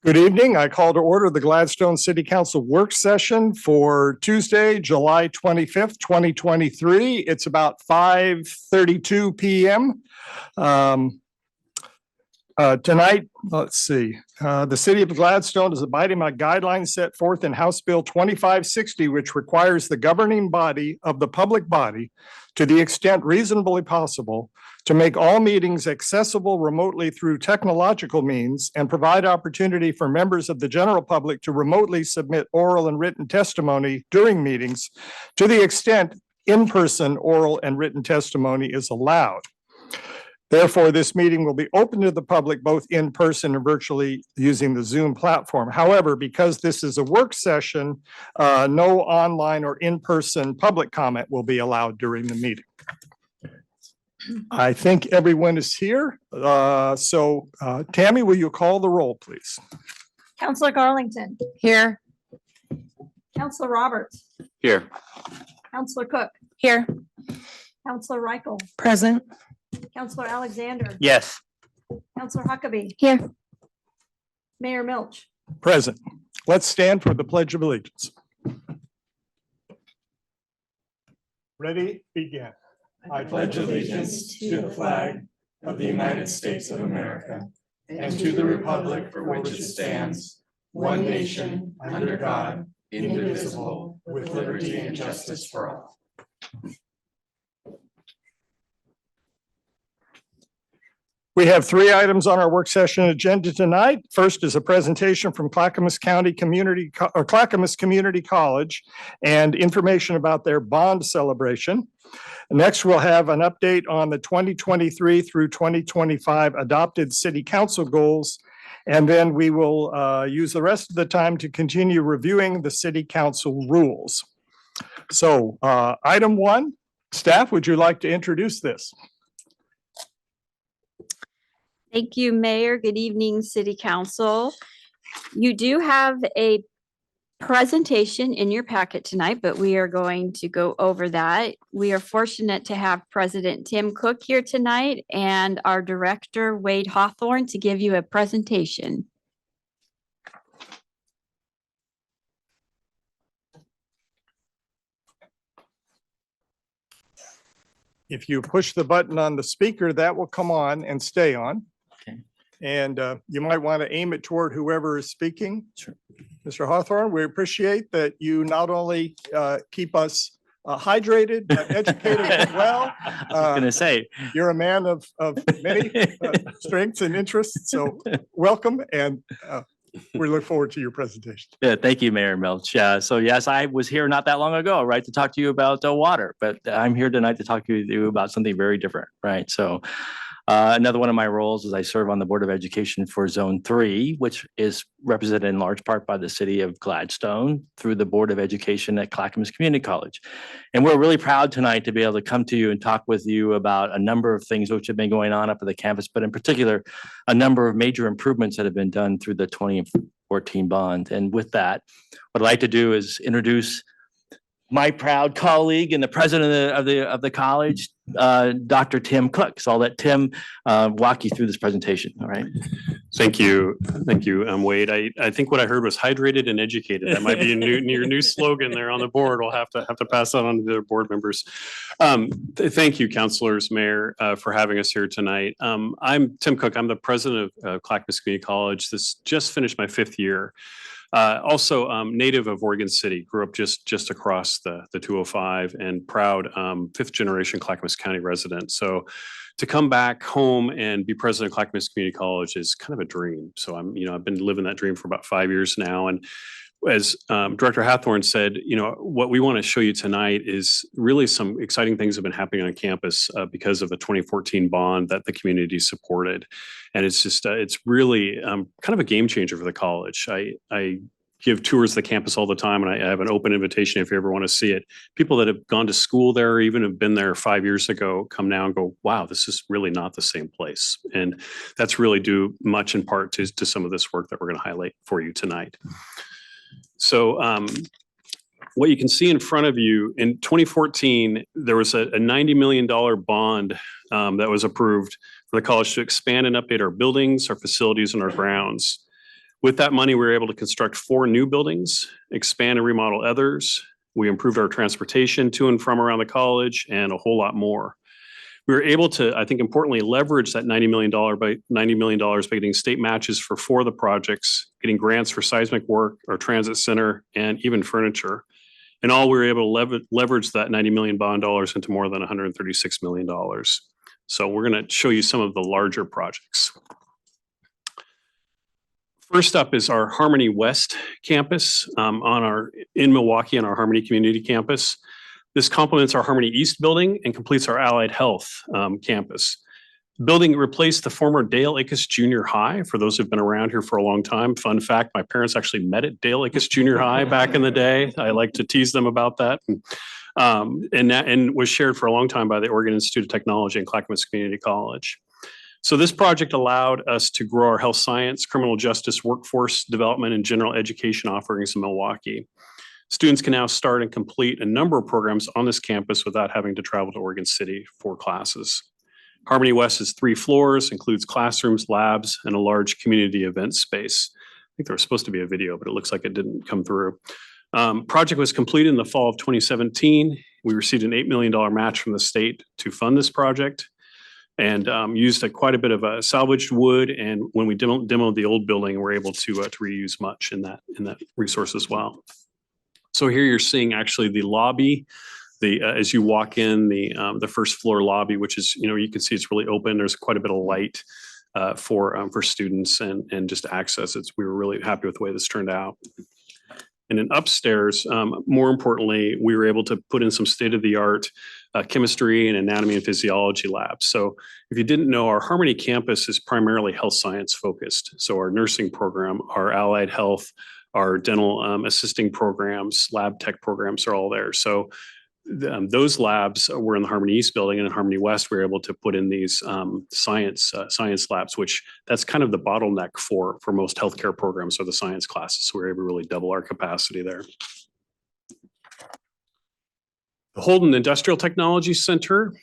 Good evening. I call to order the Gladstone City Council work session for Tuesday, July 25th, 2023. It's about 5:32 p.m. Tonight, let's see, the city of Gladstone is abiding by guidelines set forth in House Bill 2560, which requires the governing body of the public body, to the extent reasonably possible, to make all meetings accessible remotely through technological means and provide opportunity for members of the general public to remotely submit oral and written testimony during meetings to the extent in-person oral and written testimony is allowed. Therefore, this meeting will be open to the public both in person and virtually using the Zoom platform. However, because this is a work session, no online or in-person public comment will be allowed during the meeting. I think everyone is here. Tammy, will you call the roll, please? Councillor Garlington. Here. Councillor Roberts. Here. Councillor Cook. Here. Councillor Reichel. Present. Councillor Alexander. Yes. Councillor Huckabee. Here. Mayor Milch. Present. Let's stand for the Pledge of Allegiance. Ready? Begin. I pledge allegiance to the flag of the United States of America and to the republic for which it stands, one nation, under God, indivisible, with liberty and justice for all. We have three items on our work session agenda tonight. First is a presentation from Clackamas Community College and information about their bond celebration. Next, we'll have an update on the 2023 through 2025 adopted city council goals. And then we will use the rest of the time to continue reviewing the city council rules. So item one, staff, would you like to introduce this? Thank you, Mayor. Good evening, City Council. You do have a presentation in your packet tonight, but we are going to go over that. We are fortunate to have President Tim Cook here tonight and our Director, Wade Hawthorne, to give you a presentation. If you push the button on the speaker, that will come on and stay on. Okay. And you might want to aim it toward whoever is speaking. Sure. Mr. Hawthorne, we appreciate that you not only keep us hydrated, but educated as well. I was going to say. You're a man of many strengths and interests, so welcome, and we look forward to your presentation. Yeah, thank you, Mayor Milch. So yes, I was here not that long ago, right, to talk to you about water, but I'm here tonight to talk to you about something very different, right? So another one of my roles is I serve on the Board of Education for Zone 3, which is represented in large part by the city of Gladstone through the Board of Education at Clackamas Community College. And we're really proud tonight to be able to come to you and talk with you about a number of things which have been going on up at the campus, but in particular, a number of major improvements that have been done through the 2014 bond. And with that, what I'd like to do is introduce my proud colleague and the president of the college, Dr. Tim Cook. So I'll let Tim walk you through this presentation. All right. Thank you. Thank you, Wade. I think what I heard was hydrated and educated. That might be your new slogan there on the board. We'll have to pass that on to the board members. Thank you, councilors, mayor, for having us here tonight. I'm Tim Cook. I'm the president of Clackamas Community College. This just finished my 5th year. Also native of Oregon City, grew up just across the 205 and proud 5th generation Clackamas County resident. So to come back home and be president of Clackamas Community College is kind of a dream. So I've been living that dream for about 5 years now. And as Director Hathorne said, what we want to show you tonight is really some exciting things have been happening on campus because of the 2014 bond that the community supported. And it's just, it's really kind of a game changer for the college. I give tours of the campus all the time, and I have an open invitation if you ever want to see it. People that have gone to school there or even have been there 5 years ago come now and go, wow, this is really not the same place. And that's really due much in part to some of this work that we're going to highlight for you tonight. So what you can see in front of you, in 2014, there was a $90 million bond that was approved for the college to expand and update our buildings, our facilities, and our grounds. With that money, we were able to construct 4 new buildings, expand and remodel others. We improved our transportation to and from around the college and a whole lot more. We were able to, I think importantly, leverage that $90 million by getting state matches for 4 of the projects, getting grants for seismic work, our transit center, and even furniture. In all, we were able to leverage that $90 million bond dollars into more than $136 million. So we're going to show you some of the larger projects. First up is our Harmony West campus in Milwaukee on our Harmony Community Campus. This complements our Harmony East building and completes our Allied Health campus. The building replaced the former Dale Ickes Junior High. For those who've been around here for a long time, fun fact, my parents actually met at Dale Ickes Junior High back in the day. I like to tease them about that. And was shared for a long time by the Oregon Institute of Technology and Clackamas Community College. So this project allowed us to grow our health science, criminal justice, workforce development, and general education offerings in Milwaukee. Students can now start and complete a number of programs on this campus without having to travel to Oregon City for classes. Harmony West is 3 floors, includes classrooms, labs, and a large community event space. I think there was supposed to be a video, but it looks like it didn't come through. Project was completed in the fall of 2017. We received an $8 million match from the state to fund this project, and used quite a bit of salvaged wood. And when we demoed the old building, we're able to reuse much in that resource as well. So here you're seeing actually the lobby, as you walk in the first floor lobby, which is, you can see it's really open. There's quite a bit of light for students and just access. We were really happy with the way this turned out. And then upstairs, more importantly, we were able to put in some state-of-the-art chemistry and anatomy and physiology labs. So if you didn't know, our Harmony campus is primarily health science focused. So our nursing program, our allied health, our dental assisting programs, lab tech programs are all there. So those labs were in the Harmony East building, and in Harmony West, we were able to put in these science labs, which that's kind of the bottleneck for most healthcare programs are the science classes. So we were able to really double our capacity there. The Holden Industrial Technology Center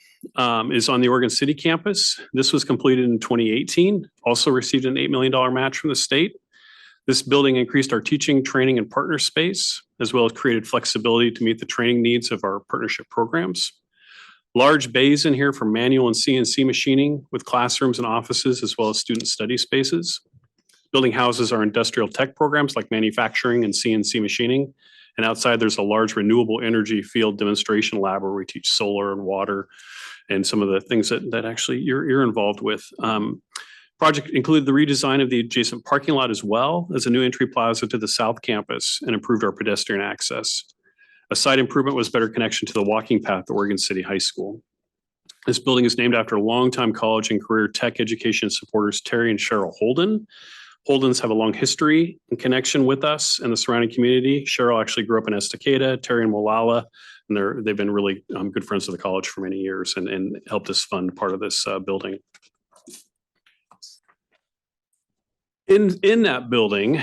is on the Oregon City campus. This was completed in 2018, also received an $8 million match from the state. This building increased our teaching, training, and partner space, as well as created flexibility to meet the training needs of our partnership programs. Large bays in here for manual and CNC machining with classrooms and offices, as well as student study spaces. Building houses our industrial tech programs like manufacturing and CNC machining. And outside, there's a large renewable energy field demonstration lab where we teach solar and water and some of the things that actually you're involved with. Project included the redesign of the adjacent parking lot as well as a new entry plaza to the South Campus and improved our pedestrian access. A side improvement was better connection to the walking path at Oregon City High School. This building is named after longtime college and career tech education supporters Terry and Cheryl Holden. Holdens have a long history and connection with us and the surrounding community. Cheryl actually grew up in Estacada, Terry in Molalla, and they've been really good friends of the college for many years and helped us fund part of this building. In that building,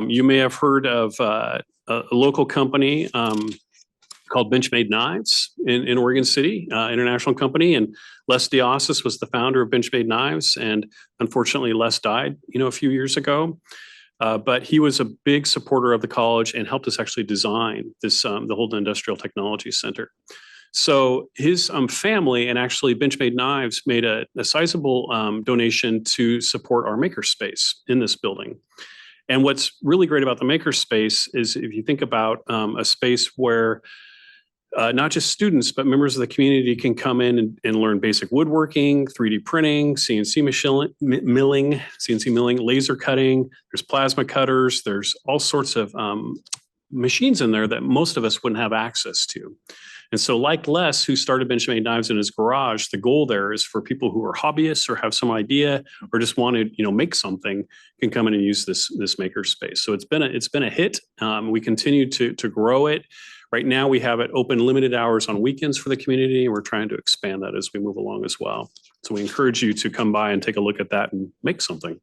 you may have heard of a local company called Benchmade Knives in Oregon City, international company. And Les Diossis was the founder of Benchmade Knives. And unfortunately, Les died, a few years ago. But he was a big supporter of the college and helped us actually design this, the Holden Industrial Technology Center. So his family and actually Benchmade Knives made a sizable donation to support our makerspace in this building. And what's really great about the makerspace is if you think about a space where not just students, but members of the community can come in and learn basic woodworking, 3D printing, CNC milling, laser cutting, there's plasma cutters, there's all sorts of machines in there that most of us wouldn't have access to. And so like Les, who started Benchmade Knives in his garage, the goal there is for people who are hobbyists or have some idea or just want to, make something, can come in and use this maker space. So it's been a hit. We continue to grow it. Right now we have it open limited hours on weekends for the community, and we're trying to expand that as we move along as well. So we encourage you to come by and take a look at that and make something.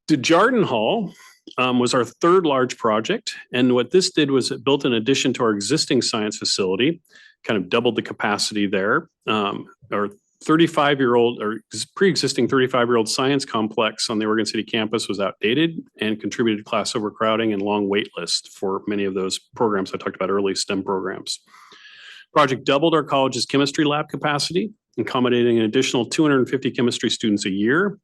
Desjardins Hall was our third large project. And what this did was it built an addition to our existing science facility, kind of doubled the capacity there, or 35-year-old or pre-existing 35-year-old science complex on the Oregon City campus was outdated and contributed to class overcrowding and long wait lists for many of those programs I talked about early, STEM programs. Project doubled our college's chemistry lab capacity, accommodating an additional 250 chemistry students a year,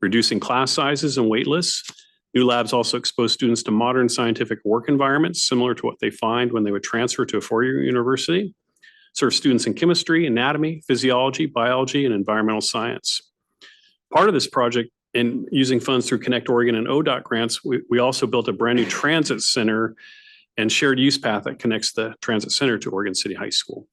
reducing class sizes and wait lists. New labs also expose students to modern scientific work environments, similar to what they find when they would transfer to a four-year university. Serve students in chemistry, anatomy, physiology, biology, and environmental science. Part of this project, in using funds through Connect Oregon and ODOT grants, we also built a brand new transit center and shared use path that connects the transit center to Oregon City High School.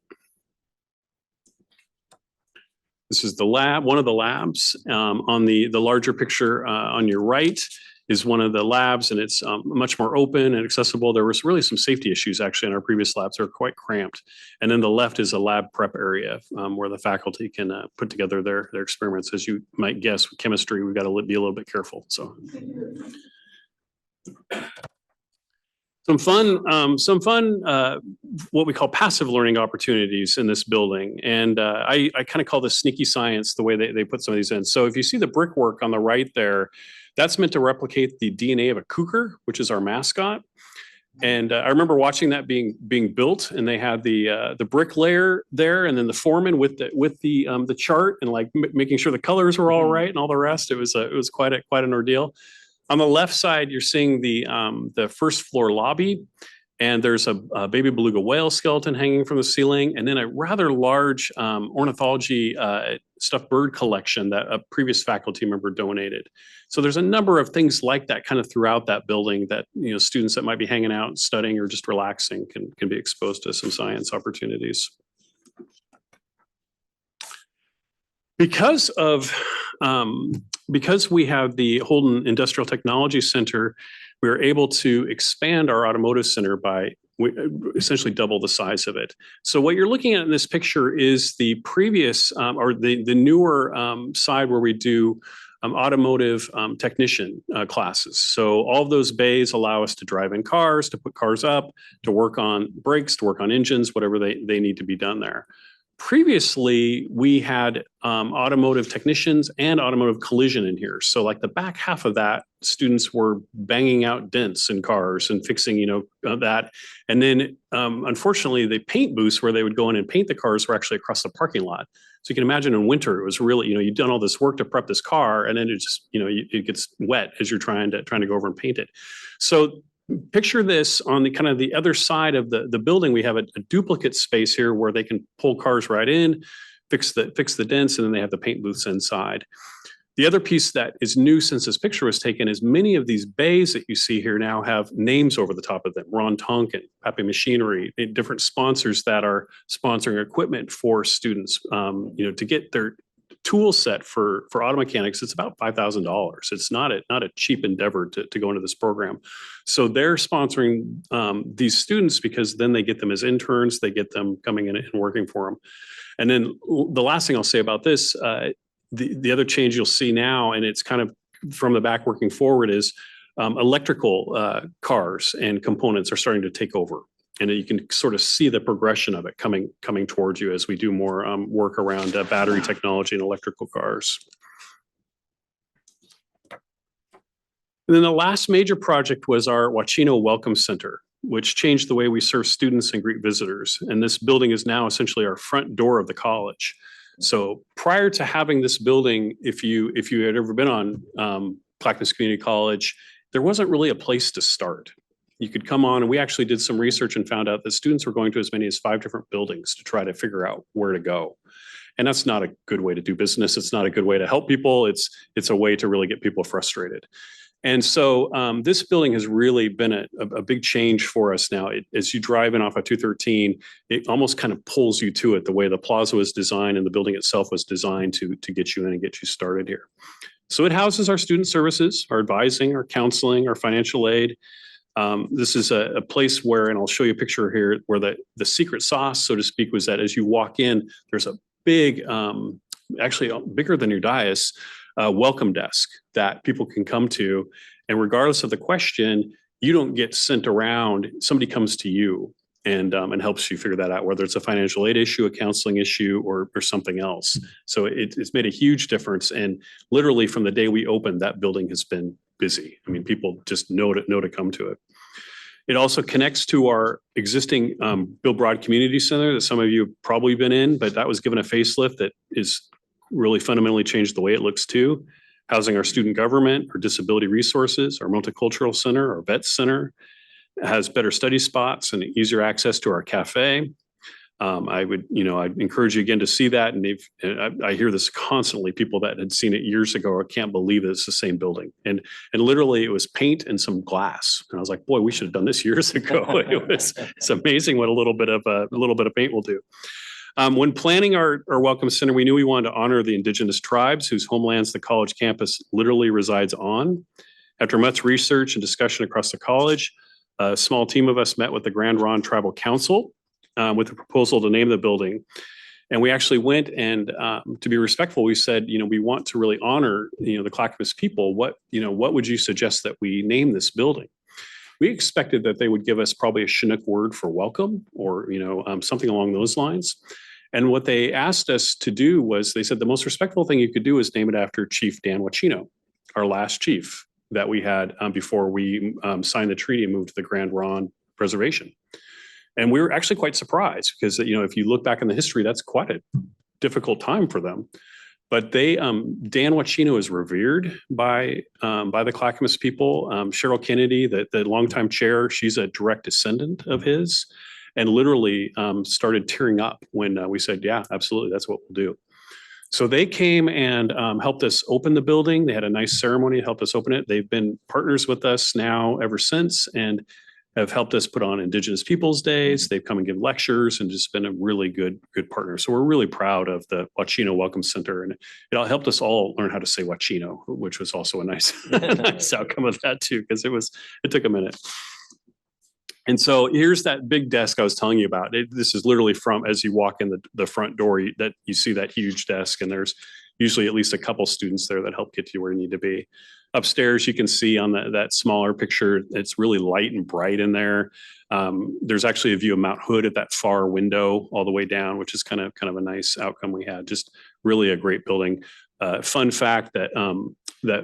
This is the lab, one of the labs. On the larger picture on your right is one of the labs, and it's much more open and accessible. There was really some safety issues actually in our previous labs. They were quite cramped. And then the left is a lab prep area where the faculty can put together their experiments. As you might guess, with chemistry, we've got to be a little bit careful. So some fun, what we call passive learning opportunities in this building. And I kind of call this sneaky science, the way they put some of these in. So if you see the brickwork on the right there, that's meant to replicate the DNA of a cougar, which is our mascot. And I remember watching that being built, and they had the brick layer there, and then the foreman with the chart and like making sure the colors were all right and all the rest. It was quite an ordeal. On the left side, you're seeing the first floor lobby, and there's a baby beluga whale skeleton hanging from the ceiling, and then a rather large ornithology stuffed bird collection that a previous faculty member donated. So there's a number of things like that kind of throughout that building that, you know, students that might be hanging out, studying, or just relaxing can be exposed to some science opportunities. Because we have the Holden Industrial Technology Center, we were able to expand our automotive center by essentially double the size of it. So what you're looking at in this picture is the previous or the newer side where we do automotive technician classes. So all of those bays allow us to drive in cars, to put cars up, to work on brakes, to work on engines, whatever they need to be done there. Previously, we had automotive technicians and automotive collision in here. So like the back half of that, students were banging out dents in cars and fixing, that. And then unfortunately, the paint booths where they would go in and paint the cars were actually across the parking lot. So you can imagine in winter, it was really, you've done all this work to prep this car, and then it just, it gets wet as you're trying to go over and paint it. So picture this on the kind of the other side of the building. We have a duplicate space here where they can pull cars right in, fix the dents, and then they have the paint booths inside. The other piece that is new since this picture was taken is many of these bays that you see here now have names over the top of them. Ron Tonkin, Pappy Machinery, different sponsors that are sponsoring equipment for students, to get their tool set for auto mechanics. It's about $5,000. It's not a cheap endeavor to go into this program. So they're sponsoring these students because then they get them as interns, they get them coming in and working for them. And then the last thing I'll say about this, the other change you'll see now, and it's kind of from the back working forward, is electrical cars and components are starting to take over. And you can sort of see the progression of it coming towards you as we do more work around battery technology and electrical cars. And then the last major project was our Wachino Welcome Center, which changed the way we serve students and greet visitors. And this building is now essentially our front door of the college. So prior to having this building, if you had ever been on Clackamas Community College, there wasn't really a place to start. You could come on, and we actually did some research and found out that students were going to as many as 5 different buildings to try to figure out where to go. And that's not a good way to do business. It's not a good way to help people. It's a way to really get people frustrated. And so this building has really been a big change for us now. As you drive in off of 213, it almost kind of pulls you to it, the way the plaza was designed and the building itself was designed to get you in and get you started here. So it houses our student services, our advising, our counseling, our financial aid. This is a place where, and I'll show you a picture here, where the secret sauce, so to speak, was that as you walk in, there's a big, actually bigger than your dais, welcome desk that people can come to. And regardless of the question, you don't get sent around. Somebody comes to you. and helps you figure that out, whether it's a financial aid issue, a counseling issue, or something else. So it's made a huge difference. And literally from the day we opened, that building has been busy. I mean, people just know to come to it. It also connects to our existing Bill Broad Community Center that some of you have probably been in, but that was given a facelift that is really fundamentally changed the way it looks too. Housing our student government, our disability resources, our multicultural center, our vet center, has better study spots and easier access to our cafe. I'd encourage you again to see that. And I hear this constantly, people that had seen it years ago, I can't believe it's the same building. And literally it was paint and some glass. And I was like, boy, we should have done this years ago. It's amazing what a little bit of paint will do. When planning our Welcome Center, we knew we wanted to honor the indigenous tribes whose homelands the college campus literally resides on. After much research and discussion across the college, a small team of us met with the Grand Ronde Tribal Council with a proposal to name the building. And we actually went and to be respectful, we said, we want to really honor, the Clackamas people. What would you suggest that we name this building? We expected that they would give us probably a Chinook word for welcome or, something along those lines. And what they asked us to do was they said the most respectful thing you could do is name it after Chief Dan Wachino, our last chief that we had before we signed the treaty and moved to the Grand Ronde Reservation. And we were actually quite surprised because, if you look back in the history, that's quite a difficult time for them. But they, Dan Wachino is revered by the Clackamas people. Cheryl Kennedy, the longtime chair, she's a direct descendant of his, and literally started tearing up when we said, yeah, absolutely, that's what we'll do. So they came and helped us open the building. They had a nice ceremony to help us open it. They've been partners with us now ever since and have helped us put on Indigenous Peoples Days. They've come and give lectures and just been a really good partner. So we're really proud of the Wachino Welcome Center, and it all helped us all learn how to say Wachino, which was also a nice, nice outcome of that too, because it took a minute. And so here's that big desk I was telling you about. This is literally from, as you walk in the front door, that you see that huge desk, and there's usually at least a couple students there that help get you where you need to be. Upstairs, you can see on that smaller picture, it's really light and bright in there. There's actually a view of Mount Hood at that far window all the way down, which is kind of a nice outcome we had. Just really a great building. Fun fact that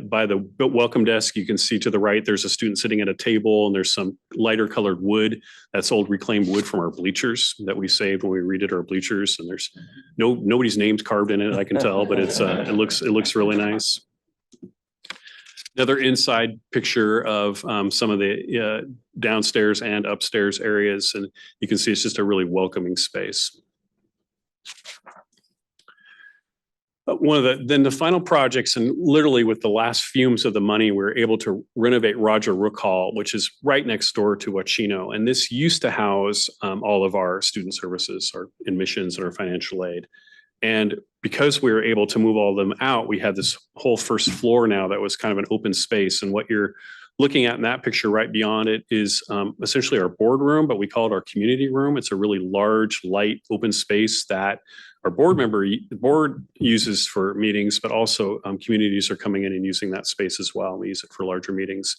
by the welcome desk, you can see to the right, there's a student sitting at a table and there's some lighter colored wood. That's old reclaimed wood from our bleachers that we saved when we redid our bleachers. And there's nobody's names carved in it, I can tell, but it looks really nice. Another inside picture of some of the downstairs and upstairs areas. And you can see it's just a really welcoming space. Then the final projects, and literally with the last fumes of the money, we were able to renovate Roger Rook Hall, which is right next door to Wachino. And this used to house all of our student services, our admissions and our financial aid. And because we were able to move all of them out, we had this whole first floor now that was kind of an open space. And what you're looking at in that picture right beyond it is essentially our boardroom, but we call it our community room. It's a really large, light, open space that our board uses for meetings, but also communities are coming in and using that space as well. We use it for larger meetings.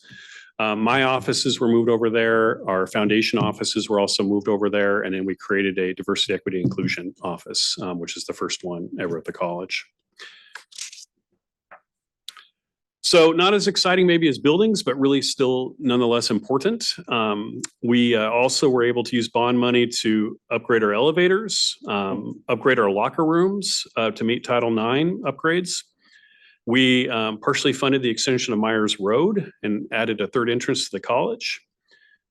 My offices were moved over there. Our foundation offices were also moved over there. And then we created a diversity, equity, inclusion office, which is the first one ever at the college. So not as exciting maybe as buildings, but really still nonetheless important. We also were able to use bond money to upgrade our elevators, upgrade our locker rooms to meet Title IX upgrades. We partially funded the extension of Myers Road and added a third entrance to the college.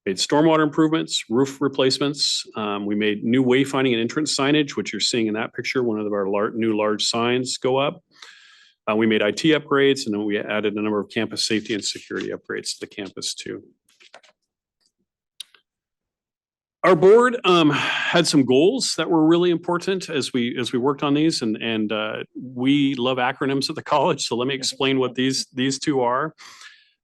Made stormwater improvements, roof replacements. We made new wayfinding and entrance signage, which you're seeing in that picture. One of our new large signs go up. We made IT upgrades, and then we added a number of campus safety and security upgrades to the campus too. Our board had some goals that were really important as we worked on these, and we love acronyms at the college. So let me explain what these two are.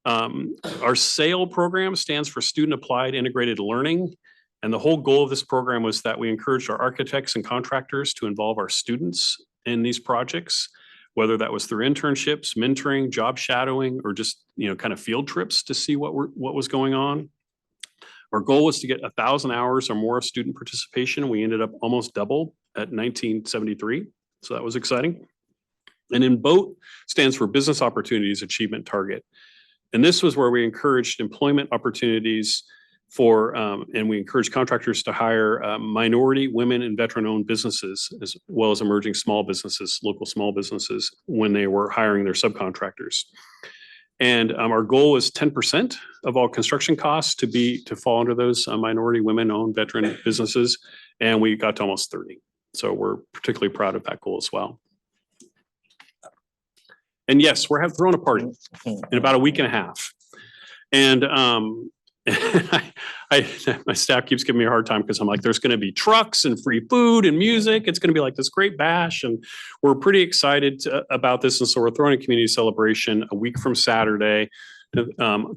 Our SAIL program stands for Student Applied Integrated Learning. And the whole goal of this program was that we encouraged our architects and contractors to involve our students in these projects, whether that was through internships, mentoring, job shadowing, or just kind of field trips to see what was going on. Our goal was to get 1,000 hours or more of student participation. We ended up almost double at 1973. So that was exciting. And then BOAT stands for Business Opportunities Achievement Target. And this was where we encouraged employment opportunities for, and we encouraged contractors to hire minority, women, and veteran-owned businesses, as well as emerging small businesses, local small businesses, when they were hiring their subcontractors. And our goal is 10% of all construction costs to fall under those minority, women-owned, veteran businesses, and we got to almost 30. So we're particularly proud of that goal as well. And yes, we're throwing a party in about a week and a half. And my staff keeps giving me a hard time because I'm like, there's going to be trucks and free food and music. It's going to be like this great bash. And we're pretty excited about this. And so we're throwing a community celebration a week from Saturday, 10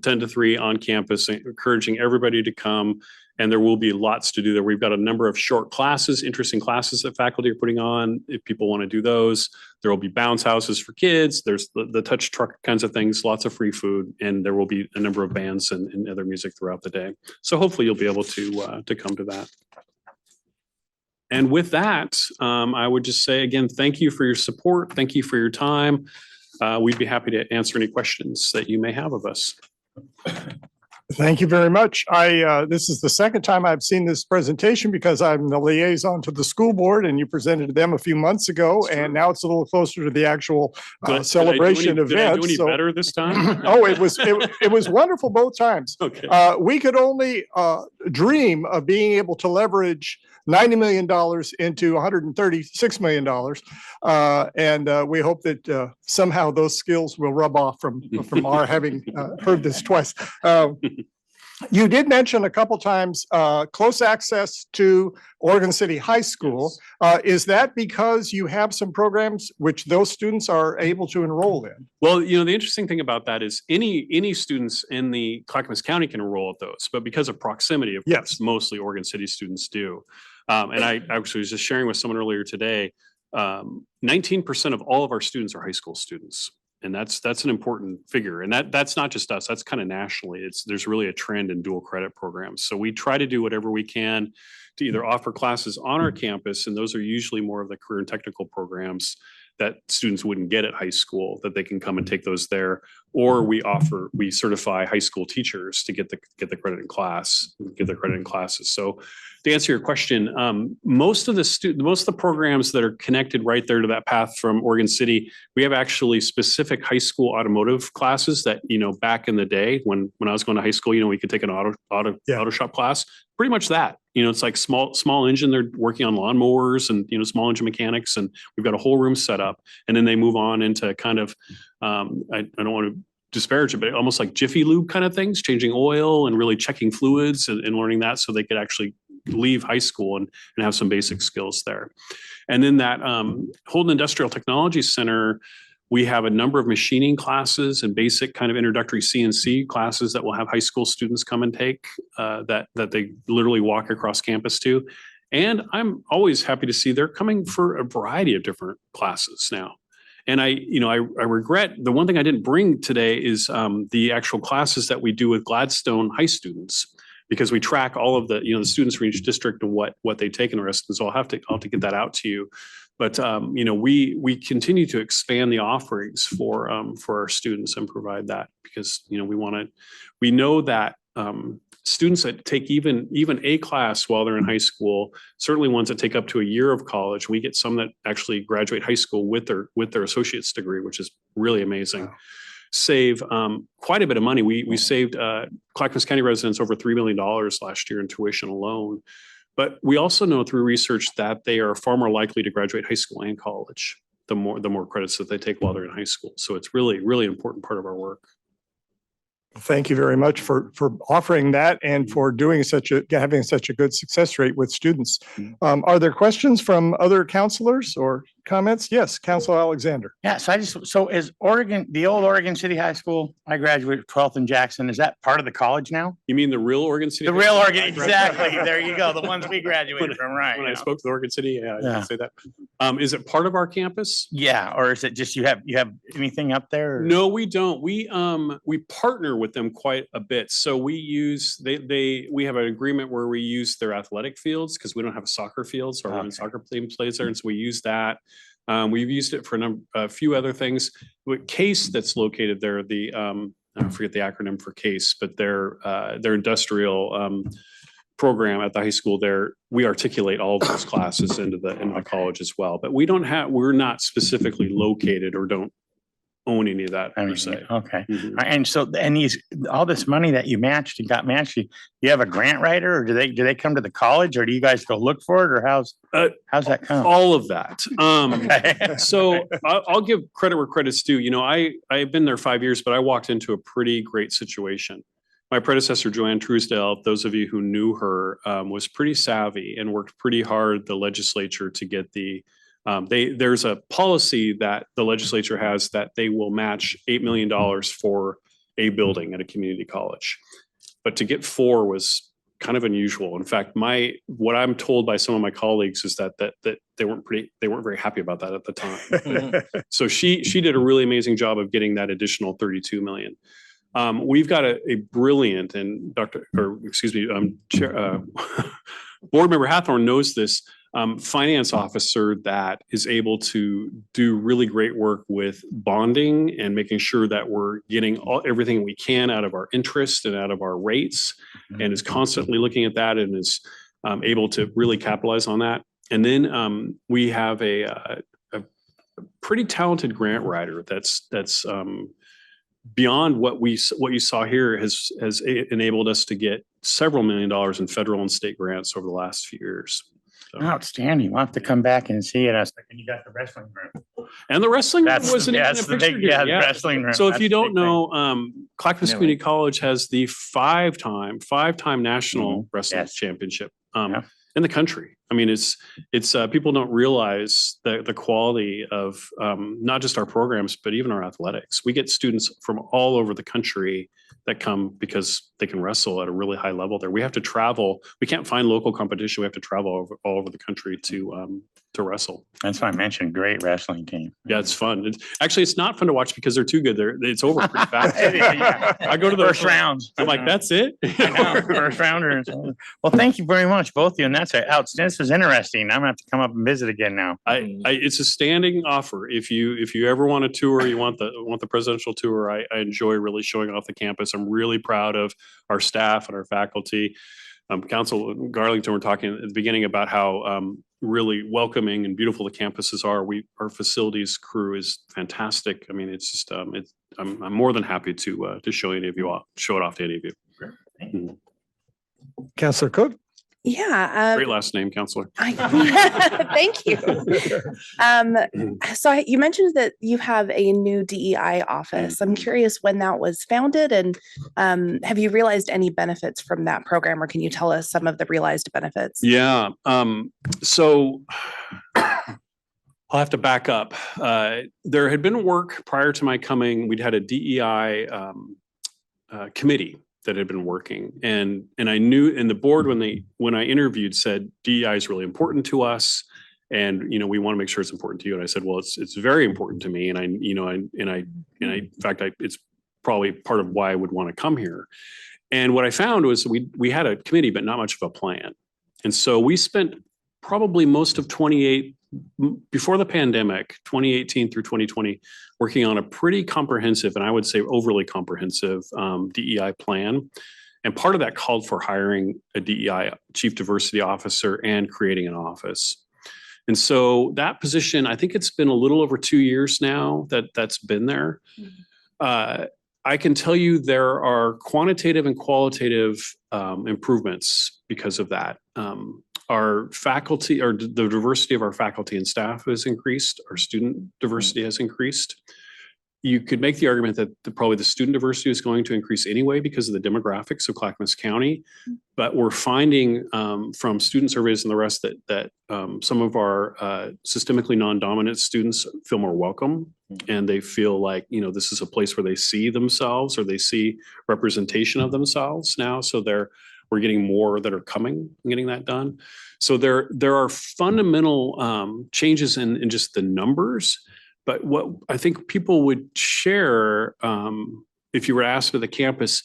to 3 on campus, encouraging everybody to come. And there will be lots to do there. We've got a number of short classes, interesting classes that faculty are putting on. If people want to do those, there will be bounce houses for kids. There's the touch truck kinds of things, lots of free food, and there will be a number of bands and other music throughout the day. So hopefully you'll be able to come to that. And with that, I would just say again, thank you for your support. Thank you for your time. We'd be happy to answer any questions that you may have of us. Thank you very much. This is the second time I've seen this presentation because I'm the liaison to the school board and you presented to them a few months ago. And now it's a little closer to the actual celebration event. Did I do any better this time? Oh, it was wonderful both times. Okay. We could only dream of being able to leverage $90 million into $136 million. And we hope that somehow those skills will rub off from our having heard this twice. You did mention a couple times close access to Oregon City High School. Yes. Is that because you have some programs which those students are able to enroll in? Well, you know, the interesting thing about that is any students in the Clackamas County can enroll at those, but because of proximity, of course, mostly Oregon City students do. And I actually was just sharing with someone earlier today, 19% of all of our students are high school students. And that's an important figure. And that's not just us, that's kind of nationally. There's really a trend in dual credit programs. So we try to do whatever we can to either offer classes on our campus, and those are usually more of the career and technical programs that students wouldn't get at high school, that they can come and take those there. Or we certify high school teachers to get the credit in class, get the credit in classes. So to answer your question, most of the programs that are connected right there to that path from Oregon City, we have actually specific high school automotive classes that, you know, back in the day when I was going to high school, you know, we could take an auto shop class, pretty much that. You know, it's like small engine, they're working on lawnmowers and, you know, small engine mechanics, and we've got a whole room set up. And then they move on into kind of, I don't want to disparage it, but almost like Jiffy Lube kind of things, changing oil and really checking fluids and learning that so they could actually leave high school and have some basic skills there. And then that Holden Industrial Technology Center, we have a number of machining classes and basic kind of introductory CNC classes that will have high school students come and take that they literally walk across campus to. And I'm always happy to see they're coming for a variety of different classes now. And I regret, the one thing I didn't bring today is the actual classes that we do with Gladstone high students, because we track all of the, you know, the students from each district and what they take in the rest. And so I'll have to get that out to you. But you know, we continue to expand the offerings for our students and provide that because, you know, we know that students that take even a class while they're in high school, certainly ones that take up to a year of college, we get some that actually graduate high school with their associate's degree, which is really amazing. Wow. Save quite a bit of money. We saved Clackamas County residents over $3 million last year in tuition alone. But we also know through research that they are far more likely to graduate high school and college the more credits that they take while they're in high school. So it's really, really important part of our work. Thank you very much for offering that and for doing having such a good success rate with students. Are there questions from other counselors or comments? Yes, Counselor Alexander. Yeah, so is Oregon, the old Oregon City High School, I graduated 12th in Jackson, is that part of the college now? You mean the real Oregon City? The High real School? Oregon, Right. exactly. There you go. The ones we graduated from, right? When I yeah. spoke to Oregon City, yeah, I Yeah. did say that. Is it part of our campus? Yeah, or is it just you have anything up there? or- No, we don't. We partner with them quite a bit. So we use we have an agreement where we use their athletic fields because we don't have a soccer field, so our women's Okay. soccer team plays there, and so we use that. We've used it for a few other things. With CASE, that's located there, I forget the acronym for CASE, but their industrial program at the high school there, we articulate all of those classes into the college as well. But we're not specifically located or don't own any of that I per mean, se. okay. Mhm. And so, all this money that you matched and got matched, you have a grant writer, or do they come to the college, or do you guys go look for it, or how's that come? All of that. Okay. So I'll give credit where credit's due. You know, I've been there 5 years, but I walked into a pretty great situation. My predecessor, Joanne Truesdale, those of you who knew her, was pretty savvy and worked pretty hard, the legislature, to get there's a policy that the legislature has that they will match $8 million for a building at a community college. But to get 4 was kind of unusual. In fact, what I'm told by some of my colleagues is that they weren't very happy about that at the time. So she did a really amazing job of getting that additional 32 million. We've got a brilliant and Board Member Hathorn knows this, finance officer that is able to do really great work with bonding and making sure that we're getting everything we can out of our interest and out of our rates, and is constantly looking at that and is able to really capitalize on that. And then we have a pretty talented grant writer that's beyond what you saw here has enabled us to get several $1 million in federal and state grants over the last few years. So. Outstanding. We'll have to come back and see it. I was thinking you got the wrestling room. And the wrestling room wasn't even in that's the the picture big, here. yeah, the Yeah. wrestling room. So if That's you the don't big thing. know, Clackamas Anyway. Community College has the five-time national wrestling Yes. championship Yeah. in the country. I mean, it's people don't realize the quality of not just our programs, but even our athletics. We get students from all over the country that come because they can wrestle at a really high level there. We have to travel. We can't find local competition. We have to travel all over the country to wrestle. That's why I mentioned great wrestling team. Yeah, it's fun. It's not fun to watch because they're too good. It's over pretty fast. Yeah. I go to the First rounds. I'm like, that's it. I know, first rounder. Well, thank you very much, both of you. And that's outstanding. This is interesting. I'm gonna have to come up and visit again now. It's a standing offer. If you ever want a tour, you want the presidential tour. I enjoy really showing off the campus. I'm really proud of our staff and our faculty. Council Garlington were talking at the beginning about how really welcoming and beautiful the campuses are. Our facilities crew is fantastic. I mean, it's just I'm more than happy to show any of you off, show it off to any of you. Mhm. Counselor Cook? Yeah. Great last name, Counselor. Thank you. So you mentioned that you have a new DEI office. I'm curious when that was founded, and have you realized any benefits from that program, or can you tell us some of the realized benefits? Yeah. So I'll have to back up. There had been work prior to my coming. We'd had a DEI committee that had been working, and I knew, and the board, when I interviewed, said DEI is really important to us, and we want to make sure it's important to you. And I said, well, it's very important to me, and in fact, it's probably part of why I would want to come here. And what I found was we had a committee, but not much of a plan. And so we spent probably most of before the pandemic, 2018 through 2020, working on a pretty comprehensive, and I would say overly comprehensive, DEI plan. And part of that called for hiring a DEI chief diversity officer and creating an office. And so that position, I think it's been a little over 2 years now that's been there. I can tell you there are quantitative and qualitative improvements because of that. Our faculty, or the diversity of our faculty and staff has increased. Our student diversity has increased. you could make the argument that probably the student diversity is going to increase anyway because of the demographics of Clackamas County. But we're finding from student surveys and the rest that some of our systemically non-dominant students feel more welcome, and they feel like, this is a place where they see themselves or they see representation of themselves now. So we're getting more that are coming and getting that done. So there are fundamental changes in just the numbers. But what I think people would share, if you were asked at the campus,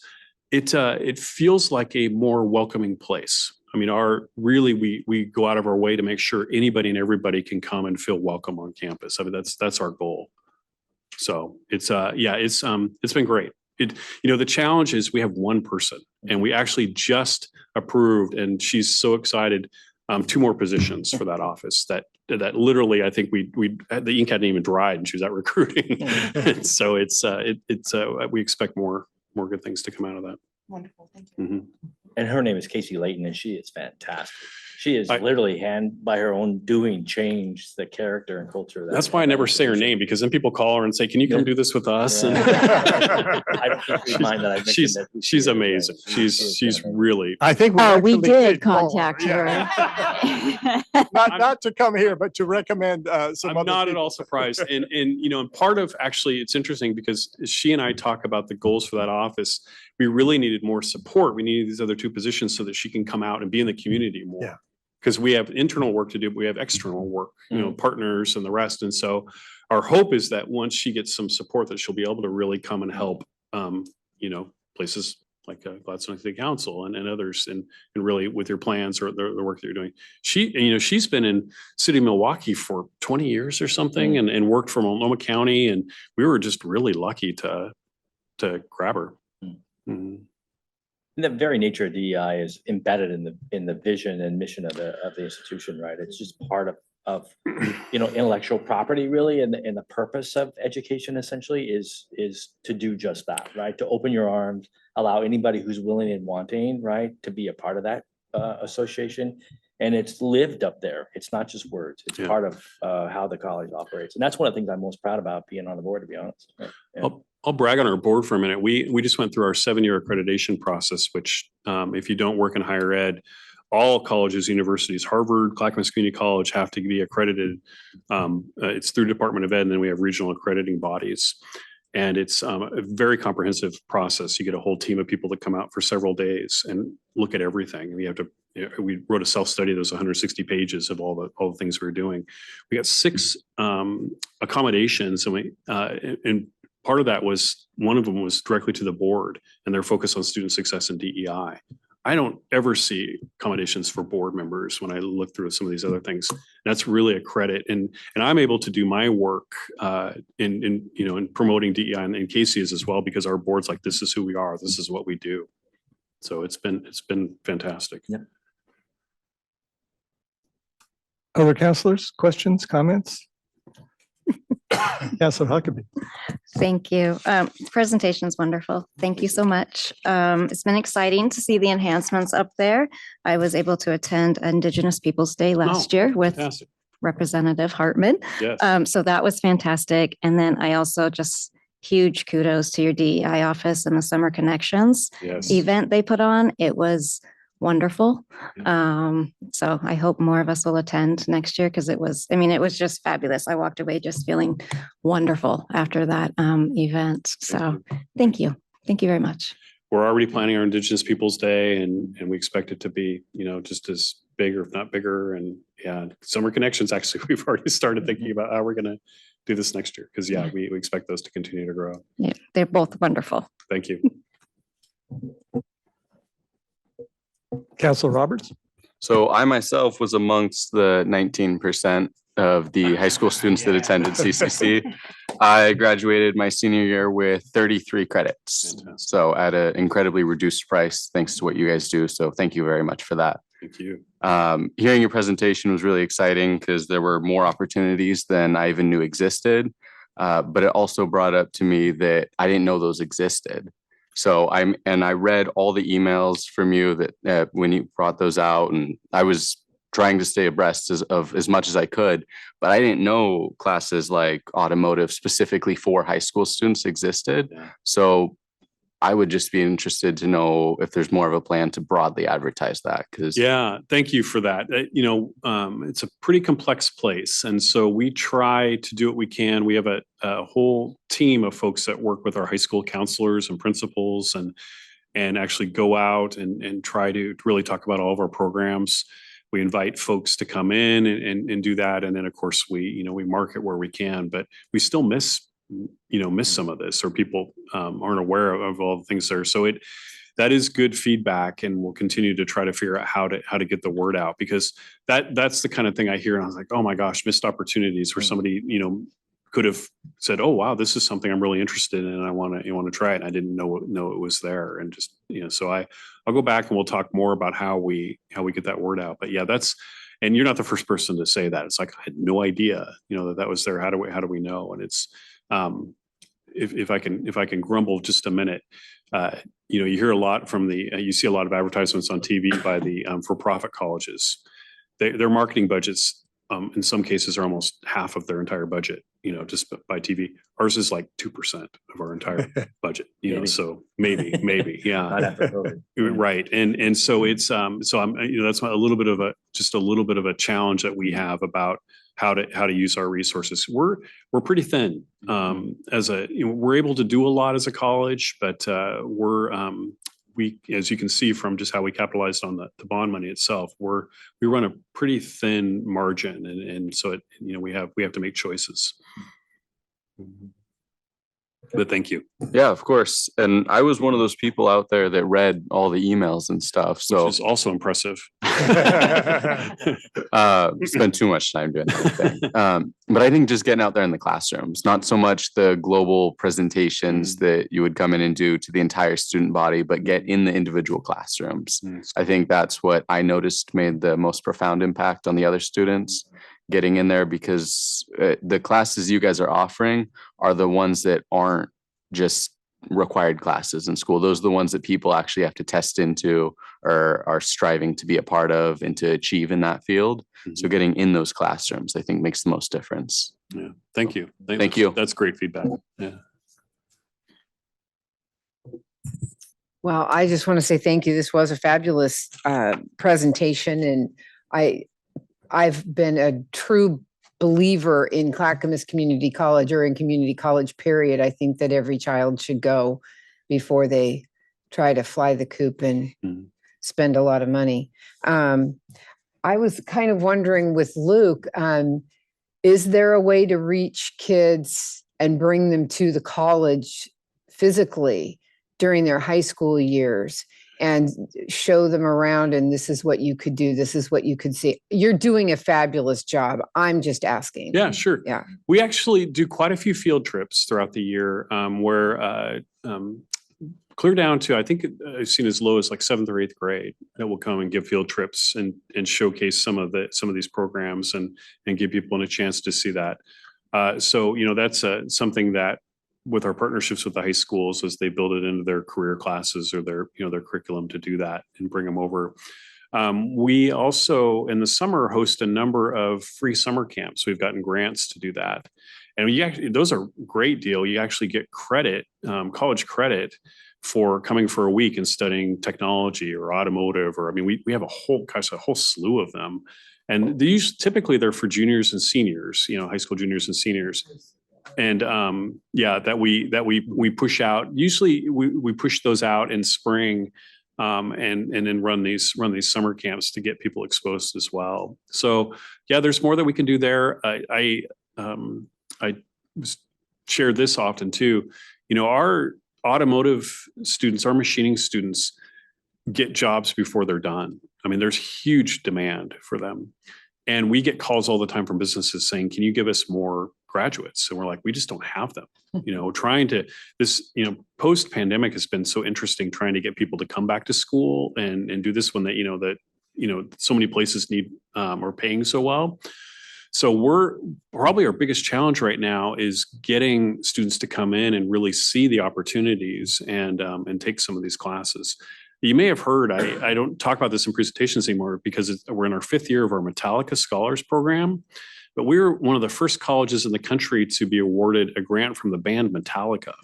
it feels like a more welcoming place. I mean, we go out of our way to make sure anybody and everybody can come and feel welcome on campus. I mean, that's our goal. So it's been great. The challenge is we have one person, and we actually just approved, and she's so excited, 2 more positions for that office that literally, I think the ink hadn't even dried and she was out recruiting. So we expect more good things to come out of that. Wonderful. Thank you. Mm-hmm. And her name is Casey Layton, and she is fantastic. She is literally by her own doing changed the character and culture. That's why I never say her name, because then people call her and say, "Can you come do this with us?" Yeah. And I don't think we mind that I mentioned that. she's amazing. She's really. I think. Oh, we actually did call contact Yeah. her. Not to come here, but to recommend some I'm other not at people. all surprised. And part of, actually, it's interesting because she and I talk about the goals for that office. We really needed more support. We needed these other 2 positions so that she can come out and be in the community more. Yeah. Because we have internal work to do, but we have external work, partners and the rest. And so our hope is that once she gets some support, that she'll be able to really come and help, places like Gladstone City Council and others, and really with your plans or the work that you're doing. She's been in City of Milwaukee for 20 years or something, and worked for Multnomah County, and we were just really lucky to grab her. Mhm. The very nature of DEI is embedded in the vision and mission of the institution, right? It's just part of intellectual property, really, and the purpose of education essentially is to do just that, right? To open your arms, allow anybody who's willing and wanting, right, to be a part of that association. And it's lived up there. It's not just words. It's part of how the college operates, and that's one of the things I'm most proud about being on the board, to be honest. Right? Yeah. I'll brag on our board for a minute. We just went through our 7-year accreditation process, which if you don't work in higher ed, all colleges, universities, Harvard, Clackamas Community College have to be accredited. It's through Department of Ed, and then we have regional accrediting bodies. And it's a very comprehensive process. You get a whole team of people that come out for several days and look at everything. We wrote a self-study that was 160 pages of all the things we were doing. We got 6 accommodations, and part of that was, one of them was directly to the board, and their focus on student success and DEI. I don't ever see accommodations for board members when I look through some of these other things. That's really a credit, and I'm able to do my work in promoting DEI, and Casey is as well, because our board's like, this is who we are, this is what we do. So it's been fantastic. Yeah. Other counselors, questions, comments? Counselor Huckabee. Thank you. Presentation is wonderful. Thank you so much. It's been exciting to see the enhancements up there. I was able to attend Indigenous Peoples Day last year with Fantastic. Representative Hartman. Yes. So that was fantastic. And then I also just huge kudos to your DEI office and the Summer Connections Yes. event they put on. It was wonderful. So I hope more of us will attend next year, because it was just fabulous. I walked away just feeling wonderful after that event. So thank you. Thank you very much. We're already planning our Indigenous Peoples Day, and we expect it to be, just as big, or if not bigger. And Summer Connections, actually, we've already started thinking about how we're going to do this next year, because we expect those to continue to grow. Yeah, they're both wonderful. Thank you. Counselor Roberts. So I myself was amongst the 19% of the high school students that attended CCC. I graduated my senior year with 33 credits. Fantastic. So at an incredibly reduced price, thanks to what you guys do. So thank you very much for that. Thank you. Hearing your presentation was really exciting, because there were more opportunities than I even knew existed. But it also brought up to me that I didn't know those existed. So I read all the emails from you that when you brought those out, and I was trying to stay abreast of as much as I could, but I didn't know classes like automotive specifically for high school students existed. Yeah. So I would just be interested to know if there's more of a plan to broadly advertise that, because Yeah, thank you for that. It's a pretty complex place. And so we try to do what we can. We have a whole team of folks that work with our high school counselors and principals and actually go out and try to really talk about all of our programs. We invite folks to come in and do that. And then of course we market where we can, but we still miss some of this, or people aren't aware of all the things there. So that is good feedback, and we'll continue to try to figure out how to get the word out, because that's the kind of thing I hear. And I was like, oh my gosh, missed opportunities where somebody, could have said, oh, wow, this is something I'm really interested in and I want to try it. And I didn't know it was there. And just, so I'll go back and we'll talk more about how we get that word out. But yeah, and you're not the first person to say that. It's like, I had no idea, that was there. How do we know? And it's, if I can grumble just a minute, you hear a lot from you see a lot of advertisements on TV by the for-profit colleges. Their marketing budgets, in some cases, are almost half of their entire budget, just by TV. Ours is like 2% of our entire budget, Maybe. So maybe, yeah. Not after COVID. Right. And so it's, so I'm, that's a little bit of a challenge that we have about how to use our resources. We're pretty thin, we're able to do a lot as a college, but we, as you can see from just how we capitalized on the bond money itself, we run a pretty thin margin, and so we have to make choices. But thank you. yeah, of course. And I was one of those people out there that read all the emails and stuff. So Which is also impressive. spend too much time doing that. But I think just getting out there in the classrooms, not so much the global presentations that you would come in and do to the entire student body, but get in the individual classrooms. I think that's what I noticed made the most profound impact on the other students, getting in there, because the classes you guys are offering are the ones that aren't just required classes in school. Those are the ones that people actually have to test into or are striving to be a part of and to achieve in that field. So getting in those classrooms, I think, makes the most difference. Yeah. Thank you. Thank you. That's great feedback. Yeah. Well, I just want to say thank you. This was a fabulous presentation, and I've been a true believer in Clackamas Community College, or in community college, period. I think that every child should go before they try to fly the coop and spend a lot of money. I was kind of wondering with Luke, is there a way to reach kids and bring them to the college physically during their high school years and show them around, and this is what you could do, this is what you could see? You're doing a fabulous job. I'm just asking. Yeah, sure. Yeah. We actually do quite a few field trips throughout the year, where clear down to, I think I've seen as low as like 7th or 8th grade, that will come and give field trips and showcase some of these programs and give people a chance to see that. So, that's something that, with our partnerships with the high schools, as they build it into their career classes or their curriculum, to do that and bring them over. We also, in the summer, host a number of free summer camps. We've gotten grants to do that. And those are a great deal. You actually get credit, college credit, for coming for a week and studying technology or automotive, or, we have a whole slew of them. And typically they're for juniors and seniors, high school juniors and seniors. And that we push out. Usually we push those out in spring, and then run these summer camps to get people exposed as well. So yeah, there's more that we can do there. I share this often too. Our automotive students, our machining students, get jobs before they're done. There's huge demand for them. And we get calls all the time from businesses saying, can you give us more graduates? And we're like, we just don't have them. Post pandemic has been so interesting, trying to get people to come back to school and do this when so many places need, are paying so well. So probably our biggest challenge right now is getting students to come in and really see the opportunities and take some of these classes. You may have heard, I don't talk about this in presentations anymore because we're in our 5th year of our Metallica Scholars Program. But we were one of the first colleges in the country to be awarded a grant from the band Metallica,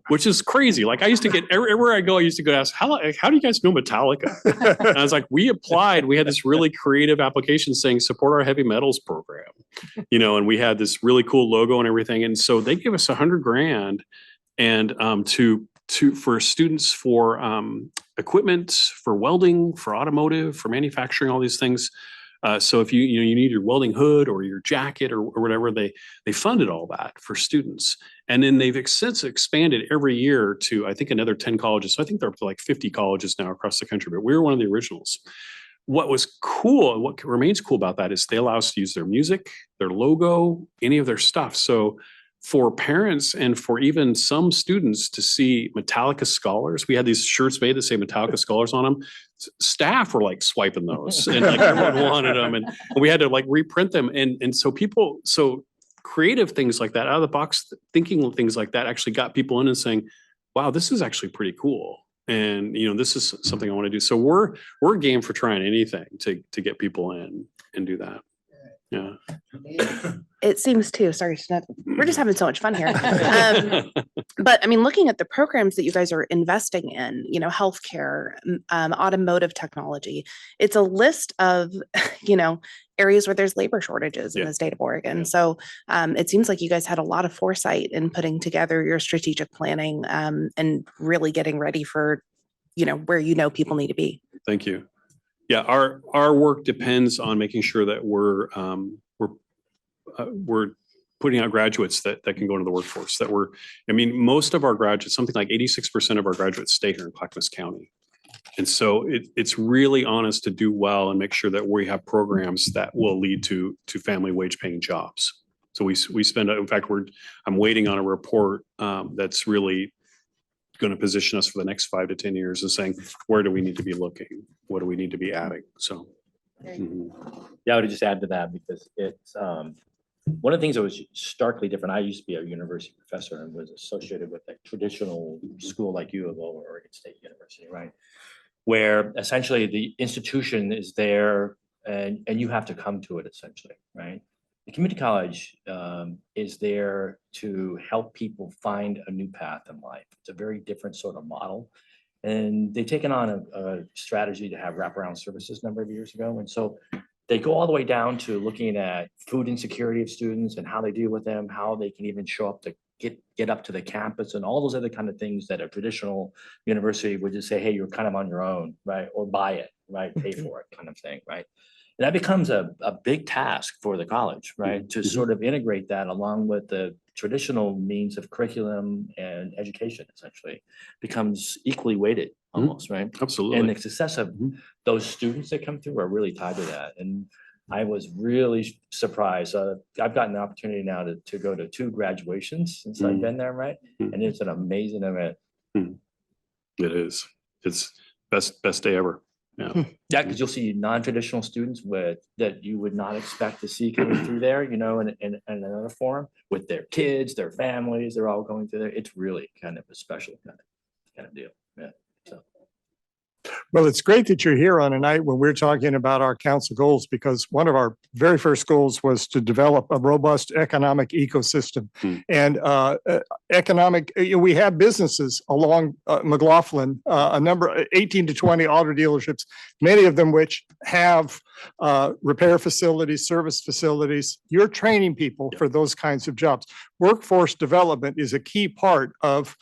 which is crazy. Like I used to get everywhere I go, I used to go ask, how do you guys know Metallica? And I was like, we applied. We had this really creative application saying support our heavy metals program, and we had this really cool logo and everything. And so they gave us $100,000 and for students for equipment, for welding, for automotive, for manufacturing, all these things. So if you need your welding hood or your jacket or whatever, they funded all that for students. And then they've since expanded every year to, I think, another 10 colleges. So I think they're up to like 50 colleges now across the country, but we were one of the originals. What was cool and what remains cool about that is they allow us to use their music, their logo, any of their stuff. So for parents and for even some students to see Metallica Scholars, we had these shirts made that say Metallica Scholars on them. Staff were like swiping those and like everyone wanted them and we had to like reprint them. And so creative things like that, out of the box thinking things like that actually got people in and saying, wow, this is actually pretty cool. And this is something I want to do. So we're game for trying anything to get people in and do that. Yeah. It seems too, sorry, we're just having so much fun here. But I mean, looking at the programs that you guys are investing in, healthcare, automotive technology, it's a list of, areas where there's labor shortages in the state of Oregon. Yeah. So it seems like you guys had a lot of foresight in putting together your strategic planning and really getting ready for, where people need to be. Thank you. Yeah, our work depends on making sure that we're putting out graduates that can go into the workforce. Most of our graduates, something like 86% of our graduates stay here in Clackamas County. And so it's really on us to do well and make sure that we have programs that will lead to family wage paying jobs. So we spend, in fact, I'm waiting on a report that's really going to position us for the next 5 to 10 years and saying, where do we need to be looking? What do we need to be adding? So. Yeah, I would just add to that because it's one of the things that was starkly different. I used to be a university professor and was associated with a traditional school like U of O or Oregon State University, right? Where essentially the institution is there and you have to come to it essentially, right? The community college is there to help people find a new path in life. It's a very different sort of model. And they've taken on a strategy to have wraparound services a number of years ago. And so they go all the way down to looking at food insecurity of students and how they deal with them, how they can even show up to get up to the campus and all those other kind of things that a traditional university would just say, hey, you're kind of on your own, right? Or buy it, right? Pay for it kind of thing, right? And that becomes a big task for the college, right? To sort of integrate that along with the traditional means of curriculum and education, essentially becomes equally weighted almost, right? Absolutely. And the success of those students that come through are really tied to that. And I was really surprised. I've gotten the opportunity now to go to 2 graduations since I've been there, right? And it's an amazing event. It is. It's best day ever. Yeah. Yeah, because you'll see non-traditional students that you would not expect to see coming through there, in another forum with their kids, their families, they're all going through there. It's really kind of a special kind of deal. Yeah. So. Well, it's great that you're here on a night when we're talking about our council goals, because one of our very first goals was to develop a robust economic ecosystem. And we have businesses along McLaughlin, a number, 18 to 20 auto dealerships, many of them which have repair facilities, service facilities. You're training people for those kinds of jobs. Workforce development is a key part of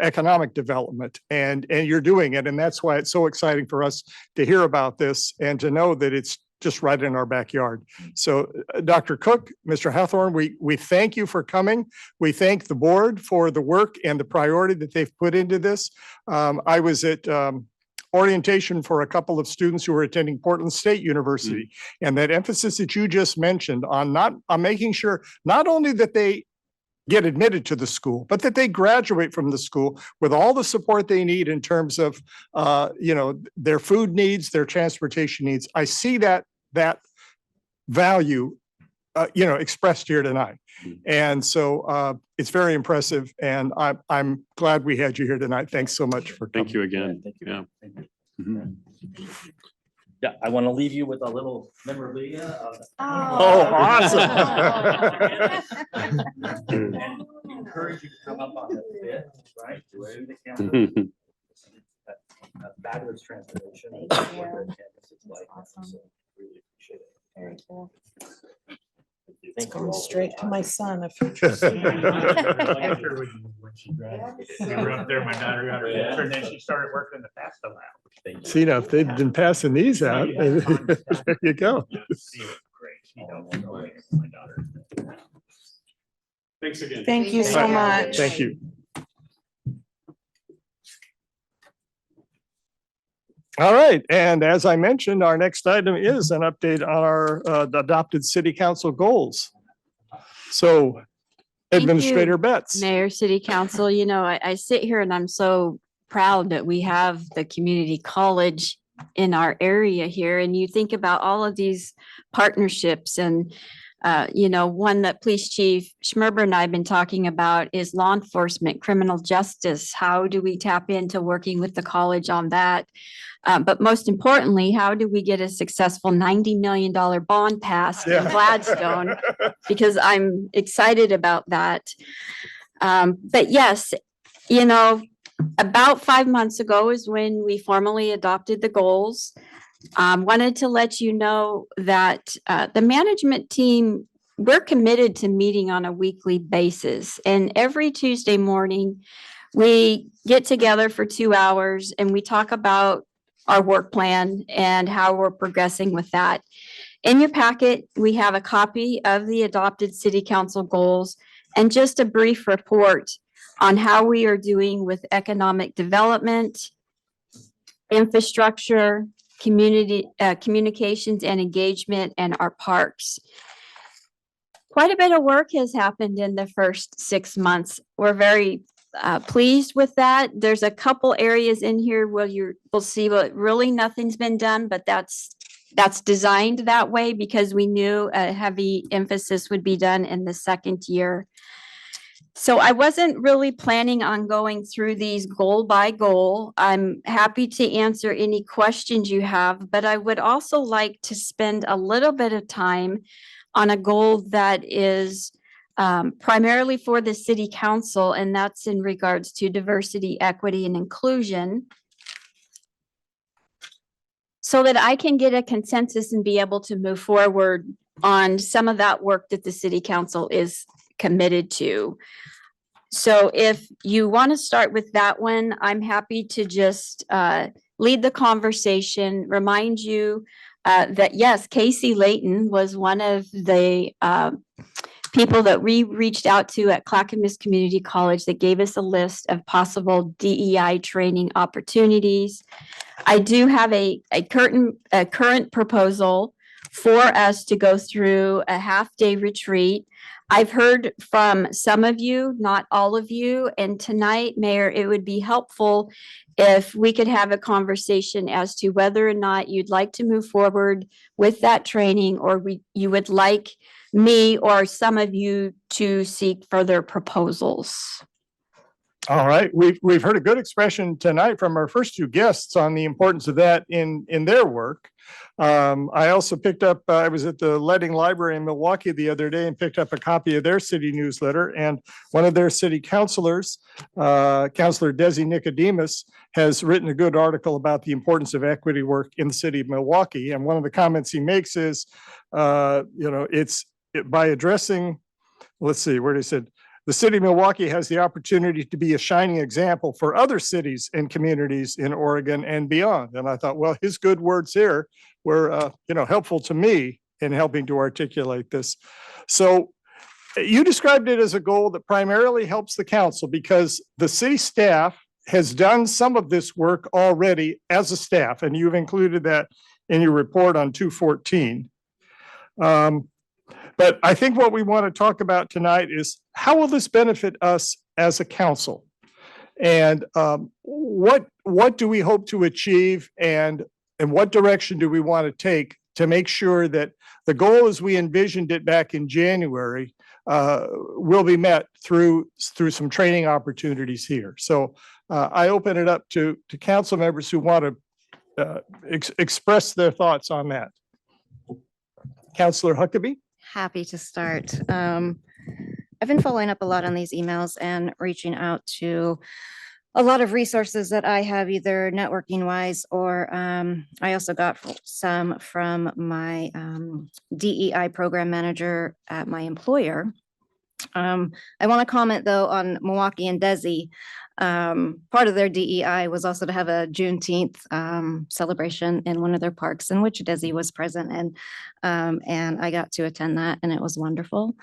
economic development, and you're doing it. And that's why it's so exciting for us to hear about this and to know that it's just right in our backyard. So Dr. Cook, Mr. Hathorn, we thank you for coming. We thank the board for the work and the priority that they've put into this. I was at orientation for a couple of students who were attending Portland State University, and that emphasis that you just mentioned on making sure not only that they get admitted to the school, but that they graduate from the school with all the support they need in terms of, their food needs, their transportation needs. I see that value expressed here tonight. And so it's very impressive, and I'm glad we had you here tonight. Thanks so much for coming. Thank you again. Thank you. Yeah. Thank you. Mhm. Yeah, I want to leave you with a little memorabilia of. Oh, awesome. And encourage you to come up on the fifth, right? To see the campus. A fabulous transportation. Thank you. Awesome. Really appreciate it. Very cool. Thank you Going all. straight to my son, a future. When she graduated, we were up there, my daughter got her picture, and then she started working in the FAFSA lab. Thank you. See, now, if they've been passing these out, there you go. She was great. She helped me raise my daughter. Thanks again. Thank you so Thank you. much. Thank you. All right, and as I mentioned, our next item is an update on our adopted city council goals. So Thank you, Administrator Betts. Mayor, City Council, I sit here and I'm so proud that we have the community college in our area here. And you think about all of these partnerships and, one that Police Chief Schmerber and I have been talking about is law enforcement, criminal justice. How do we tap into working with the college on that? But most importantly, how do we get a successful $90 million bond passed in Yeah. Gladstone? Because I'm excited about that. But yes, about 5 months ago is when we formally adopted the goals. Wanted to let you know that the management team, we're committed to meeting on a weekly basis. And every Tuesday morning, we get together for 2 hours and we talk about our work plan and how we're progressing with that. In your packet, we have a copy of the adopted city council goals and just a brief report on how we are doing with economic development, infrastructure, community communications and engagement, and our parks. Quite a bit of work has happened in the first 6 months. We're very pleased with that. There's a couple areas in here where we'll see what really nothing's been done, but that's designed that way because we knew a heavy emphasis would be done in the second year. So I wasn't really planning on going through these goal by goal. I'm happy to answer any questions you have, but I would also like to spend a little bit of time on a goal that is primarily for the city council, and that's in regards to diversity, equity, and inclusion, so that I can get a consensus and be able to move forward on some of that work that the city council is committed to. So if you want to start with that one, I'm happy to just lead the conversation, remind you that yes, Casey Layton was one of the people that we reached out to at Clackamas Community College that gave us a list of possible DEI training opportunities. I do have a current proposal for us to go through a half-day retreat. I've heard from some of you, not all of you, and tonight, Mayor, it would be helpful if we could have a conversation as to whether or not you'd like to move forward with that training, or you would like me or some of you to seek further proposals. All right, we've heard a good expression tonight from our first two guests on the importance of that in their work. I also picked up, I was at the Leading Library in Milwaukee the other day and picked up a copy of their city newsletter, and one of their city councilors, Councilor Desi Nicodemus, has written a good article about the importance of equity work in the city of Milwaukee. And one of the comments he makes is, by addressing, let's see, where he said, the city of Milwaukee has the opportunity to be a shining example for other cities and communities in Oregon and beyond. And I thought, well, his good words here were, helpful to me in helping to articulate this. So you described it as a goal that primarily helps the council because the city staff has done some of this work already as a staff, and you've included that in your report on 214. But I think what we want to talk about tonight is how will this benefit us as a council? And what do we hope to achieve, and what direction do we want to take to make sure that the goal as we envisioned it back in January will be met through some training opportunities here. So I open it up to council members who want to express their thoughts on that. Councillor Huckabee? Happy to start. I've been following up a lot on these emails and reaching out to a lot of resources that I have, either networking wise, or I also got some from my DEI program manager at my employer. I want to comment though on Milwaukee and Desi. Part of their DEI was also to have a Juneteenth celebration in one of their parks, in which Desi was present, and I got to attend that, and it was wonderful.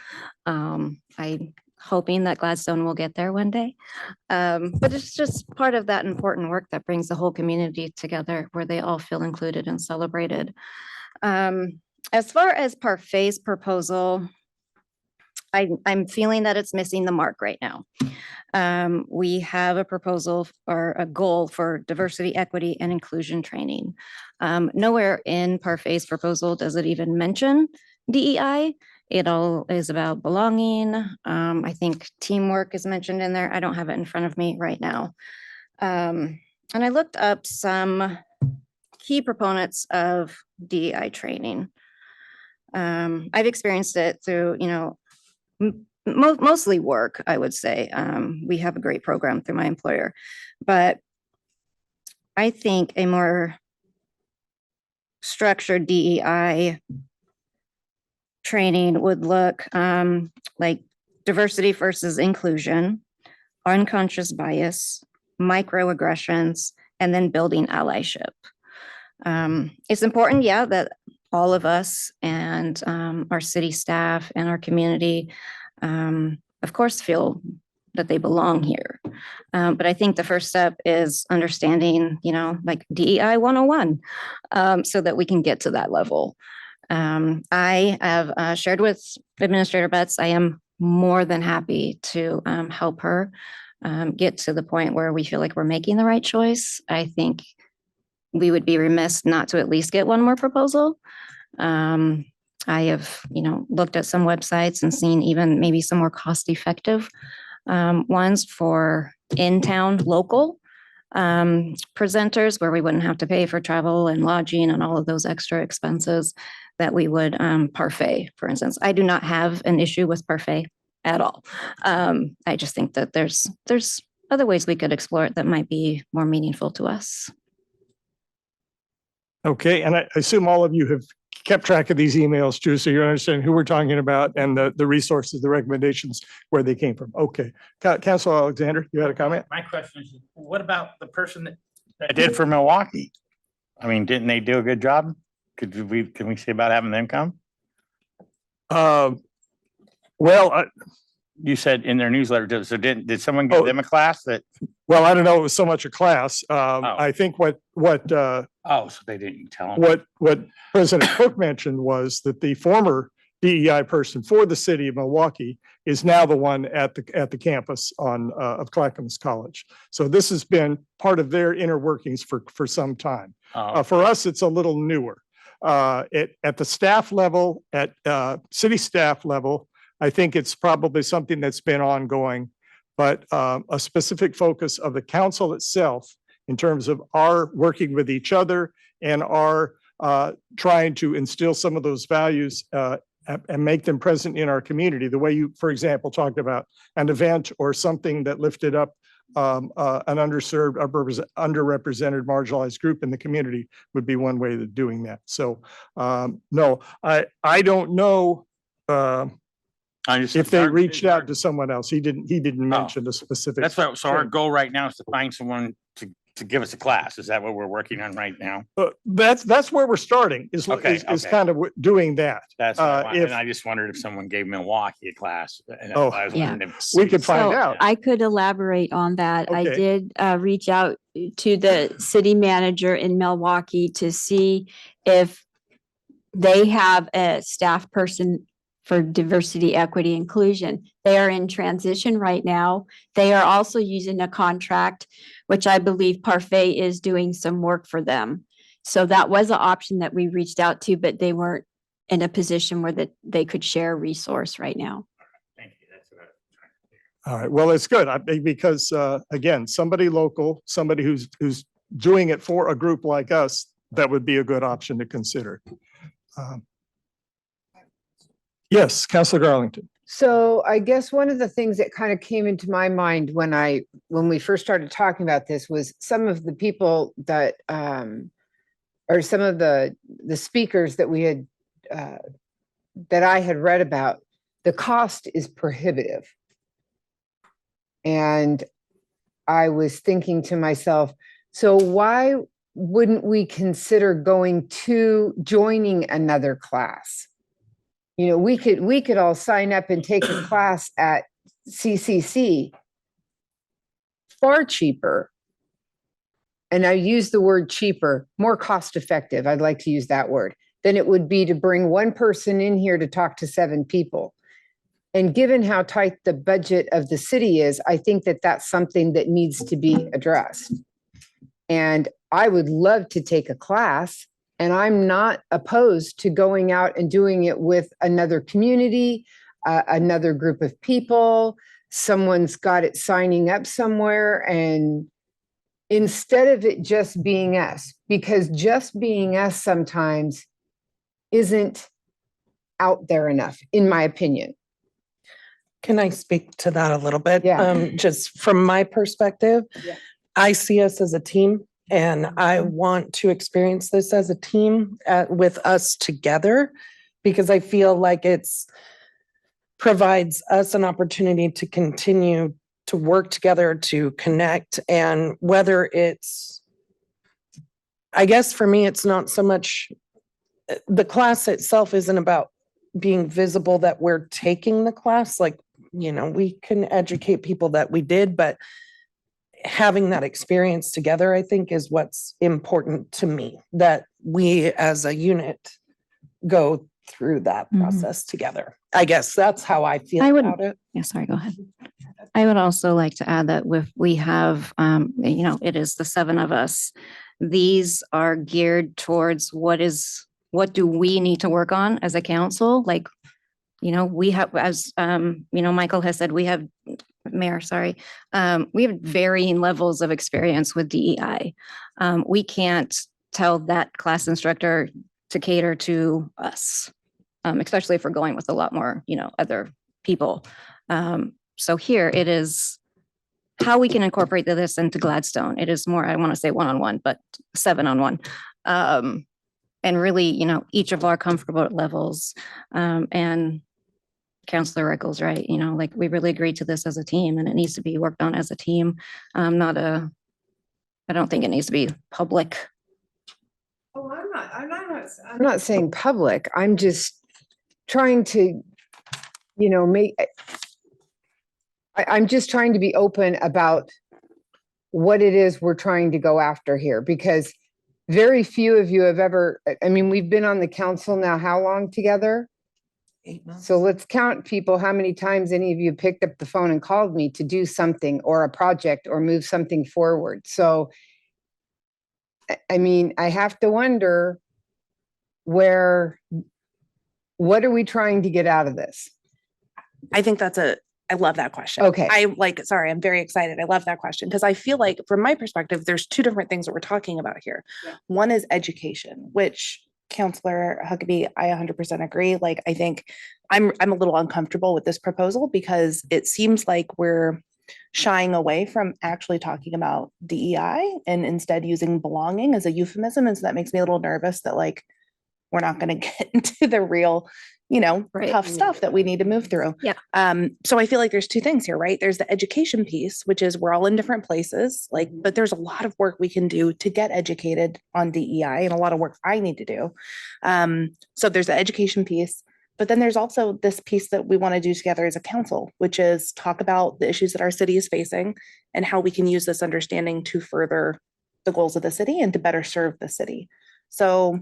I'm hoping that Gladstone will get there one day, but it's just part of that important work that brings the whole community together, where they all feel included and celebrated. As far as Parfai's proposal, I'm feeling that it's missing the mark right now. We have a proposal or a goal for diversity, equity, and inclusion training. Nowhere in Parfai's proposal does it even mention DEI. It all is about belonging. I think teamwork is mentioned in there. I don't have it in front of me right now. And I looked up some key proponents of DEI training. I've experienced it through, mostly work, I would say. We have a great program through my employer, but I think a more structured DEI training would look like diversity versus inclusion, unconscious bias, microaggressions, and then building allyship. It's important, yeah, that all of us and our city staff and our community, of course, feel that they belong here. But I think the first step is understanding, like DEI 101, so that we can get to that level. I have shared with Administrator Betts, I am more than happy to help her get to the point where we feel like we're making the right choice. I think we would be remiss not to at least get one more proposal. I have, looked at some websites and seen even maybe some more cost-effective ones for in-town local presenters, where we wouldn't have to pay for travel and lodging and all of those extra expenses that we would Parfait, for instance. I do not have an issue with Parfait at all. I just think that there's other ways we could explore it that might be more meaningful to us. Okay, and I assume all of you have kept track of these emails too, so you understand who we're talking about and the resources, the recommendations, where they came from. Okay, Councilor Alexander, you had a comment? My question is, what about the person that did for Milwaukee? I mean, didn't they do a good job? Can we say about having them come? Well, You said in their newsletter, so did someone give them a class that? well, I don't know. It was so much a class. I think what Oh, so they didn't tell them. what President Cook mentioned was that the former DEI person for the city of Milwaukee is now the one at the campus of Clackamas College. So this has been part of their inner workings for some time. For us, it's a little newer. At the staff level, at city staff level, I think it's probably something that's been ongoing, but a specific focus of the council itself in terms of our working with each other and our trying to instill some of those values and make them present in our community. The way you, for example, talked about an event or something that lifted up an underserved, underrepresented, marginalized group in the community would be one way of doing that. So no, I don't know if they reached out to someone else. He didn't mention the specific. That's what, so our goal right now is to find someone to give us a class. Is that what we're working on right now? That's where we're starting is kind of doing that. That's and I just wondered if someone gave Milwaukee a class. And Oh, I was yeah. wondering if We could find So out. I could elaborate on that. I Okay. did reach out to the city manager in Milwaukee to see if they have a staff person for diversity, equity, inclusion. They are in transition right now. They are also using a contract, which I believe Parfait is doing some work for them. So that was an option that we reached out to, but they weren't in a position where that they could share a resource right now. Thank you. That's what I was trying to figure. All right, well, it's good because again, somebody local, somebody who's doing it for a group like us, that would be a good option to consider. Yes, Councilor Garlington. So I guess one of the things that kind of came into my mind when we first started talking about this was some of the people that or some of the speakers that we had that I had read about. The cost is prohibitive. And I was thinking to myself, so why wouldn't we consider joining another class? You know, we could all sign up and take a class at CCC far cheaper. And I use the word cheaper, more cost effective. I'd like to use that word than it would be to bring one person in here to talk to 7 people. And given how tight the budget of the city is, I think that that's something that needs to be addressed. And I would love to take a class, and I'm not opposed to going out and doing it with another community, another group of people. Someone's got it signing up somewhere, and instead of it just being us, because just being us sometimes isn't out there enough, in my opinion. Can I speak to that a little bit? Yeah. Just from my perspective, Yeah. I see us as a team, and I want to experience this as a team with us together, because I feel like it's provides us an opportunity to continue to work together, to connect. And whether it's, I guess for me, it's not so much, the class itself isn't about being visible that we're taking the class. Like, you know, we can educate people that we did, but having that experience together, I think, is what's important to me, that we as a unit go through that process together. I guess that's how I feel about it. Yeah, sorry, go ahead. I would also like to add that we have, you know, it is the 7 of us. These are geared towards what do we need to work on as a council? Like, you know, we have, as, you know, Michael has said, Mayor, sorry, we have varying levels of experience with DEI. We can't tell that class instructor to cater to us, especially if we're going with a lot more, you know, other people. So here it is how we can incorporate this into Gladstone. It is more, I want to say one-on-one, but 7-on-1. And really, you know, each of our comfortable levels. And Councilor Rickles, right? You know, like we really agreed to this as a team, and it needs to be worked on as a team. I don't think it needs to be public. Oh, I'm not saying public. I'm just trying to, you know, I'm just trying to be open about what it is we're trying to go after here, because very few of you have ever, I mean, we've been on the council now how long together? 8 months. So let's count people, how many times any of you picked up the phone and called me to do something or a project or move something forward. So, I mean, I have to wonder what are we trying to get out of this? I think I love that question. Okay. I'm very excited. I love that question, because I feel like from my perspective, there's 2 different things that we're talking about here. Yeah. One is education, which Councilor Huckabee, I 100% agree. Like, I think I'm a little uncomfortable with this proposal because it seems like we're shying away from actually talking about DEI and instead using belonging as a euphemism. And so that makes me a little nervous that, like, we're not going to get into the real, you know, Right. tough stuff that we need to move through. Yeah. So I feel like there's 2 things here, right? There's the education piece, which is we're all in different places, like, but there's a lot of work we can do to get educated on DEI, and a lot of work I need to do. So there's the education piece, but then there's also this piece that we want to do together as a council, which is talk about the issues that our city is facing and how we can use this understanding to further the goals of the city and to better serve the city. So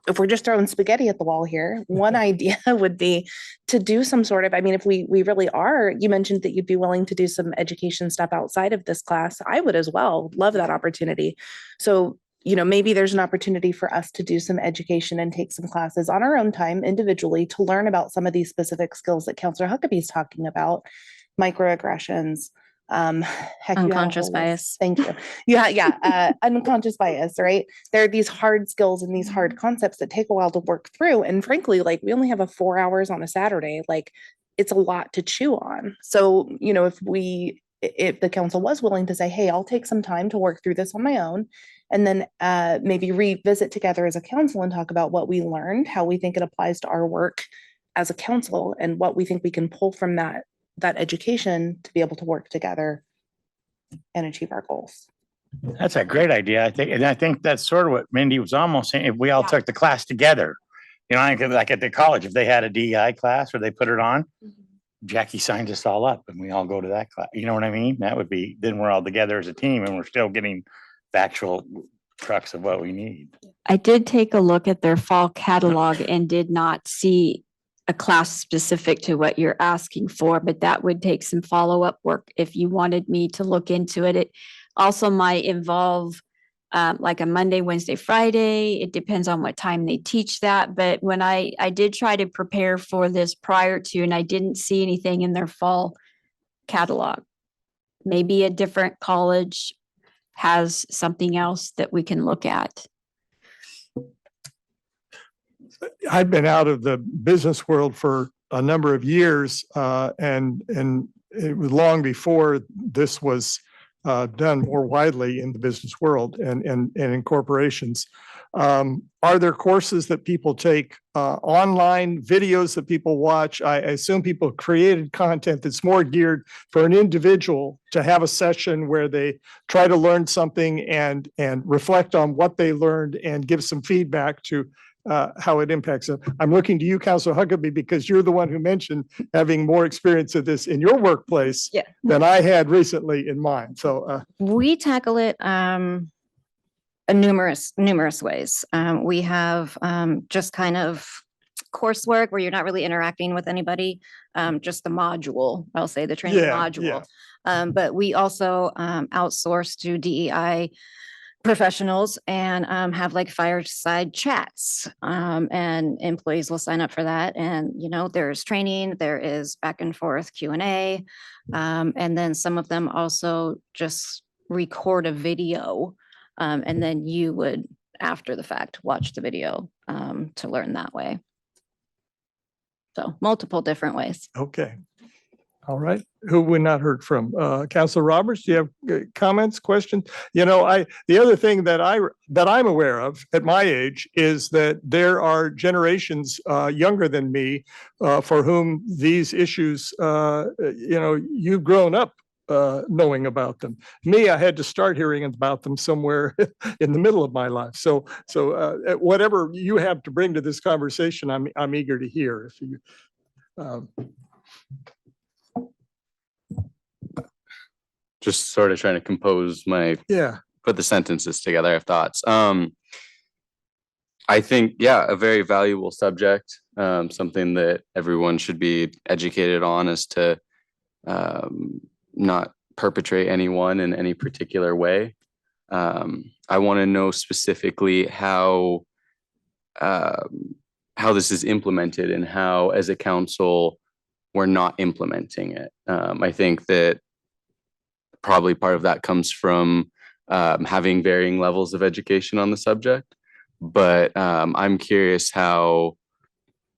if we're just throwing spaghetti at the wall here, one idea would be to do some sort of, I mean, if we really are, you mentioned that you'd be willing to do some education stuff outside of this class. I would as well. Love that opportunity. So maybe there's an opportunity for us to do some education and take some classes on our own time individually to learn about some of these specific skills that Counselor Huckabee is talking about, microaggressions. Heck, you had a Unconscious whole list. bias. Thank you. Unconscious bias, right? There are these hard skills and these hard concepts that take a while to work through. And frankly, like we only have 4 hours on a Saturday, like it's a lot to chew on. So, if the council was willing to say, hey, I'll take some time to work through this on my own, and then maybe revisit together as a council and talk about what we learned, how we think it applies to our work as a council, and what we think we can pull from that education to be able to work together and achieve our goals. That's a great idea. I think that's sort of what Mindy was almost saying. If we all took the class together, like at the college, if they had a DEI class or they put it on, Jackie signs us all up and we all go to that class. You know what I mean? That would be, then we're all together as a team and we're still getting factual crux of what we need. I did take a look at their fall catalog and did not see a class specific to what you're asking for, but that would take some follow-up work if you wanted me to look into it. It also might involve like a Monday, Wednesday, Friday. It depends on what time they teach that. But when I did try to prepare for this prior to, and I didn't see anything in their fall catalog. Maybe a different college has something else that we can look at. I've been out of the business world for a number of years, and it was long before this was done more widely in the business world and in corporations. Are there courses that people take, online videos that people watch? I assume people created content that's more geared for an individual to have a session where they try to learn something and reflect on what they learned and give some feedback to how it impacts them. I'm looking to you, Councilor Huckabee, because you're the one who mentioned having more experience of this in your workplace than I had recently in mine. So We tackle it numerous ways. We have just kind of coursework where you're not really interacting with anybody, just the module, I'll say the training module. But we also outsource to DEI professionals and have like fireside chats, and employees will sign up for that. And, there's training, there is back and forth Q&A. And then some of them also just record a video. And then you would, after the fact, watch the video to learn that way. So multiple different ways. okay. All right. Who we not heard from? Councilor Roberts, do you have comments, questions? The other thing that I'm aware of at my age is that there are generations younger than me for whom these issues, you've grown up knowing about them. Me, I had to start hearing about them somewhere in the middle of my life. So whatever you have to bring to this conversation, I'm eager to hear. If you. Just sort of trying to compose put the sentences together. I have thoughts. I think, a very valuable subject, something that everyone should be educated on, is to not perpetrate anyone in any particular way. I want to know specifically how this is implemented and how, as a council, we're not implementing it. I think that probably part of that comes from having varying levels of education on the subject. But I'm curious how,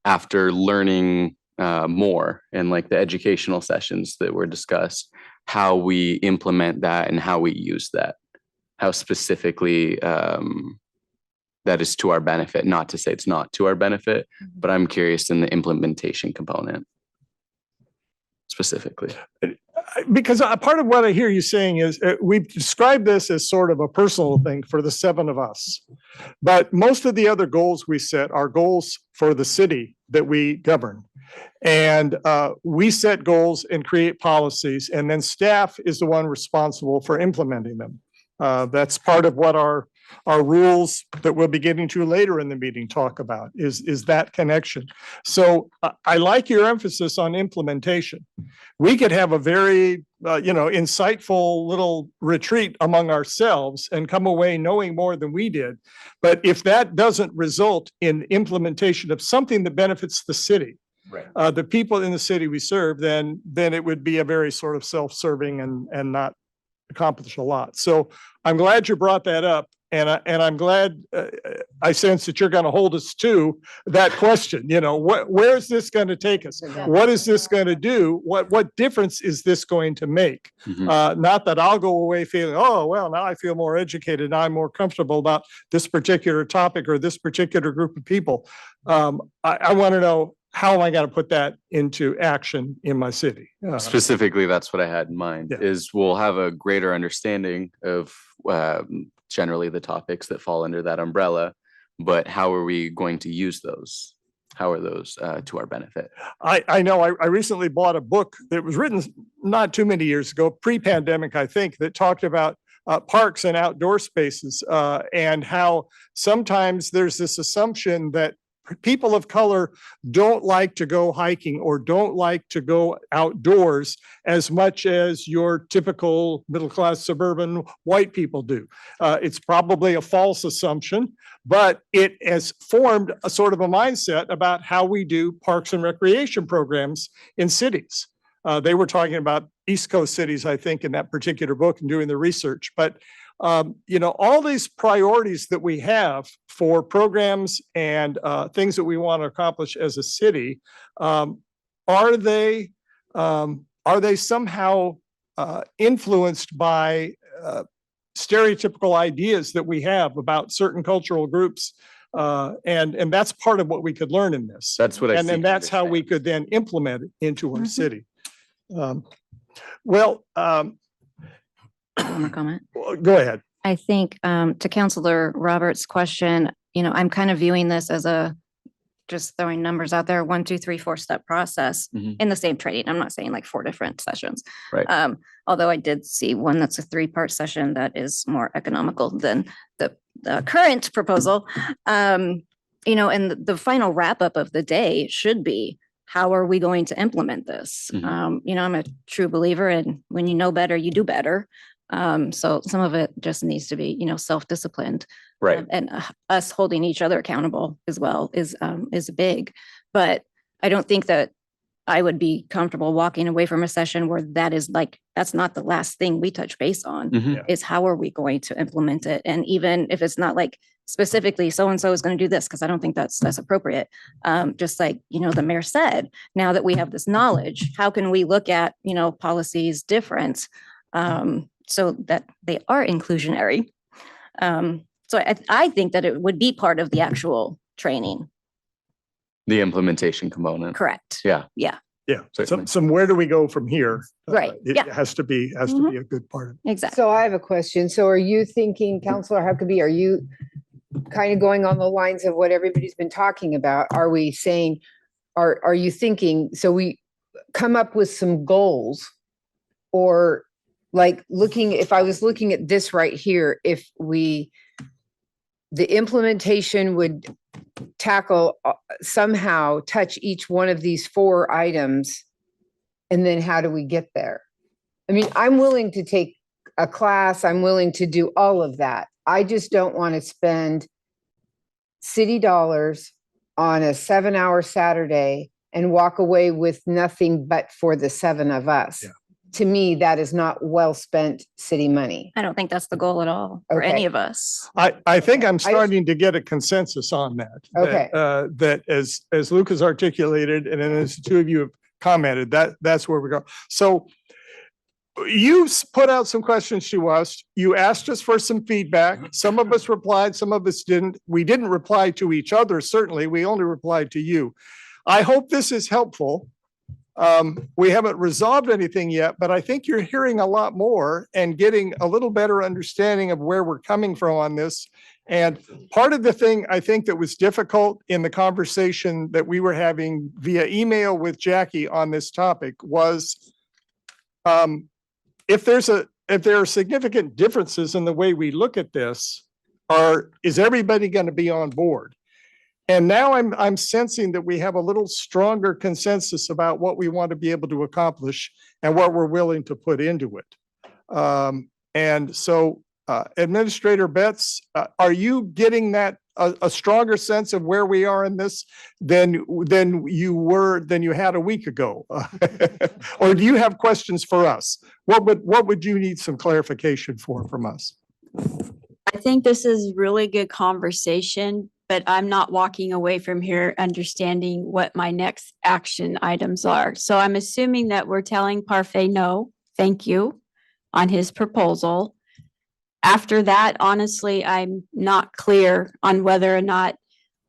after learning more and like the educational sessions that were discussed, how we implement that and how we use that, how specifically that is to our benefit. Not to say it's not to our benefit, but I'm curious in the implementation component specifically. Because part of what I hear you saying is we've described this as sort of a personal thing for the 7 of us. But most of the other goals we set are goals for the city that we govern. And we set goals and create policies, and then staff is the one responsible for implementing them. That's part of what our our rules that we'll be getting to later in the meeting talk about, is that connection. So I like your emphasis on implementation. We could have a very, insightful little retreat among ourselves and come away knowing more than we did. But if that doesn't result in implementation of something that benefits the city, Right. the people in the city we serve, then it would be a very sort of self-serving and not accomplish a lot. So I'm glad you brought that up. And I'm glad I sense that you're going to hold us to that question. Where is this going to take us? What is this going to do? What difference is this going to make? Mhm. Not that I'll go away feeling, oh, well, now I feel more educated. Now I'm more comfortable about this particular topic or this particular group of people. I want to know, how am I going to put that into action in my city? Specifically, that's what I had in mind, Yeah. is we'll have a greater understanding of generally the topics that fall under that umbrella, but how are we going to use those? How are those to our benefit? I know I recently bought a book that was written not too many years ago, pre-pandemic, I think, that talked about parks and outdoor spaces and how sometimes there's this assumption that people of color don't like to go hiking or don't like to go outdoors as much as your typical middle-class suburban white people do. It's probably a false assumption, but it has formed a sort of a mindset about how we do parks and recreation programs in cities. They were talking about East Coast cities, I think, in that particular book and doing the research. But all these priorities that we have for programs and things that we want to accomplish as a city, are they somehow influenced by stereotypical ideas that we have about certain cultural groups? And that's part of what we could learn in this. That's what I And then seek that's how we understand. could then implement it into our Mhm. city. One more comment. Go ahead. I think to Counselor Roberts' question, I'm kind of viewing this as just throwing numbers out there, 1, 2, 3, 4-step process Mhm. in the same training. I'm not saying like 4 different sessions. Right. Although I did see one that's a 3-part session that is more economical than the current proposal. And the final wrap up of the day should be, how are we going to implement this? Mhm. I'm a true believer in when you know better, you do better. So some of it just needs to be, self-disciplined. Right. And us holding each other accountable as well is big. But I don't think that I would be comfortable walking away from a session where that's not the last thing we touch base on, Mhm. is how are we going to implement it? And even if it's not like specifically so-and-so is going to do this, because I don't think that's appropriate. Just like, the mayor said, now that we have this knowledge, how can we look at, policies different? So that they are inclusionary. So I think that it would be part of the actual training. The implementation component. Correct. Yeah. Yeah, Yeah. Certainly. Some where do we go from here? Right, It yeah. has to be a good part of it. exactly. So I have a question. So are you thinking, Counselor Huckabee, are you kind of going on the lines of what everybody's been talking about? Are we saying, are you thinking, so we come up with some goals, or like if I was looking at this right here, the implementation would tackle somehow touch each one of these 4 items, and then how do we get there? I mean, I'm willing to take a class. I'm willing to do all of that. I just don't want to spend city dollars on a 7-hour Saturday and walk away with nothing but for the 7 of us. Yeah. To me, that is not well spent city money. I don't think that's the goal at all for any Okay. of us. I think I'm just- starting to get a consensus on that. Okay. That as Luke has articulated, and then as the two of you have commented, that's where we go. So you put out some questions to us. You asked us for some feedback. Some of us replied, some of us didn't. We didn't reply to each other, certainly. We only replied to you. I hope this is helpful. We haven't resolved anything yet, but I think you're hearing a lot more and getting a little better understanding of where we're coming from on this. And part of the thing I think that was difficult in the conversation that we were having via email with Jackie on this topic was if there are significant differences in the way we look at this, is everybody going to be on board? And now I'm sensing that we have a little stronger consensus about what we want to be able to accomplish and what we're willing to put into it. And so Administrator Betts, are you getting that a stronger sense of where we are in this than you had a week ago? Or do you have questions for us? What would you need some clarification from us? I think this is really good conversation, but I'm not walking away from here understanding what my next action items are. So I'm assuming that we're telling Parfait no, thank you, on his proposal. After that, honestly, I'm not clear on whether or not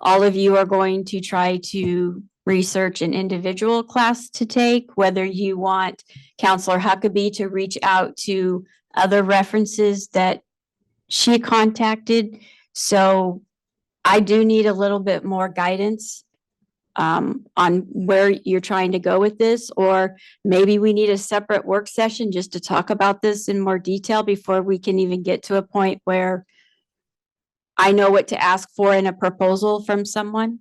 all of you are going to try to research an individual class to take, whether you want Counselor Huckabee to reach out to other references that she contacted. So I do need a little bit more guidance on where you're trying to go with this, or maybe we need a separate work session just to talk about this in more detail before we can even get to a point where I know what to ask for in a proposal from someone.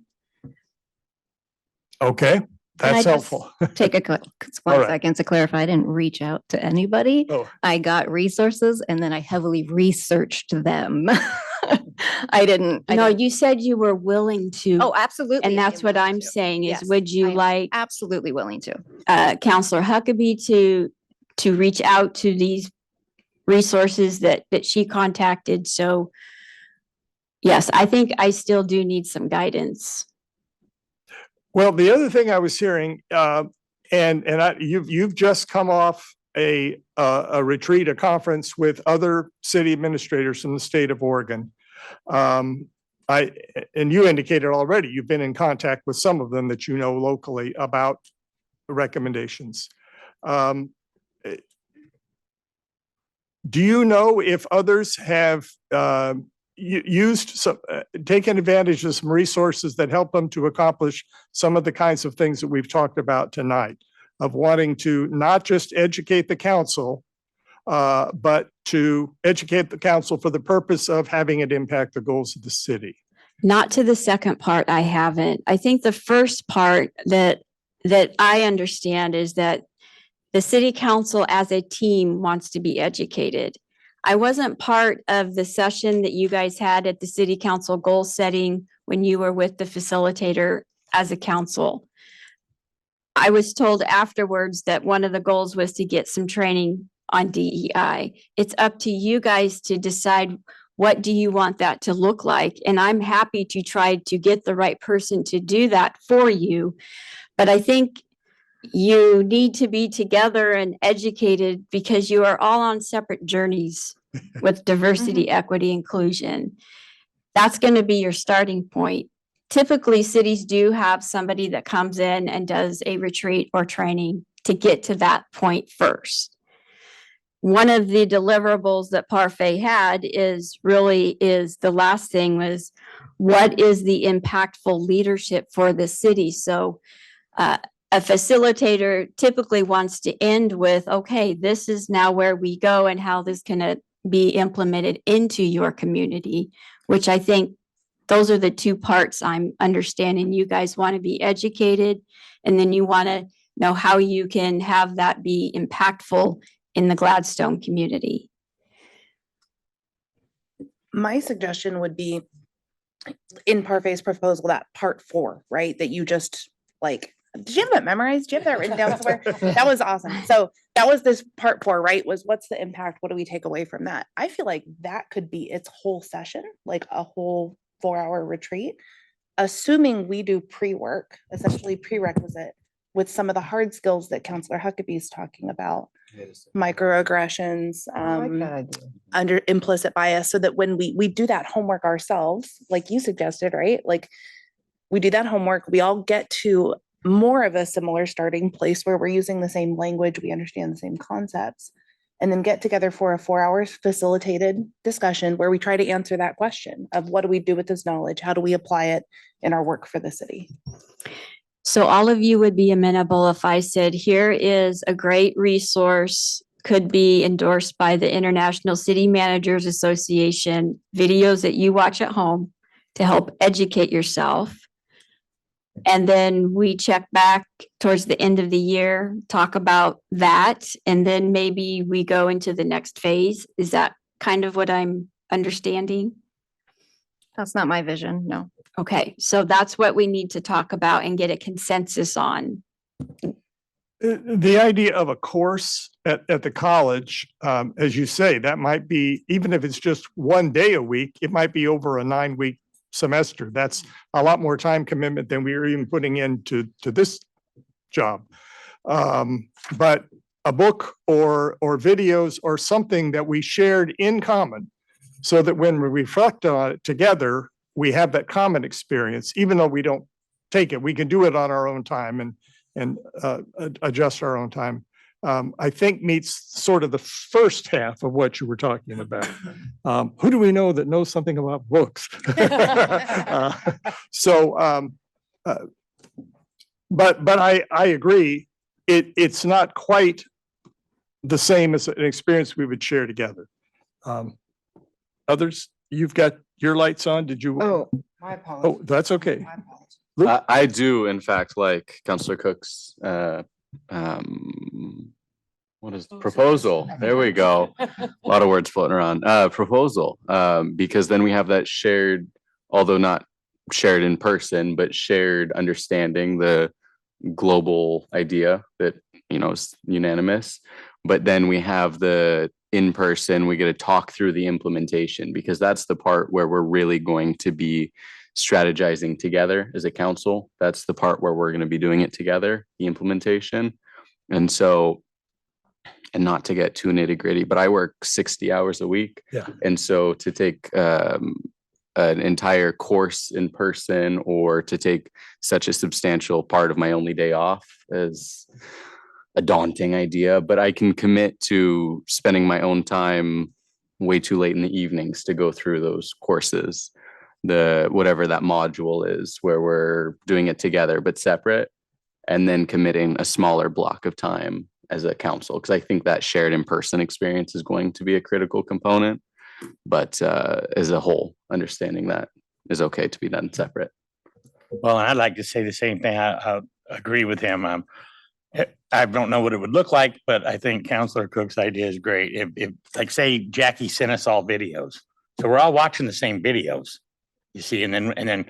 Okay, I that's just- helpful. Take a All 1 right. second to clarify. I didn't reach out to anybody. Oh. I got resources and then I heavily researched them. I didn't. No, you said you were willing to. Oh, absolutely. And that's am what willing I'm to. saying is, Yes, would you I am like Absolutely willing to. Counselor Huckabee to reach out to these resources that she contacted? So yes, I think I still do need some guidance. Well, the other thing I was hearing, you've just come off a retreat, a conference with other city administrators from the state of Oregon. And you indicated already, you've been in contact with some of them that you know locally about the recommendations. Do you know if others have taken advantage of some resources that help them to accomplish some of the kinds of things that we've talked about tonight, of wanting to not just educate the council, but to educate the council for the purpose of having it impact the goals of the city? Not to the second part, I haven't. I think the first part that I understand is that the city council as a team wants to be educated. I wasn't part of the session that you guys had at the city council goal setting when you were with the facilitator as a council. I was told afterwards that one of the goals was to get some training on DEI. It's up to you guys to decide, what do you want that to look like? And I'm happy to try to get the right person to do that for you. But I think you need to be together and educated because you are all on separate journeys with diversity, equity, inclusion. That's going to be your starting point. Typically, cities do have somebody that comes in and does a retreat or training to get to that point first. One of the deliverables that Parfait had is the last thing was, what is the impactful leadership for the city? So a facilitator typically wants to end with, okay, this is now where we go and how this can be implemented into your community, which I think those are the two parts I'm understanding. You guys want to be educated, and then you want to know how you can have that be impactful in the Gladstone community. My suggestion would be in Parfait's proposal, that part 4, right? That you just did you have that memorized? Do you have that written down somewhere? That was awesome. So that was this part 4, right? Was what's the impact? What do we take away from that? I feel like that could be its whole session, like a whole 4-hour retreat, assuming we do pre-work, essentially prerequisite with some of the hard skills that Counselor Huckabee is talking about, microaggressions, under implicit bias, so that when we do that homework ourselves, like you suggested, right? Like we do that homework, we all get to more of a similar starting place where we're using the same language, we understand the same concepts, and then get together for a 4-hour facilitated discussion where we try to answer that question of, what do we do with this knowledge? How do we apply it in our work for the city? So all of you would be amenable if I said, here is a great resource could be endorsed by the International City Managers Association, videos that you watch at home to help educate yourself. And then we check back towards the end of the year, talk about that, and then maybe we go into the next phase. Is that kind of what I'm understanding? That's not my vision, no. Okay, so that's what we need to talk about and get a consensus on. The idea of a course at the college, as you say, that might be, even if it's just one day a week, it might be over a 9-week semester. That's a lot more time commitment than we were even putting into this job. But a book or videos or something that we shared in common, so that when we reflect on it together, we have that common experience, even though we don't take it. We can do it on our own time and adjust our own time. I think meets sort of the first half of what you were talking about. Who do we know that knows something about books? But I agree, it's not quite the same as an experience we would share together. Others, you've got your lights on. Did you? Oh, my apologies. Oh, that's okay. My apologies. Luke? I do, in fact, like Counselor Cook's what is proposal? There we go. A lot of words floating around. Proposal, because then we have that shared, although not shared in person, but shared understanding, the global idea that, you know, is unanimous. But then we have the in person, we get to talk through the implementation, because that's the part where we're really going to be strategizing together as a council. That's the part where we're going to be doing it together, the implementation. And so, and not to get too nitty gritty, but I work 60 hours a week. Yeah. And so to take an entire course in person, or to take such a substantial part of my only day off, is a daunting idea. But I can commit to spending my own time way too late in the evenings to go through those courses, whatever that module is, where we're doing it together but separate, and then committing a smaller block of time as a council, because I think that shared in-person experience is going to be a critical component. But as a whole, understanding that is okay to be done separate. Well, I'd like to say the same thing. I agree with him. I don't know what it would look like, but I think Counselor Cook's idea is great. If like, say Jackie sent us all videos, so we're all watching the same videos, you see, and then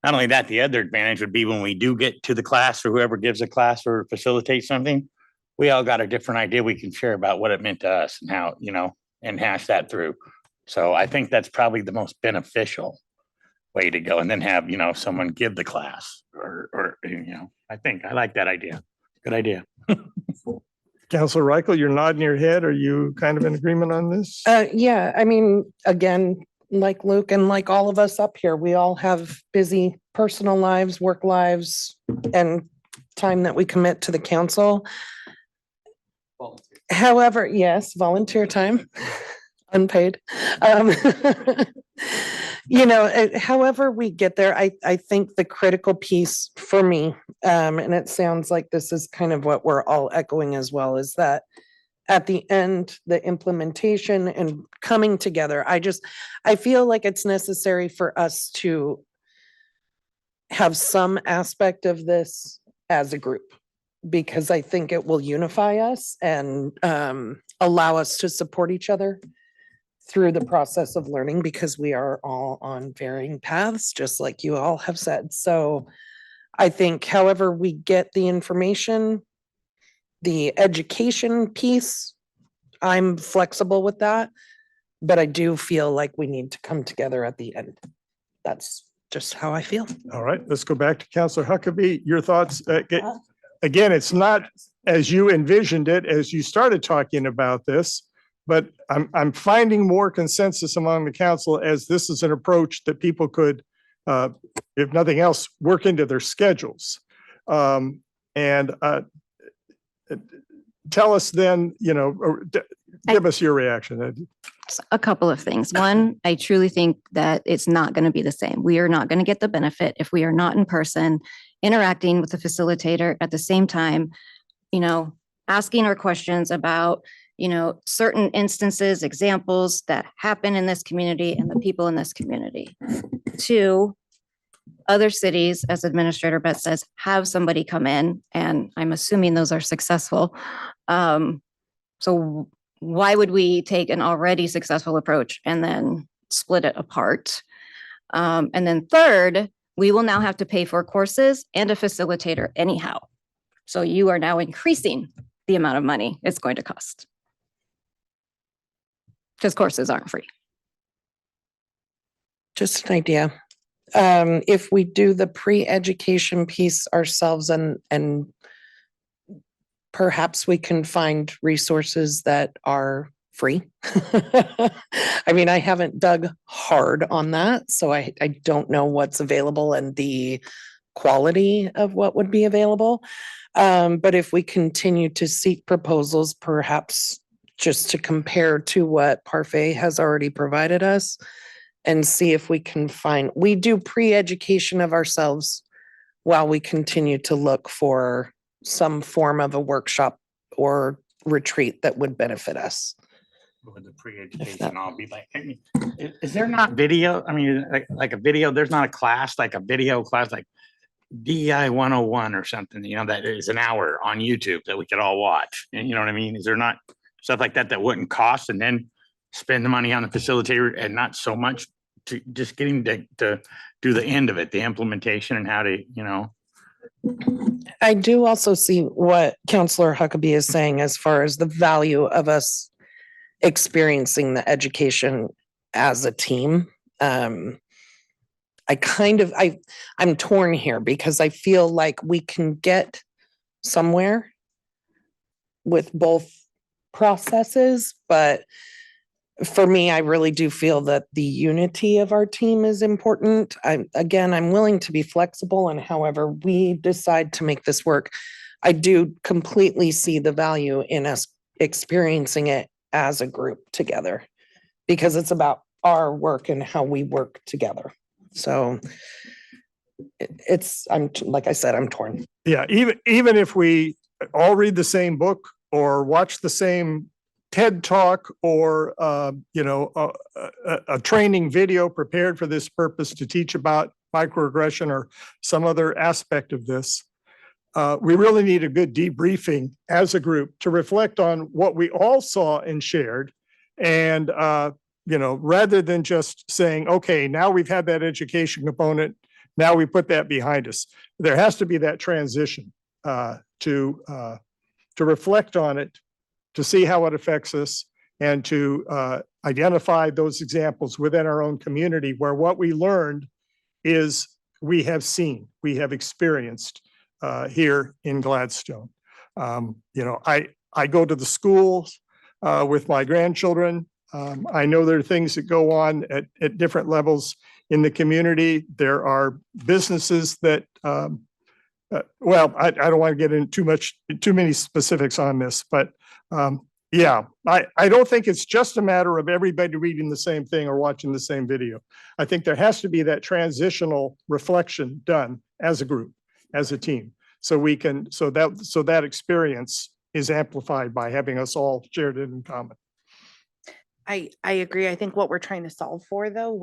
not only that, the other advantage would be when we do get to the class, or whoever gives a class or facilitates something, we all got a different idea we can share about what it meant to us and how, you know, and hash that through. So I think that's probably the most beneficial way to go, and then have, you know, someone give the class or, you know, I like that idea. Good idea. Counselor Reichel, you're nodding your head. Are you kind of in agreement on this? Yeah, I mean, again, like Luke and like all of us up here, we all have busy personal lives, work lives, and time that we commit to the council. However, yes, volunteer time, unpaid. You know, however we get there, I think the critical piece for me, and it sounds like this is kind of what we're all echoing as well, is that at the end, the implementation and coming together, I feel like it's necessary for us to have some aspect of this as a group, because I think it will unify us and allow us to support each other through the process of learning, because we are all on varying paths, just like you all have said. So I think however we get the information, the education piece, I'm flexible with that, but I do feel like we need to come together at the end. That's just how I feel. All right, let's go back to Counselor Huckabee. Your thoughts? Again, it's not as you envisioned it as you started talking about this, but I'm finding more consensus among the council as this is an approach that people could, if nothing else, work into their schedules. And tell us then, you know, or give us your reaction. A couple of things. One, I truly think that it's not going to be the same. We are not going to get the benefit if we are not in person, interacting with the facilitator at the same time, you know, asking our questions about, certain instances, examples that happen in this community and the people in this community. Two, other cities, as Administrator Betts says, have somebody come in, and I'm assuming those are successful. So why would we take an already successful approach and then split it apart? And then third, we will now have to pay for courses and a facilitator anyhow. So you are now increasing the amount of money it's going to cost. Because courses aren't free. Just an idea. If we do the pre-education piece ourselves and perhaps we can find resources that are free. I mean, I haven't dug hard on that, so I don't know what's available and the quality of what would be available. But if we continue to seek proposals, perhaps just to compare to what Parfait has already provided us and see if we can find, we do pre-education of ourselves while we continue to look for some form of a workshop or retreat that would benefit us. With the pre-education, I'll be like, hey, is there not video? I mean, like a video, there's not a class, like a video class, like DEI 101 or something, that is an hour on YouTube that we could all watch. And you know what I mean? Is there not stuff like that that wouldn't cost, and then spend the money on the facilitator and not so much to just getting to do the end of it, the implementation and how to, I do also see what Counselor Huckabee is saying as far as the value of us experiencing the education as a team. I'm torn here because I feel like we can get somewhere with both processes, but for me, I really do feel that the unity of our team is important. I'm willing to be flexible, and however we decide to make this work, I do completely see the value in us experiencing it as a group together, because it's about our work and how we work together. So like I said, I'm torn. Yeah, even if we all read the same book or watch the same TED Talk or, a training video prepared for this purpose to teach about microaggression or some other aspect of this, we really need a good debriefing as a group to reflect on what we all saw and shared. And, rather than just saying, okay, now we've had that education component, now we put that behind us. There has to be that transition to reflect on it, to see how it affects us, and to identify those examples within our own community where what we learned is we have seen, we have experienced here in Gladstone. I go to the schools with my grandchildren. I know there are things that go on at different levels in the community. There are businesses that, I don't want to get into too many specifics on this, but I don't think it's just a matter of everybody reading the same thing or watching the same video. I think there has to be that transitional reflection done as a group, as a team, so that experience is amplified by having us all shared it in common. I agree. I think what we're trying to solve for, though,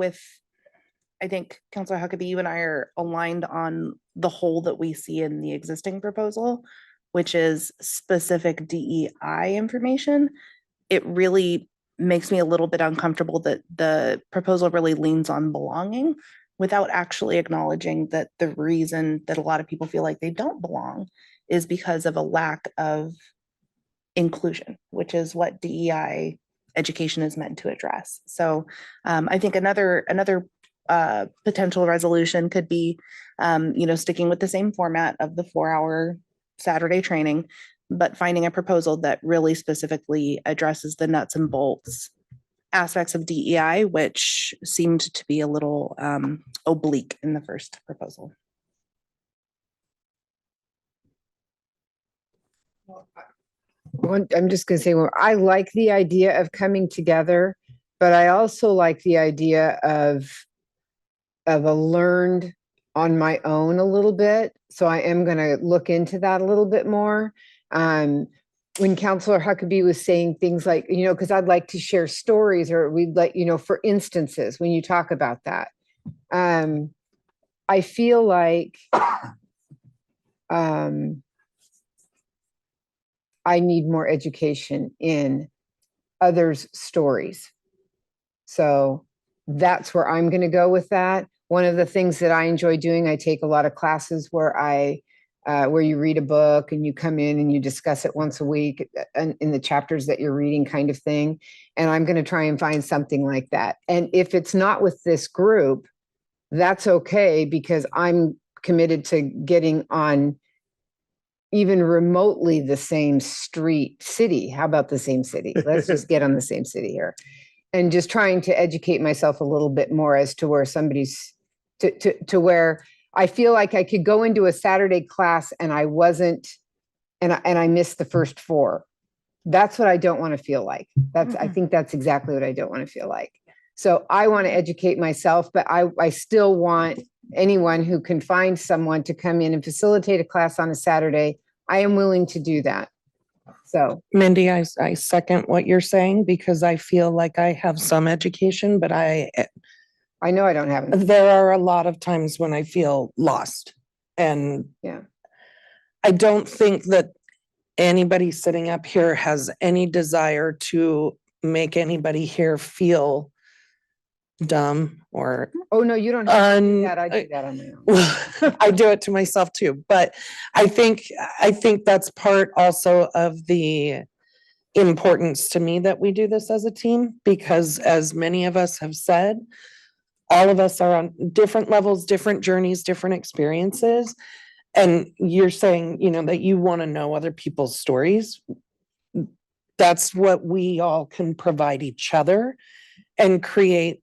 I think Councilor Huckabee, you and I are aligned on the hole that we see in the existing proposal, which is specific DEI information. It really makes me a little bit uncomfortable that the proposal really leans on belonging without actually acknowledging that the reason that a lot of people feel like they don't belong is because of a lack of inclusion, which is what DEI education is meant to address. So I think another potential resolution could be, sticking with the same format of the 4-hour Saturday training, but finding a proposal that really specifically addresses the nuts and bolts aspects of DEI, which seemed to be a little oblique in the first proposal. I'm just going to say, I like the idea of coming together, but I also like the idea of a learned on my own a little bit. So I am going to look into that a little bit more. when Counselor Huckabee was saying things like, because I'd like to share stories, or we'd like, for instances, when you talk about that. I feel like I need more education in others' stories. So that's where I'm going to go with that. One of the things that I enjoy doing, I take a lot of classes where where you read a book and you come in and you discuss it once a week in the chapters that you're reading, kind of thing. And I'm going to try and find something like that. And if it's not with this group, that's okay, because I'm committed to getting on even remotely the same city. How about the same city? Let's just get on the same city here. And just trying to educate myself a little bit more as to where somebody's to where I feel like I could go into a Saturday class and I wasn't, and I missed the first 4. That's what I don't want to feel like. I think that's exactly what I don't want to feel like. So I want to educate myself, but I still want anyone who can find someone to come in and facilitate a class on a Saturday. I am willing to do that. So Mindy, I second what you're saying, because I feel like I have some education, but I know I don't have any. there are a lot of times when I feel lost. And Yeah. I don't think that anybody sitting up here has any desire to make anybody here feel dumb or Oh, no, you don't have to do that. I do that on my own. I do it to myself too. But I think that's part also of the importance to me that we do this as a team, because as many of us have said, all of us are on different levels, different journeys, different experiences. And you're saying, that you want to know other people's stories. That's what we all can provide each other and create,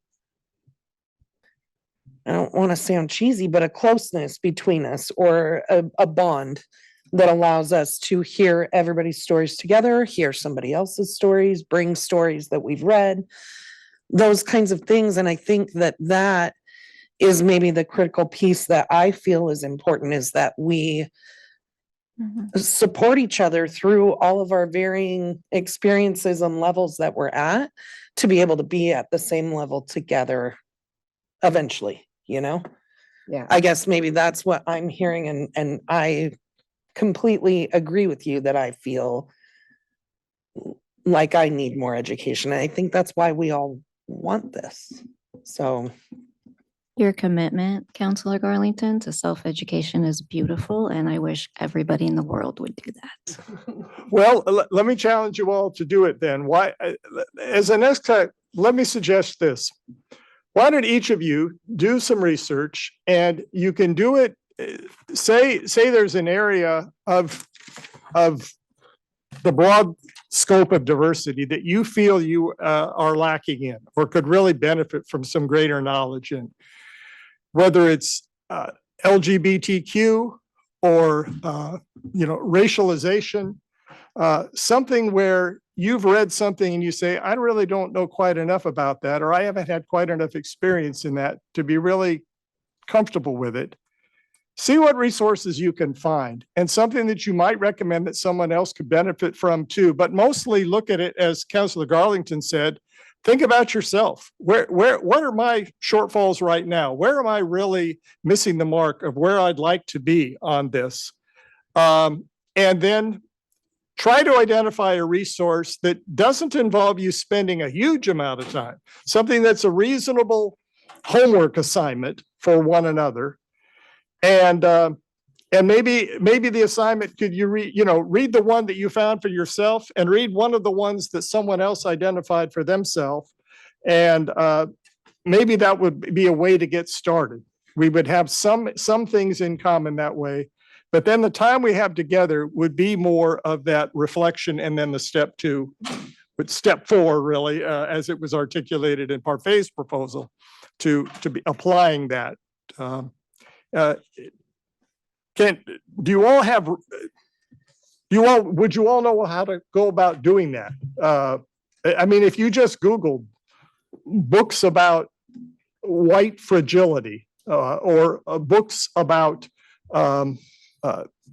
I don't want to sound cheesy, but a closeness between us, or a bond that allows us to hear everybody's stories together, hear somebody else's stories, bring stories that we've read, those kinds of things. And I think that is maybe the critical piece that I feel is important, is that we support each other through all of our varying experiences and levels that we're at, to be able to be at the same level together eventually. Yeah. I guess maybe that's what I'm hearing. And I completely agree with you that I feel like I need more education. And I think that's why we all want this. So Your commitment, Counselor Garlington, to self-education is beautiful, and I wish everybody in the world would do that. Well, let me challenge you all to do it then. Why, as a next time, let me suggest this. Why don't each of you do some research, and you can do it, say there's an area of the broad scope of diversity that you feel you are lacking in, or could really benefit from some greater knowledge in, whether it's LGBTQ or racialization, something where you've read something and you say, I really don't know quite enough about that, or I haven't had quite enough experience in that to be really comfortable with it. See what resources you can find, and something that you might recommend that someone else could benefit from too. But mostly look at it, as Councilor Garlington said, think about yourself. What are my shortfalls right now? Where am I really missing the mark of where I'd like to be on this? And then try to identify a resource that doesn't involve you spending a huge amount of time, something that's a reasonable homework assignment for one another. And maybe the assignment, could you read the one that you found for yourself, and read one of the ones that someone else identified for themselves. And maybe that would be a way to get started. We would have some things in common that way. But then the time we have together would be more of that reflection, and then the step 2, but step 4 really, as it was articulated in Parfay's proposal, to be applying that. Would you all know how to go about doing that? I mean, if you just Googled books about white fragility, or books about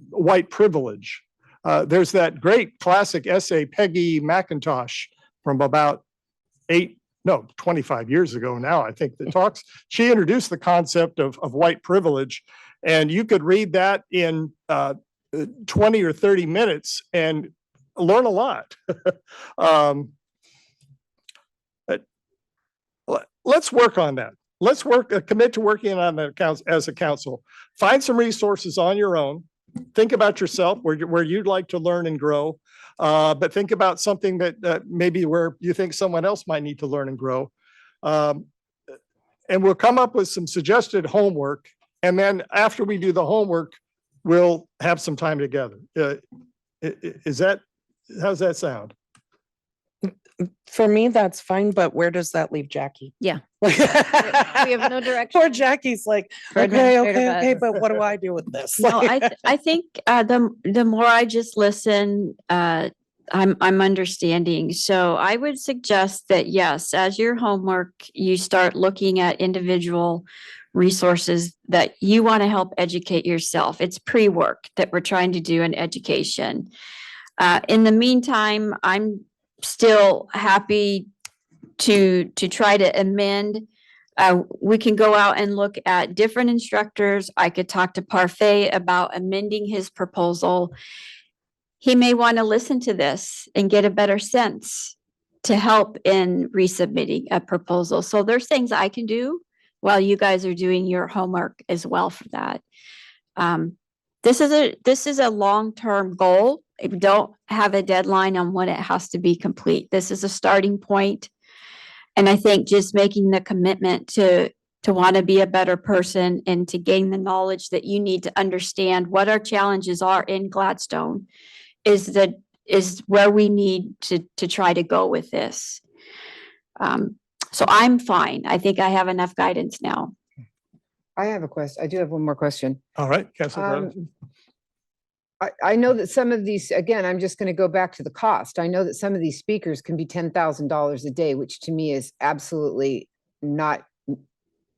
white privilege, There's that great classic essay, Peggy McIntosh, from about 25 years ago now, I think, that talks, she introduced the concept of white privilege. And you could read that in 20 or 30 minutes and learn a lot. Let's work on that. Let's commit to working on that as a council. Find some resources on your own. Think about yourself, where you'd like to learn and grow. But think about something that maybe where you think someone else might need to learn and grow. And we'll come up with some suggested homework. And then after we do the homework, we'll have some time together. How's that sound? For me, that's fine, but where does that leave Jackie? Yeah. We have no direction. Poor Jackie's like, For okay, administrative okay, bed. but what do I do with this? No, I think the more I just listen, I'm understanding. So I would suggest that, yes, as your homework, you start looking at individual resources that you want to help educate yourself. It's pre-work that we're trying to do in education. In the meantime, I'm still happy to try to amend. We can go out and look at different instructors. I could talk to Parfait about amending his proposal. He may want to listen to this and get a better sense to help in resubmitting a proposal. So there's things I can do while you guys are doing your homework as well for that. This is a long-term goal. We don't have a deadline on when it has to be complete. This is a starting point. And I think just making the commitment to want to be a better person and to gain the knowledge that you need to understand what our challenges are in Gladstone is where we need to try to go with this. So I'm fine. I think I have enough guidance now. I have a question. I do have one more question. All right, Councilor Garland. I know that some of these, again, I'm just going to go back to the cost. I know that some of these speakers can be $10,000 a day, which to me is absolutely not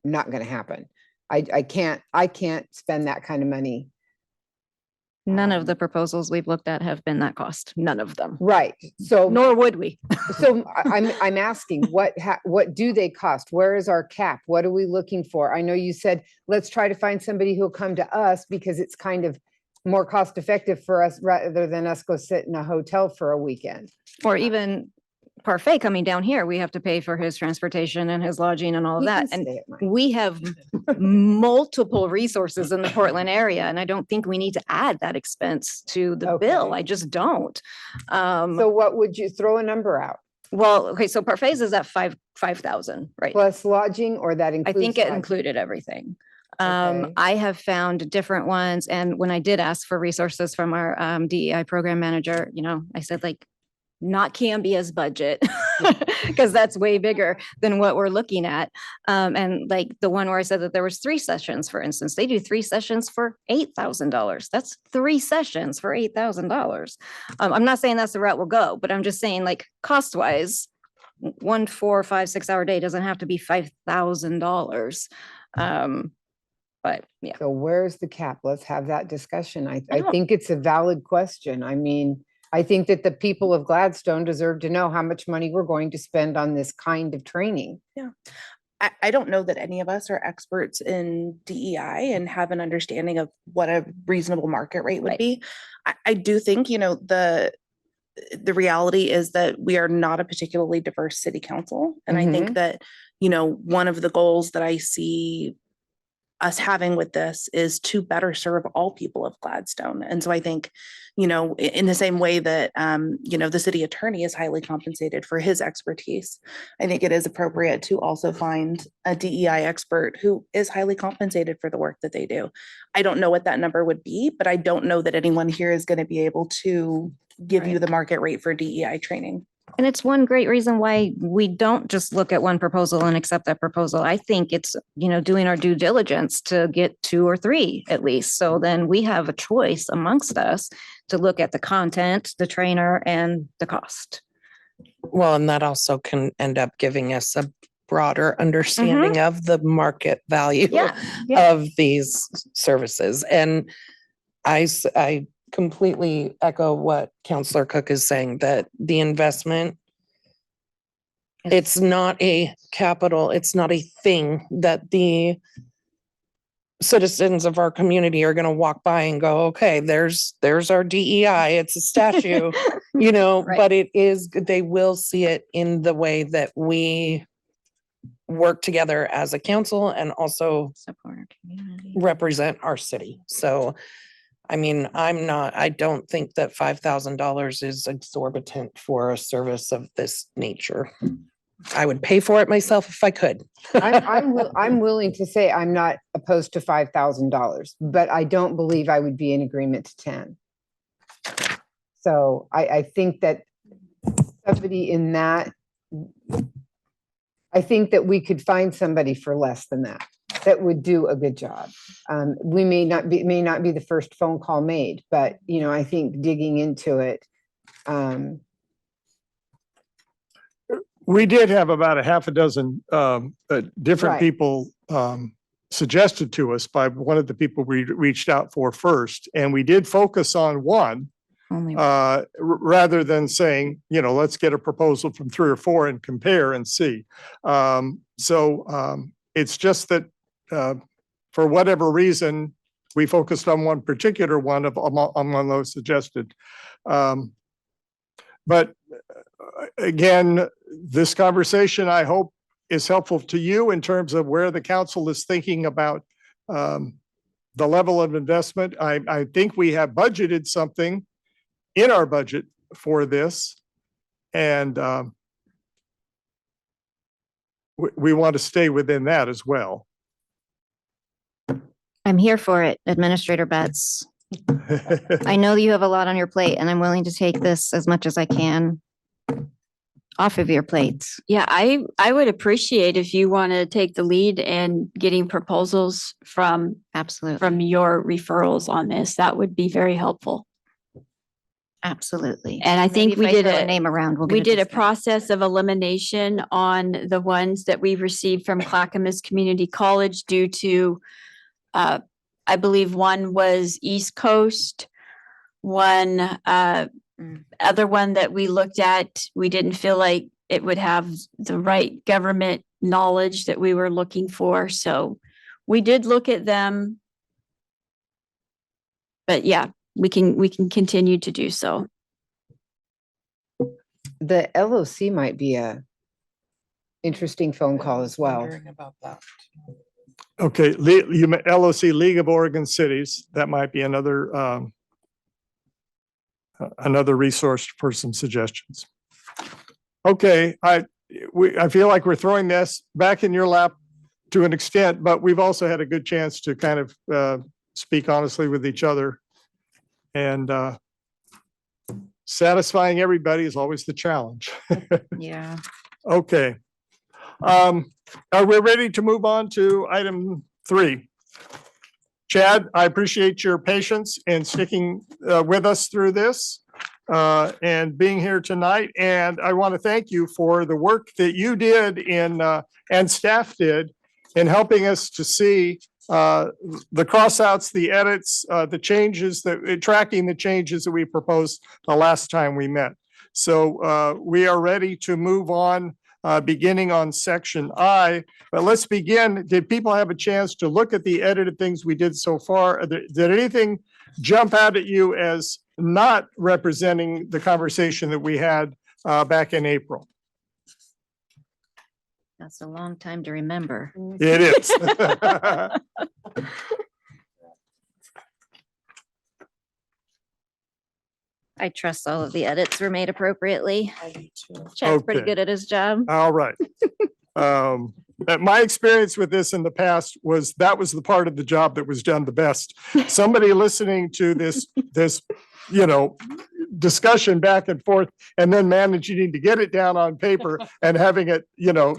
going to happen. I can't spend that kind of money. None of the proposals we've looked at have been that cost. None of them. Right. So Nor would we. So I'm asking, what do they cost? Where is our cap? What are we looking for? I know you said, let's try to find somebody who'll come to us because it's kind of more cost effective for us rather than us go sit in a hotel for a weekend. Or even Parfait coming down here, we have to pay for his transportation and his lodging and all of He that. can And stay at mine. we have multiple resources in the Portland area, and I don't think we need to add that expense to the bill. Okay. I just don't. So what would you throw a number out? Well, okay, so Parfait's is at 5,000, right? Plus lodging, or that I includes? think it lodging? included everything. Okay. I have found different ones, and when I did ask for resources from our DEI program manager, I said like, not Cambia's budget, because that's way bigger than what we're looking at. And like the one where I said that there was 3 sessions, for instance, they do 3 sessions for $8,000. That's 3 sessions for $8,000. I'm not saying that's the route we'll go, but I'm just saying like cost wise, 1 4, 5, 6 hour day doesn't have to be $5,000. But yeah. So where's the cap? Let's have that discussion. I don't- think it's a valid question. I mean, I think that the people of Gladstone deserve to know how much money we're going to spend on this kind of training. I don't know that any of us are experts in DEI and have an understanding of what a reasonable market rate would Right. be. I do think, the reality is that we are not a particularly diverse city council. And I think that, one of the goals that I see us having with this is to better serve all people of Gladstone. And so I think, in the same way that, the city attorney is highly compensated for his expertise, I think it is appropriate to also find a DEI expert who is highly compensated for the work that they do. I don't know what that number would be, but I don't know that anyone here is going to be able to give you the market rate for DEI training. And it's one great reason why we don't just look at one proposal and accept that proposal. I think it's, doing our due diligence to get 2 or 3 at least. So then we have a choice amongst us to look at the content, the trainer, and the cost. Well, and that also can end up giving us a broader understanding of the market value Yeah. of these services. And I completely echo what Counselor Cook is saying, that the investment, it's not a capital, it's not a thing that the citizens of our community are going to walk by and go, okay, there's our DEI, it's a statue, you know, Right. but it is, they will see it in the way that we work together as a council and also Support our community. represent our city. So, I mean, I don't think that $5,000 is exorbitant for a service of this nature. I would pay for it myself if I could. I'm willing to say I'm not opposed to $5,000, but I don't believe I would be in agreement to 10. So I think that somebody in that, I think that we could find somebody for less than that would do a good job. We may not be the first phone call made, but you know, I think digging into it. We did have about a half a dozen different Right. people suggested to us by one of the people we reached out for first. And we did focus on one Only rather than saying, you know, let's get a proposal from 3 or 4 and compare and see. It's just that for whatever reason, we focused on one particular one on one of those suggested. But again, this conversation, I hope, is helpful to you in terms of where the council is thinking about the level of investment. I think we have budgeted something in our budget for this. And we want to stay within that as well. I'm here for it, Administrator Betts. I know you have a lot on your plate and I'm willing to take this as much as I can off of your plates. Yeah, I would appreciate if you want to take the lead in getting proposals from Absolutely. your referrals on this. That would be very helpful. Absolutely. And I think Maybe we if did throw a name around. we did a discount. process of elimination on the ones that we received from Clackamas Community College due to, I believe one was East Coast. One other one that we looked at, we didn't feel like it would have the right government knowledge that we were looking for. So we did look at them. But yeah, we can continue to do so. The LOC might be a interesting phone call as well. Wondering about that. Okay, LOC, League of Oregon Cities, that might be another resource for some suggestions. Okay, I feel like we're throwing this back in your lap to an extent, but we've also had a good chance to kind of speak honestly with each other. And satisfying everybody is always the challenge. Yeah. Okay. Are we ready to move on to item 3? Chad, I appreciate your patience and sticking with us through this and being here tonight. And I want to thank you for the work that you did and staff did in helping us to see the crossouts, the edits, the changes, tracking the changes that we proposed the last time we met. So we are ready to move on, beginning on section I. But let's begin. Did people have a chance to look at the edited things we did so far? Did anything jump out at you as not representing the conversation that we had back in April? That's a long time to remember. It is. I trust all of the edits were made appropriately. Chad's pretty Okay. good at his job. All right. My experience with this in the past was that was the part of the job that was done the best. Somebody listening to this, discussion back and forth and then managing to get it down on paper and having it,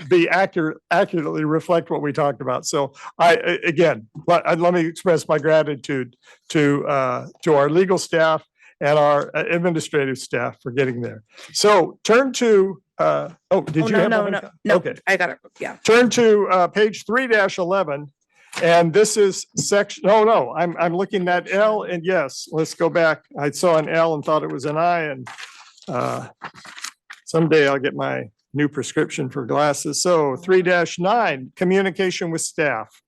be accurately reflect what we talked about. So again, let me express my gratitude to our legal staff and our administrative staff for getting there. So turn to, did you have one? No, Okay. I got it. Yeah. Turn to page 3-11. And this is section, no, I'm looking at L and yes, let's go back. I saw an L and thought it was an I and someday I'll get my new prescription for glasses. So 3-9, communication with staff.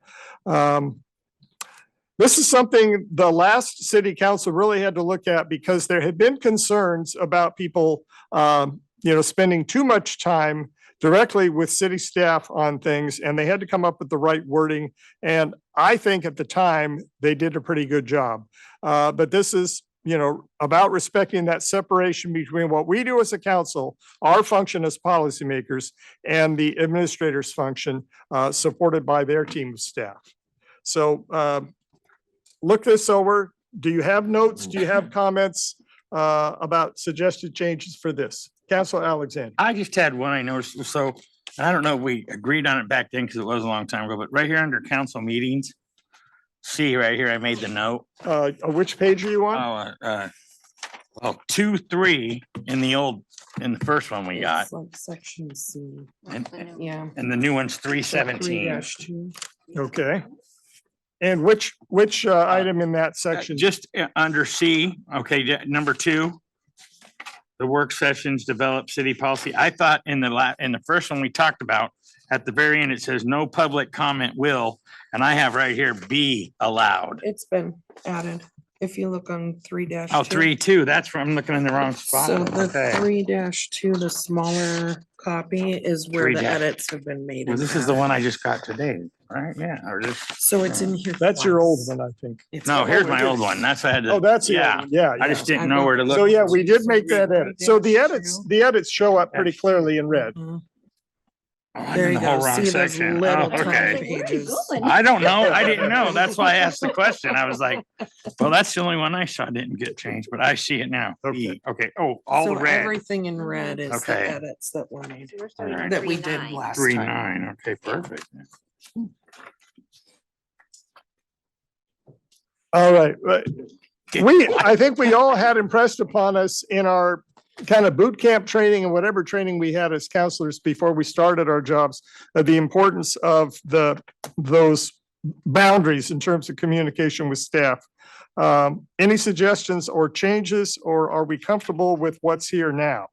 This is something the last city council really had to look at because there had been concerns about people, spending too much time directly with city staff on things, and they had to come up with the right wording. And I think at the time, they did a pretty good job. But this is, about respecting that separation between what we do as a council, our function as policymakers, and the administrator's function, supported by their team of staff. So look this over. Do you have notes? Do you have comments about suggested changes for this? Councilor Alexander. I just had one I noticed. So I don't know if we agreed on it back then because it was a long time ago, but right here under council meetings, see right here, I made the note. Which page are you on? 2-3 in the first one we got. It's like section C. And Yeah. and the new one's 317. 3-2. Okay. And which item in that section? Just under C, okay, number 2. The work sessions develop city policy. I thought in the first one we talked about, at the very end, it says no public comment will, and I have right here be allowed. It's been added. If you look on 3-2. Oh, 3-2, that's from, I'm looking in the wrong spot. So the Okay. 3-2, the smaller copy is where the 3-. edits have been made. Well, in this is the that. one I just got today, right? Yeah, or this, So it's in here. That's your old twice. one, I think. It's no, got here's what my we're old doing. one. That's what I had to. Oh, that's the old Yeah, one. Yeah. I just didn't know where to So look. yeah, we did make that edit. So the edits show up pretty clearly in red. Mhm. Oh, I'm There in you the whole go. wrong See those section. little Oh, tiny okay. pages. I don't know. I didn't know. That's why I asked the question. I was like, well, that's the only one I saw didn't get changed, but I see it now. Okay. Okay. Oh, all So the red. everything in red is the Okay. edits that were made, All right. that we did last 3-9. time. Okay, perfect. All right. I think we all had impressed upon us in our kind of boot camp training and whatever training we had as counselors before we started our jobs, the importance of those boundaries in terms of communication with staff. Any suggestions or changes, or are we comfortable with what's here now?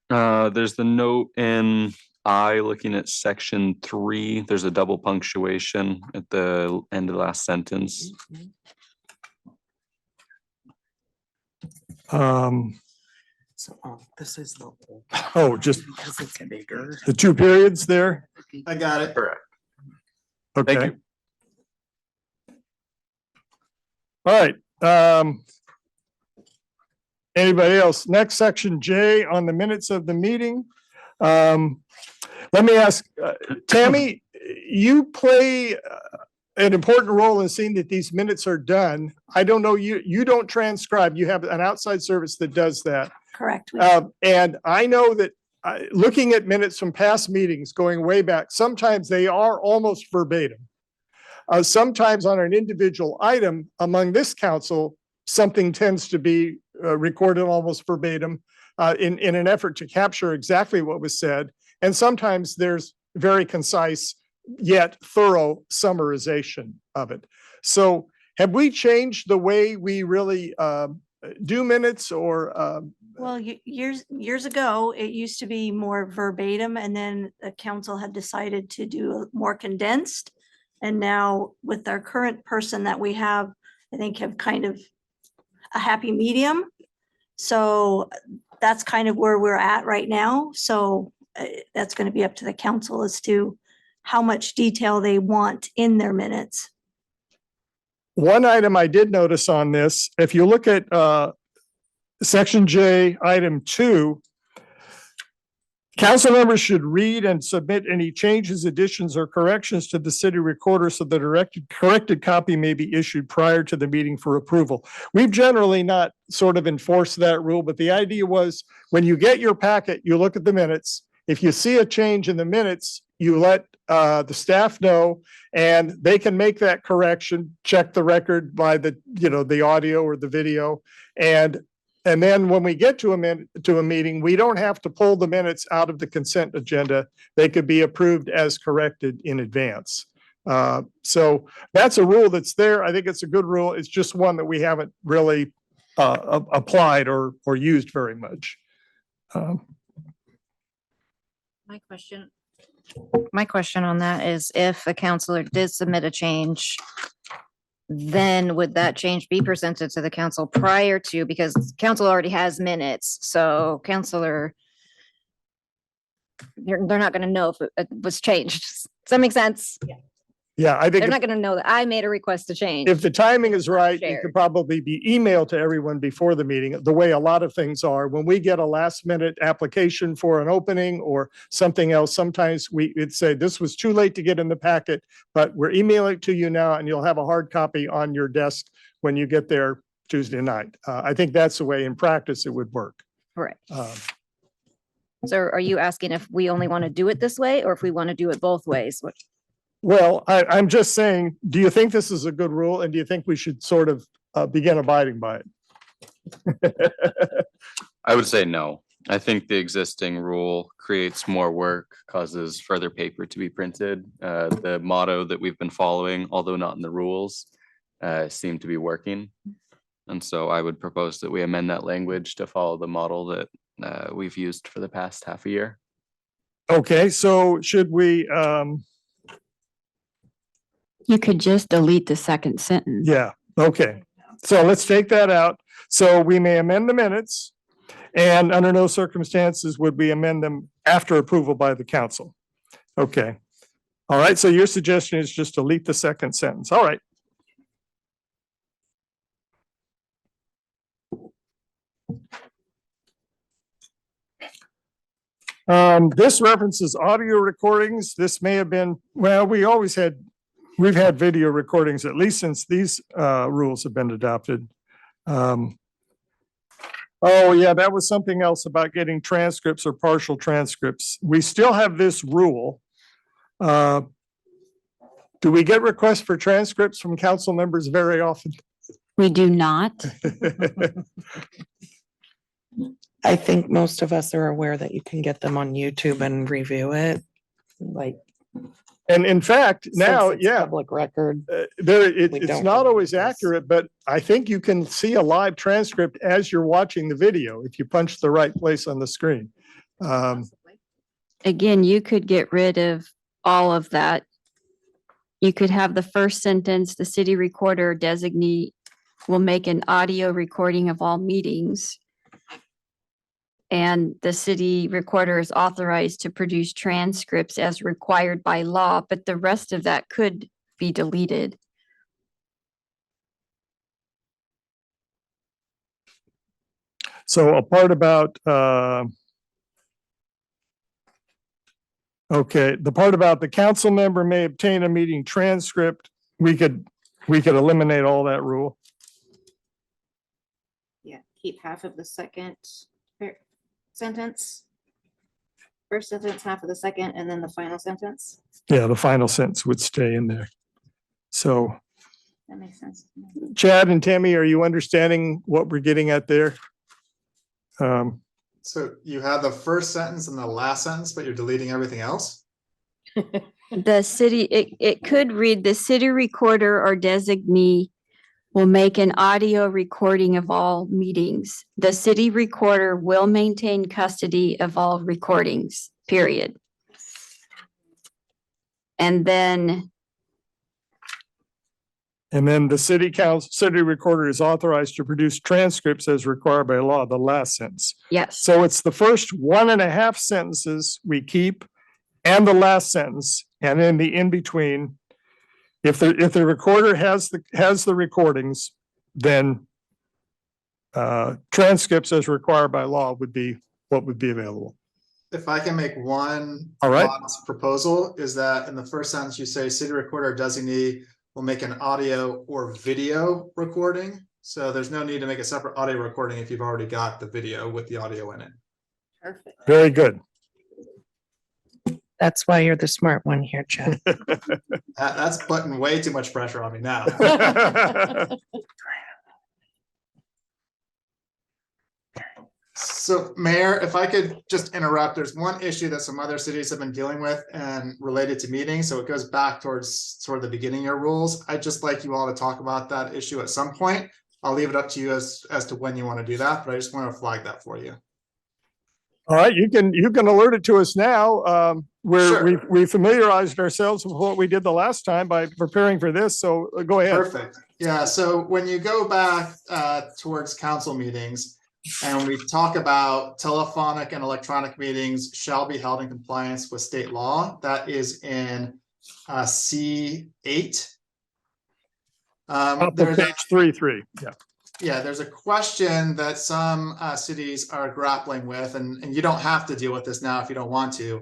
There's the note in I, looking at section 3, there's a double punctuation at the end of the last sentence. So, this is the. Oh, just Because it's bigger. the 2 periods there? I got it. Correct. Okay. Thank you. All right. Anybody else? Next, section J on the minutes of the meeting. Let me ask, Tammy, you play an important role in seeing that these minutes are done. I don't know, you don't transcribe. You have an outside service that does that. Correct. And I know that looking at minutes from past meetings going way back, sometimes they are almost verbatim. Sometimes on an individual item among this council, something tends to be recorded almost verbatim in an effort to capture exactly what was said. And sometimes there's very concise yet thorough summarization of it. So have we changed the way we really do minutes or? Well, years ago, it used to be more verbatim, and then the council had decided to do a more condensed. And now with our current person that we have, I think have kind of a happy medium. So that's kind of where we're at right now. So that's going to be up to the council as to how much detail they want in their minutes. One item I did notice on this, if you look at section J, item 2, council members should read and submit any changes, additions, or corrections to the city recorder so the corrected copy may be issued prior to the meeting for approval. We've generally not sort of enforced that rule, but the idea was when you get your packet, you look at the minutes. If you see a change in the minutes, you let the staff know and they can make that correction, check the record by the audio or the video, and And then when we get to a meeting, we don't have to pull the minutes out of the consent agenda. They could be approved as corrected in advance. So that's a rule that's there. I think it's a good rule. It's just one that we haven't really applied or used very much. My question on that is if a counselor did submit a change, then would that change be presented to the council prior to, because council already has minutes, so counselor, they're not gonna know if it was changed. Does that make sense? Yeah, I think They're not gonna know that I made a request to change. if the timing is right, it Shared. could probably be emailed to everyone before the meeting, the way a lot of things are. When we get a last minute application for an opening or something else, sometimes it'd say, this was too late to get in the packet, but we're emailing it to you now and you'll have a hard copy on your desk when you get there Tuesday night. I think that's the way in practice it would work. Correct. Um, So are you asking if we only want to do it this way or if we want to do it both ways? What- Well, I'm just saying, do you think this is a good rule and do you think we should sort of begin abiding by it? I would say no. I think the existing rule creates more work, causes further paper to be printed. The motto that we've been following, although not in the rules, seem to be working. And so I would propose that we amend that language to follow the model that we've used for the past half a year. Okay, so should we, You could just delete the second sentence. yeah, okay. So let's take that out. So we may amend the minutes and under no circumstances would we amend them after approval by the council. Okay. All right, so your suggestion is just delete the second sentence. All right. This references audio recordings. This may have been, well, we've had video recordings at least since these rules have been adopted. Oh, yeah, that was something else about getting transcripts or partial transcripts. We still have this rule. Do we get requests for transcripts from council members very often? We do not. I think most of us are aware that you can get them on YouTube and review it. Like, And in fact, now, since it's yeah, public record. We it's don't not really always do this. accurate, but I think you can see a live transcript as you're watching the video if you punch the right place on the screen. Again, you could get rid of all of that. You could have the first sentence, the city recorder designee will make an audio recording of all meetings. And the city recorder is authorized to produce transcripts as required by law, but the rest of that could be deleted. So a part about, okay, the part about the council member may obtain a meeting transcript, we could eliminate all that rule. Yeah, keep half of the second sentence. First sentence, half of the second, and then the final sentence. Yeah, the final sentence would stay in there. So That makes sense. to me. Chad and Tammy, are you understanding what we're getting at there? So you have the first sentence and the last sentence, but you're deleting everything else? The city, it could read, the city recorder or designee will make an audio recording of all meetings. The city recorder will maintain custody of all recordings, period. And then, And then the city recorder is authorized to produce transcripts as required by law, the last sentence. yes, So it's the first 1.5 sentences we keep and the last sentence, and then the in-between. If the recorder has the recordings, then transcripts as required by law would be what would be available. If I can make one All right. modest proposal, is that in the first sentence you say city recorder designee will make an audio or video recording. So there's no need to make a separate audio recording if you've already got the video with the audio in it. perfect. Very good. That's why you're the smart one here, Chad. That's putting way too much pressure on me now. So Mayor, if I could just interrupt, there's one issue that some other cities have been dealing with and related to meetings. So it goes back towards sort of the beginning of your rules. I'd just like you all to talk about that issue at some point. I'll leave it up to you as to when you want to do that, but I just want to flag that for you. All right, you can alert it to us now. Sure. We familiarized ourselves with what we did the last time by preparing for this. So go ahead. Perfect. Yeah, so when you go back towards council meetings and we talk about telephonic and electronic meetings shall be held in compliance with state law, that is in C8. Up to There's page 3.3. Yeah. Yeah, there's a question that some cities are grappling with, and you don't have to deal with this now if you don't want to,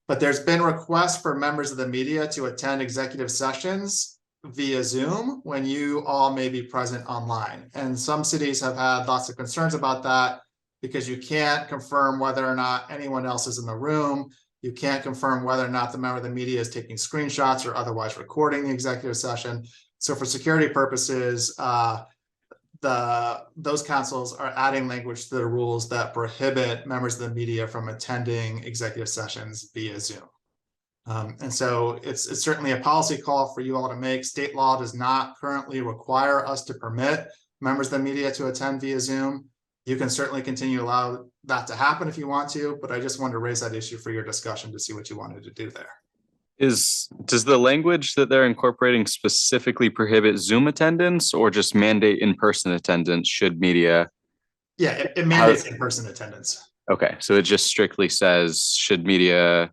but there's been requests for members of the media to attend executive sessions via Zoom when you all may be present online. And some cities have had lots of concerns about that because you can't confirm whether or not anyone else is in the room. You can't confirm whether or not the member of the media is taking screenshots or otherwise recording the executive session. So for security purposes, those councils are adding language to the rules that prohibit members of the media from attending executive sessions via Zoom. And so it's certainly a policy call for you all to make. State law does not currently require us to permit members of the media to attend via Zoom. You can certainly continue to allow that to happen if you want to, but I just wanted to raise that issue for your discussion to see what you wanted to do there. Does the language that they're incorporating specifically prohibit Zoom attendance or just mandate in-person attendance should media? Yeah, it mandates in-person attendance. Okay, so it just strictly says should media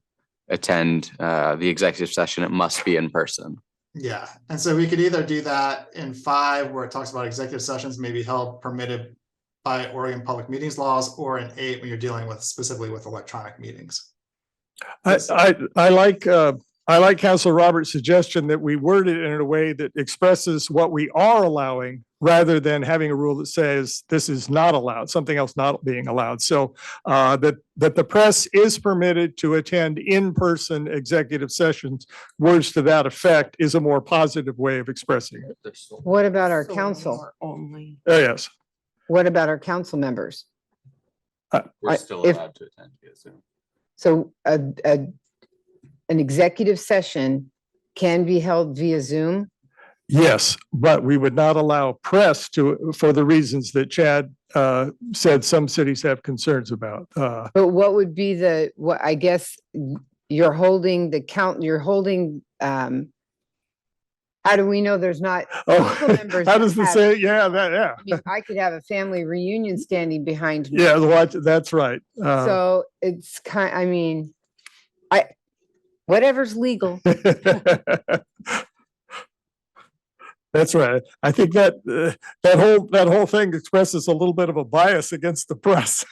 attend the executive session, it must be in person. Yeah, and so we could either do that in 5 where it talks about executive sessions may be held permitted by Oregon public meetings laws, or in 8 when you're dealing with specifically with electronic meetings. I like Councilor Roberts' suggestion that we word it in a way that expresses what we are allowing rather than having a rule that says this is not allowed, something else not being allowed. So that the press is permitted to attend in-person executive sessions, words to that effect is a more positive way of expressing it. What about our council? Only. Yes. What about our council members? We're still if- allowed to attend via Zoom. So an executive session can be held via Zoom? Yes, but we would not allow press for the reasons that Chad said some cities have concerns about. But what would be what I guess you're holding how do we know there's not? council members How that does the have- say? Yeah, yeah. I mean, I could have a family reunion standing behind me. Yeah, that's right. So it's whatever's legal. That's right. I think that whole thing expresses a little bit of a bias against the press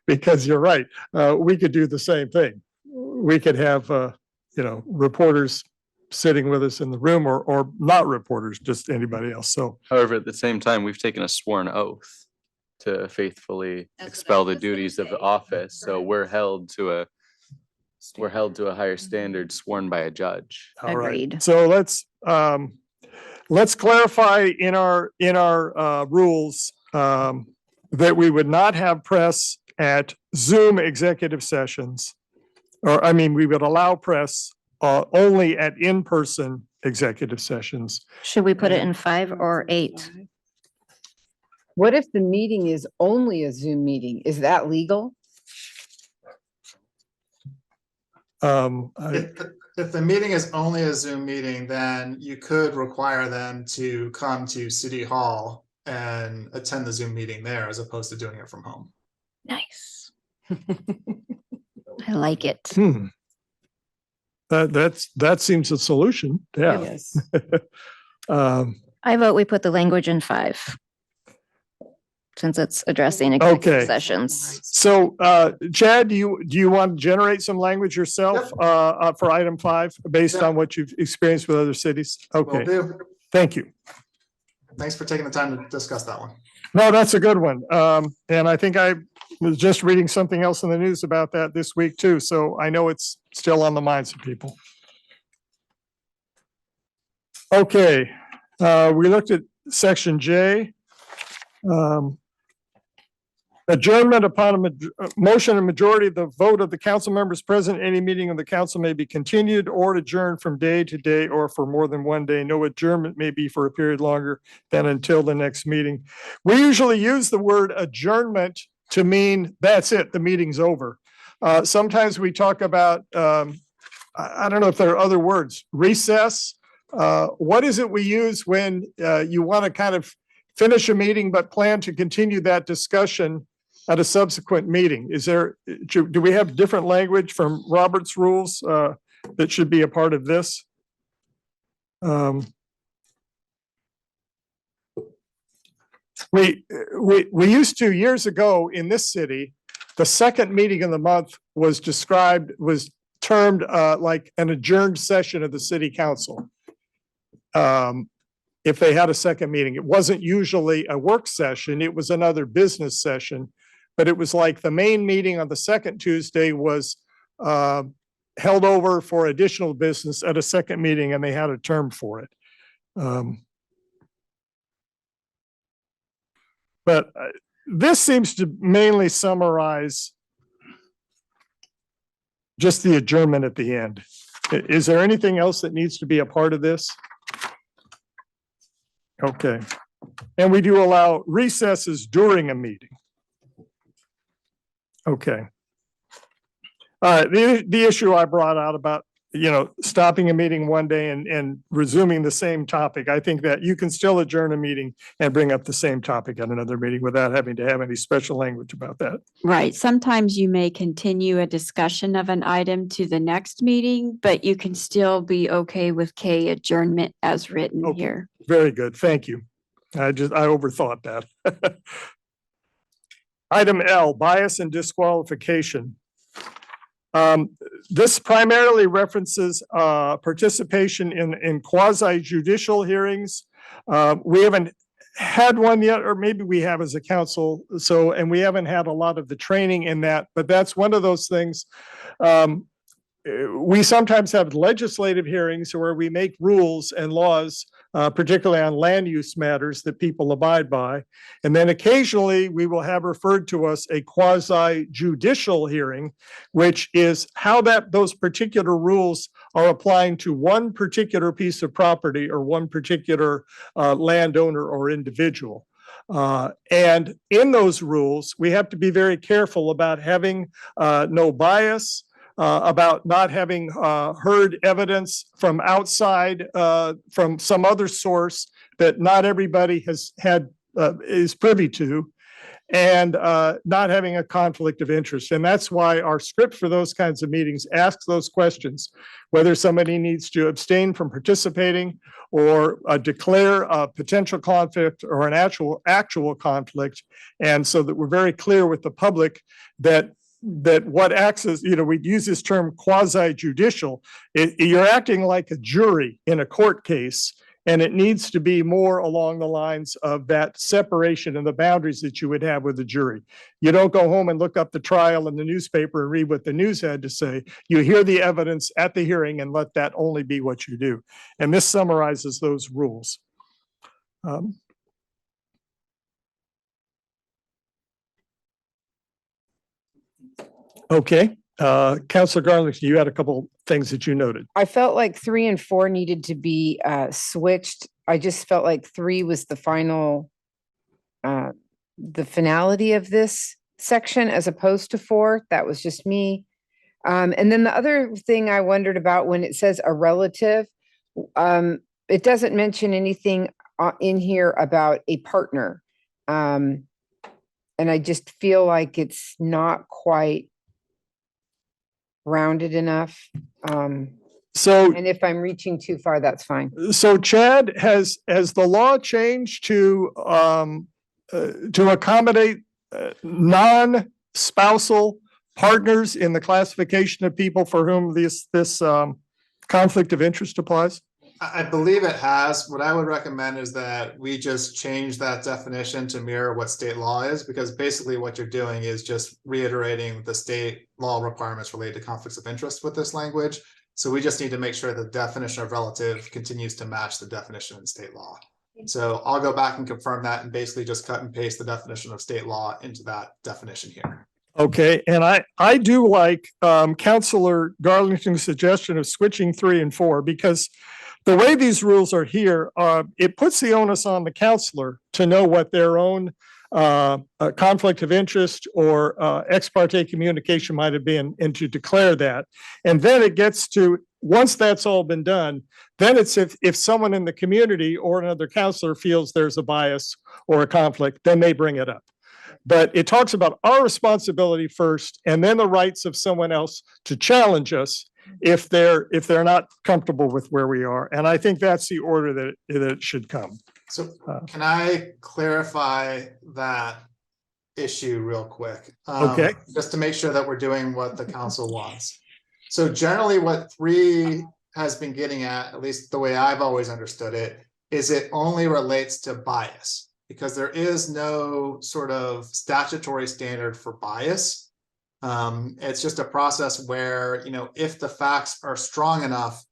because you're right. We could do the same thing. We could have reporters sitting with us in the room or not reporters, just anybody else. So However, at the same time, we've taken a sworn oath to faithfully expel the duties of the office. So we're held to a higher standard sworn by a judge. all right. Agreed. So let's clarify in our rules that we would not have press at Zoom executive sessions. We would allow press only at in-person executive sessions. Should we put it in 5 or 8? What if the meeting is only a Zoom meeting? Is that legal? If the meeting is only a Zoom meeting, then you could require them to come to City Hall and attend the Zoom meeting there as opposed to doing it from home. Nice. I like it. That seems a solution. Yeah. Yes. I vote we put the language in 5. Since it's addressing executive Okay. sessions. So, Chad, do you want to generate some language yourself for item 5 based on what you've experienced with other cities? Will Okay, do. thank you. Thanks for taking the time to discuss that one. No, that's a good one. And I think I was just reading something else in the news about that this week too. So I know it's still on the minds of people. Okay, we looked at section J. Adjournment upon a motion and majority of the vote of the council members present, any meeting of the council may be continued or adjourned from day to day or for more than one day. No adjournment may be for a period longer than until the next meeting. We usually use the word adjournment to mean that's it, the meeting's over. Sometimes we talk about, I don't know if there are other words, recess. What is it we use when you want to kind of finish a meeting but plan to continue that discussion at a subsequent meeting? Do we have different language from Robert's rules that should be a part of this? We used to, years ago in this city, the second meeting of the month was termed like an adjourned session of the city council. If they had a second meeting, it wasn't usually a work session, it was another business session. But it was like the main meeting on the second Tuesday was held over for additional business at a second meeting, and they had a term for it. But this seems to mainly summarize just the adjournment at the end. Is there anything else that needs to be a part of this? Okay. And we do allow recesses during a meeting. Okay. The issue I brought out about, stopping a meeting one day and resuming the same topic, I think that you can still adjourn a meeting and bring up the same topic at another meeting without having to have any special language about that. Right. Sometimes you may continue a discussion of an item to the next meeting, but you can still be okay with K adjournment as written Okay. here. Very good. Thank you. I overthought that. Item L, bias and disqualification. This primarily references participation in quasi judicial hearings. We haven't had one yet, or maybe we have as a council. And we haven't had a lot of the training in that, but that's one of those things. We sometimes have legislative hearings where we make rules and laws, particularly on land use matters that people abide by. And then occasionally we will have referred to us a quasi judicial hearing, which is how those particular rules are applying to one particular piece of property or one particular landowner or individual. And in those rules, we have to be very careful about having no bias, about not having heard evidence from outside, from some other source that not everybody is privy to, and not having a conflict of interest. And that's why our script for those kinds of meetings asks those questions, whether somebody needs to abstain from participating or declare a potential conflict or an actual conflict. And so that we're very clear with the public that what acts as, we'd use this term quasi judicial. You're acting like a jury in a court case, and it needs to be more along the lines of that separation and the boundaries that you would have with the jury. You don't go home and look up the trial in the newspaper and read what the news had to say. You hear the evidence at the hearing and let that only be what you do. And this summarizes those rules. Okay, Councilor Garlick, you had a couple things that you noted. I felt like 3 and 4 needed to be switched. I just felt like 3 was the final, the finality of this section as opposed to 4. That was just me. And then the other thing I wondered about when it says a relative, it doesn't mention anything in here about a partner. And I just feel like it's not quite rounded enough. And if I'm reaching too far, that's fine. So Chad, has the law changed to accommodate non-spousal partners in the classification of people for whom this conflict of interest applies? I believe it has. What I would recommend is that we just change that definition to mirror what state law is, because basically what you're doing is just reiterating the state law requirements related to conflicts of interest with this language. So we just need to make sure the definition of relative continues to match the definition in state law. So I'll go back and confirm that and basically just cut and paste the definition of state law into that definition here. Okay, and I do like Counselor Garlington's suggestion of switching 3 and 4, because the way these rules are here, it puts the onus on the counselor to know what their own conflict of interest or ex parte communication might have been, and to declare that. And then it gets to, once that's all been done, then it's if someone in the community or another counselor feels there's a bias or a conflict, then they bring it up. But it talks about our responsibility first, and then the rights of someone else to challenge us if they're not comfortable with where we are. And I think that's the order that it should come. So can I clarify that issue real quick? Okay. Just to make sure that we're doing what the council wants. So generally what 3 has been getting at least the way I've always understood it, is it only relates to bias, because there is no sort of statutory standard for bias. It's just a process where, if the facts are strong enough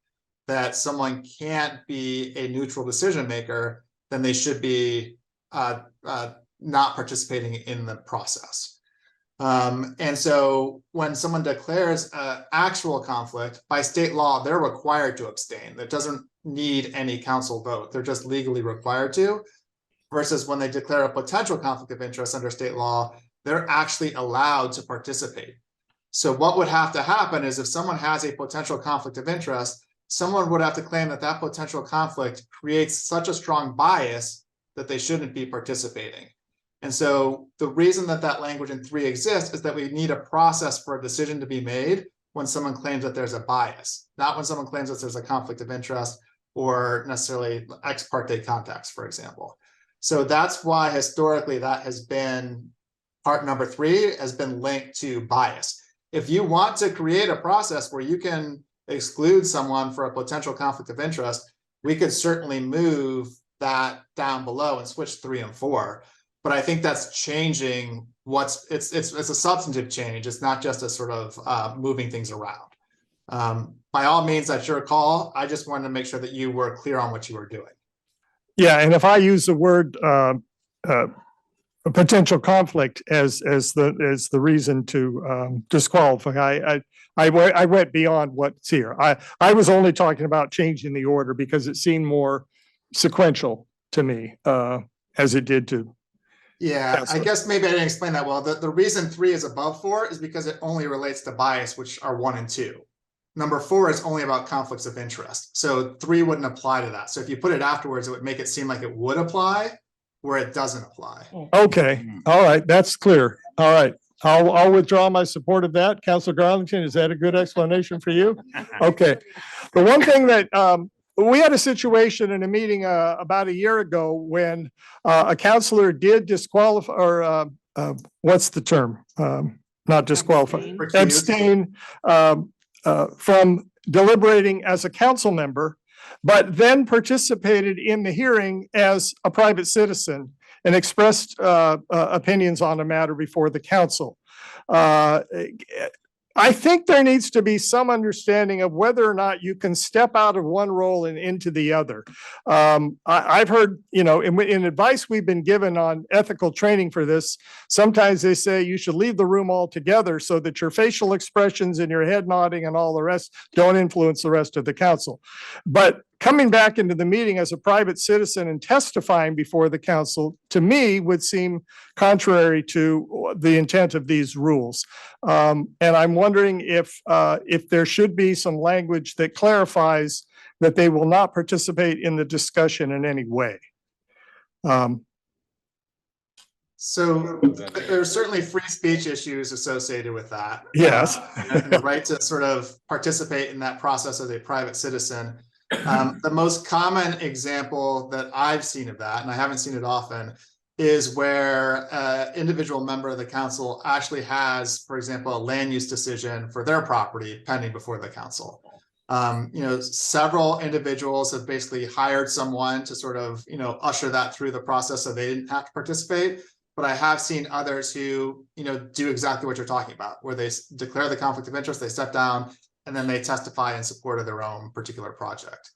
that someone can't be a neutral decision maker, then they should be not participating in the process. And so when someone declares actual conflict, by state law, they're required to abstain. That doesn't need any council vote. They're just legally required to. Versus when they declare a potential conflict of interest under state law, they're actually allowed to participate. So what would have to happen is if someone has a potential conflict of interest, someone would have to claim that that potential conflict creates such a strong bias that they shouldn't be participating. And so the reason that that language in 3 exists is that we need a process for a decision to be made when someone claims that there's a bias, not when someone claims that there's a conflict of interest or necessarily ex parte contacts, for example. So that's why historically that has been part number 3 has been linked to bias. If you want to create a process where you can exclude someone for a potential conflict of interest, we could certainly move that down below and switch 3 and 4. But I think that's changing it's a substantive change. It's not just a sort of moving things around. By all means, that's your call. I just wanted to make sure that you were clear on what you were doing. Yeah, and if I use the word a potential conflict as the reason to disqualify, I went beyond what's here. I was only talking about changing the order because it seemed more sequential to me, as it did to. Yeah, I guess maybe I didn't explain that well. The reason 3 is above 4 is because it only relates to bias, which are 1 and 2. Number 4 is only about conflicts of interest. So 3 wouldn't apply to that. So if you put it afterwards, it would make it seem like it would apply where it doesn't apply. Okay, all right, that's clear. All right, I'll withdraw my support of that. Councilor Garlington, is that a good explanation for you? Okay. The one thing that we had a situation in a meeting about a year ago when a counselor did disqualify, or what's the term? Not disqualify, abstain from deliberating as a council member, but then participated in the hearing as a private citizen and expressed opinions on a matter before the council. I think there needs to be some understanding of whether or not you can step out of one role and into the other. I've heard, in advice we've been given on ethical training for this, sometimes they say you should leave the room altogether so that your facial expressions and your head nodding and all the rest don't influence the rest of the council. But coming back into the meeting as a private citizen and testifying before the council, to me, would seem contrary to the intent of these rules. And I'm wondering if there should be some language that clarifies that they will not participate in the discussion in any way. So there's certainly free speech issues associated with that. Yes. And the right to sort of participate in that process as a private citizen. The most common example that I've seen of that, and I haven't seen it often, is where an individual member of the council actually has, for example, a land use decision for their property pending before the council. Several individuals have basically hired someone to sort of, usher that through the process so they didn't have to participate. But I have seen others who, do exactly what you're talking about, where they declare the conflict of interest, they step down, and then they testify in support of their own particular project.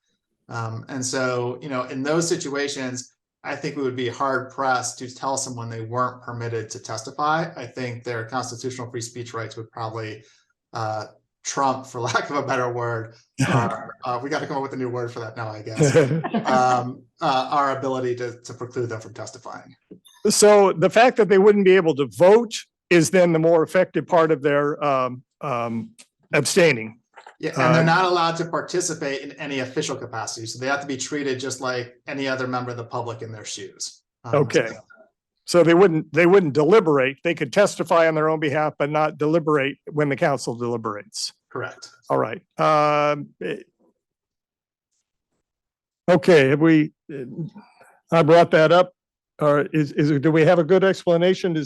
And so, in those situations, I think we would be hard pressed to tell someone they weren't permitted to testify. I think their constitutional free speech rights would probably trump, for lack of a better word, we got to come up with a new word for that now, I guess. Our ability to preclude them from testifying. So the fact that they wouldn't be able to vote is then the more effective part of their abstaining. Yeah, and they're not allowed to participate in any official capacity, so they have to be treated just like any other member of the public in their shoes. Okay. So they wouldn't deliberate. They could testify on their own behalf, but not deliberate when the council deliberates. Correct. All right. Okay, have we, I brought that up. Or do we have a good explanation?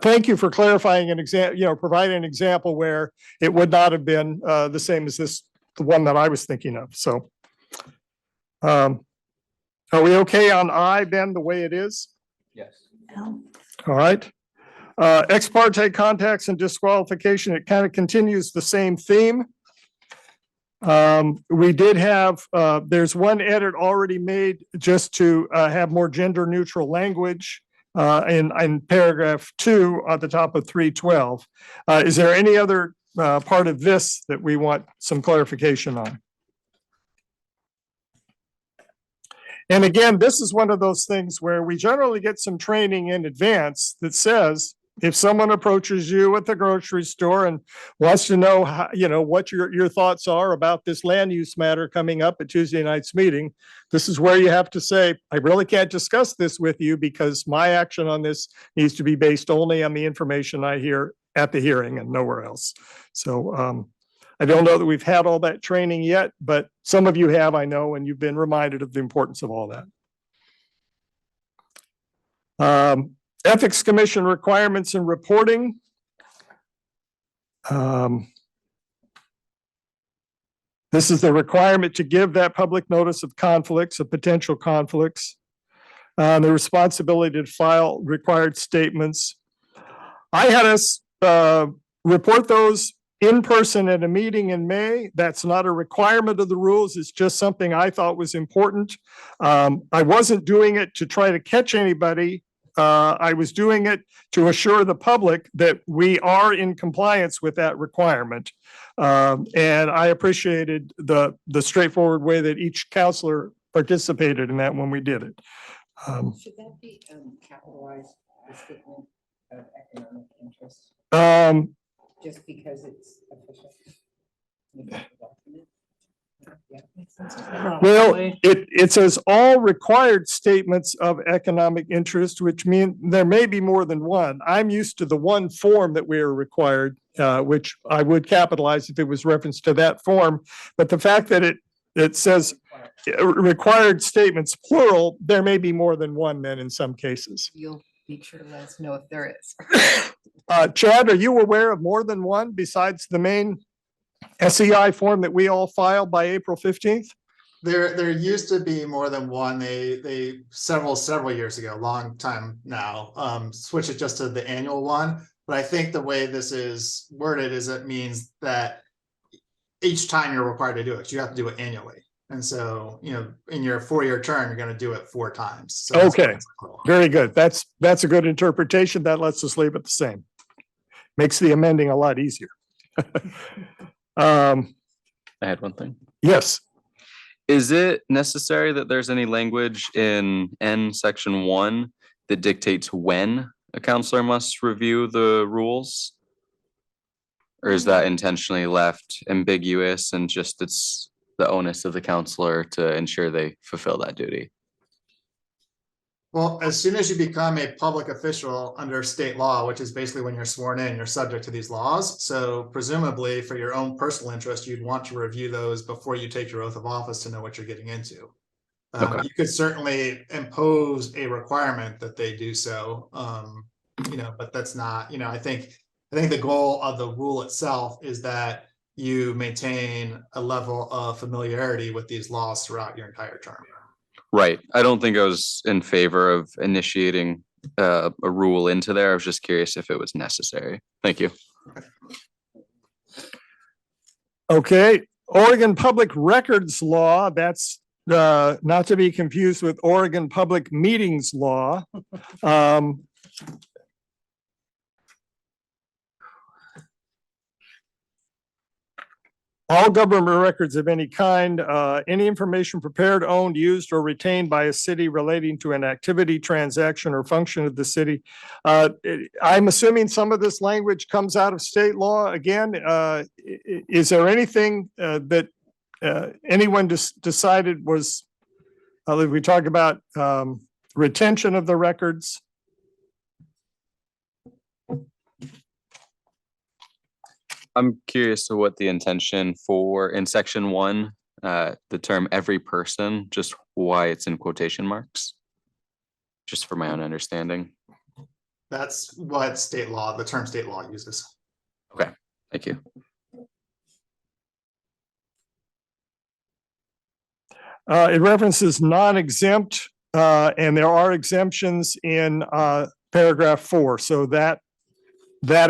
Thank you for clarifying an example, providing an example where it would not have been the same as the one that I was thinking of. So are we okay on I then the way it is? Yes. L. All right. Ex parte contacts and disqualification, it kind of continues the same theme. We did have, there's one edit already made just to have more gender neutral language in paragraph 2 at the top of 312. Is there any other part of this that we want some clarification on? And again, this is one of those things where we generally get some training in advance that says, if someone approaches you at the grocery store and wants to know how, what your thoughts are about this land use matter coming up at Tuesday night's meeting, this is where you have to say, I really can't discuss this with you because my action on this needs to be based only on the information I hear at the hearing and nowhere else. So I don't know that we've had all that training yet, but some of you have, I know, and you've been reminded of the importance of all that. Ethics Commission requirements and reporting. This is the requirement to give that public notice of conflicts, of potential conflicts. The responsibility to file required statements. I had us report those in person at a meeting in May. That's not a requirement of the rules. It's just something I thought was important. I wasn't doing it to try to catch anybody. I was doing it to assure the public that we are in compliance with that requirement. And I appreciated the straightforward way that each counselor participated in that when we did it. Should that be capitalized, the statement of economic interest, just because it's official? Well, it says all required statements of economic interest, which mean there may be more than one. I'm used to the one form that we are required, which I would capitalize if it was referenced to that form. But the fact that it says required statements plural, there may be more than one then in some cases. You'll be sure to let us know if there is. Chad, are you aware of more than one besides the main SEI form that we all filed by April 15th? There used to be more than one. They several years ago, long time now, switched it just to the annual one. But I think the way this is worded is it means that each time you're required to do it, you have to do it annually. And so, in your 4-year term, you're going to do it 4 times. So okay, very good. That's a good interpretation. That lets us leave it the same. Makes the amending a lot easier. I had one thing. Yes. Is it necessary that there's any language in N section 1 that dictates when a counselor must review the rules? Or is that intentionally left ambiguous and just it's the onus of the counselor to ensure they fulfill that duty? Well, as soon as you become a public official under state law, which is basically when you're sworn in, you're subject to these laws. So presumably for your own personal interest, you'd want to review those before you take your oath of office to know what you're getting into. Okay. You could certainly impose a requirement that they do so, but that's not, I think the goal of the rule itself is that you maintain a level of familiarity with these laws throughout your entire term. Right. I don't think I was in favor of initiating a rule into there. I was just curious if it was necessary. Thank you. Okay. Oregon Public Records Law, that's not to be confused with Oregon Public Meetings Law. All government records of any kind, any information prepared, owned, used, or retained by a city relating to an activity, transaction, or function of the city. I'm assuming some of this language comes out of state law. Again, is there anything that anyone decided was, we talk about retention of the records? I'm curious to what the intention for in section 1, the term every person, just why it's in quotation marks. Just for my own understanding. That's what state law, the term state law uses. Okay, thank you. It references non-exempt, and there are exemptions in paragraph 4. So that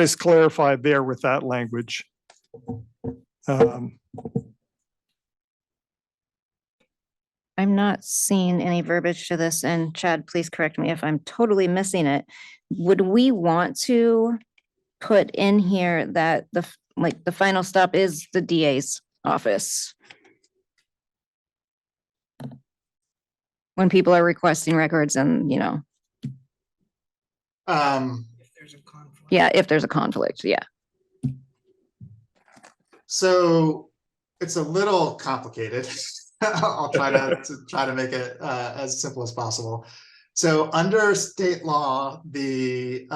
is clarified there with that language. I'm not seeing any verbiage to this, and Chad, please correct me if I'm totally missing it. Would we want to put in here that the final stop is the DA's office? When people are requesting records and, yeah, if there's a conflict, yeah. So it's a little complicated. I'll try to make it as simple as possible. So under state law, the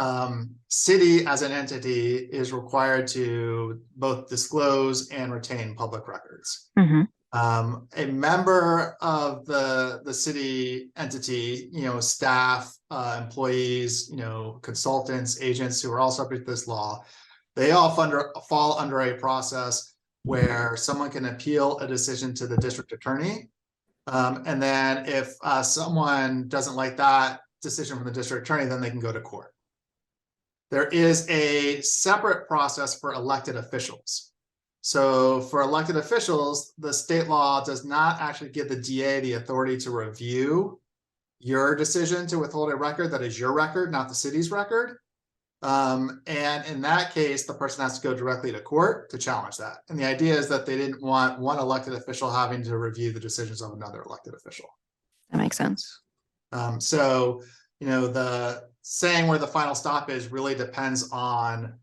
city as an entity is required to both disclose and retain public records. A member of the city entity, staff, employees, consultants, agents who are all subject to this law, they all fall under a process where someone can appeal a decision to the district attorney. And then if someone doesn't like that decision from the district attorney, then they can go to court. There is a separate process for elected officials. So for elected officials, the state law does not actually give the DA the authority to review your decision to withhold a record that is your record, not the city's record. And in that case, the person has to go directly to court to challenge that. And the idea is that they didn't want one elected official having to review the decisions of another elected official. That makes sense. So, the saying where the final stop is really depends on,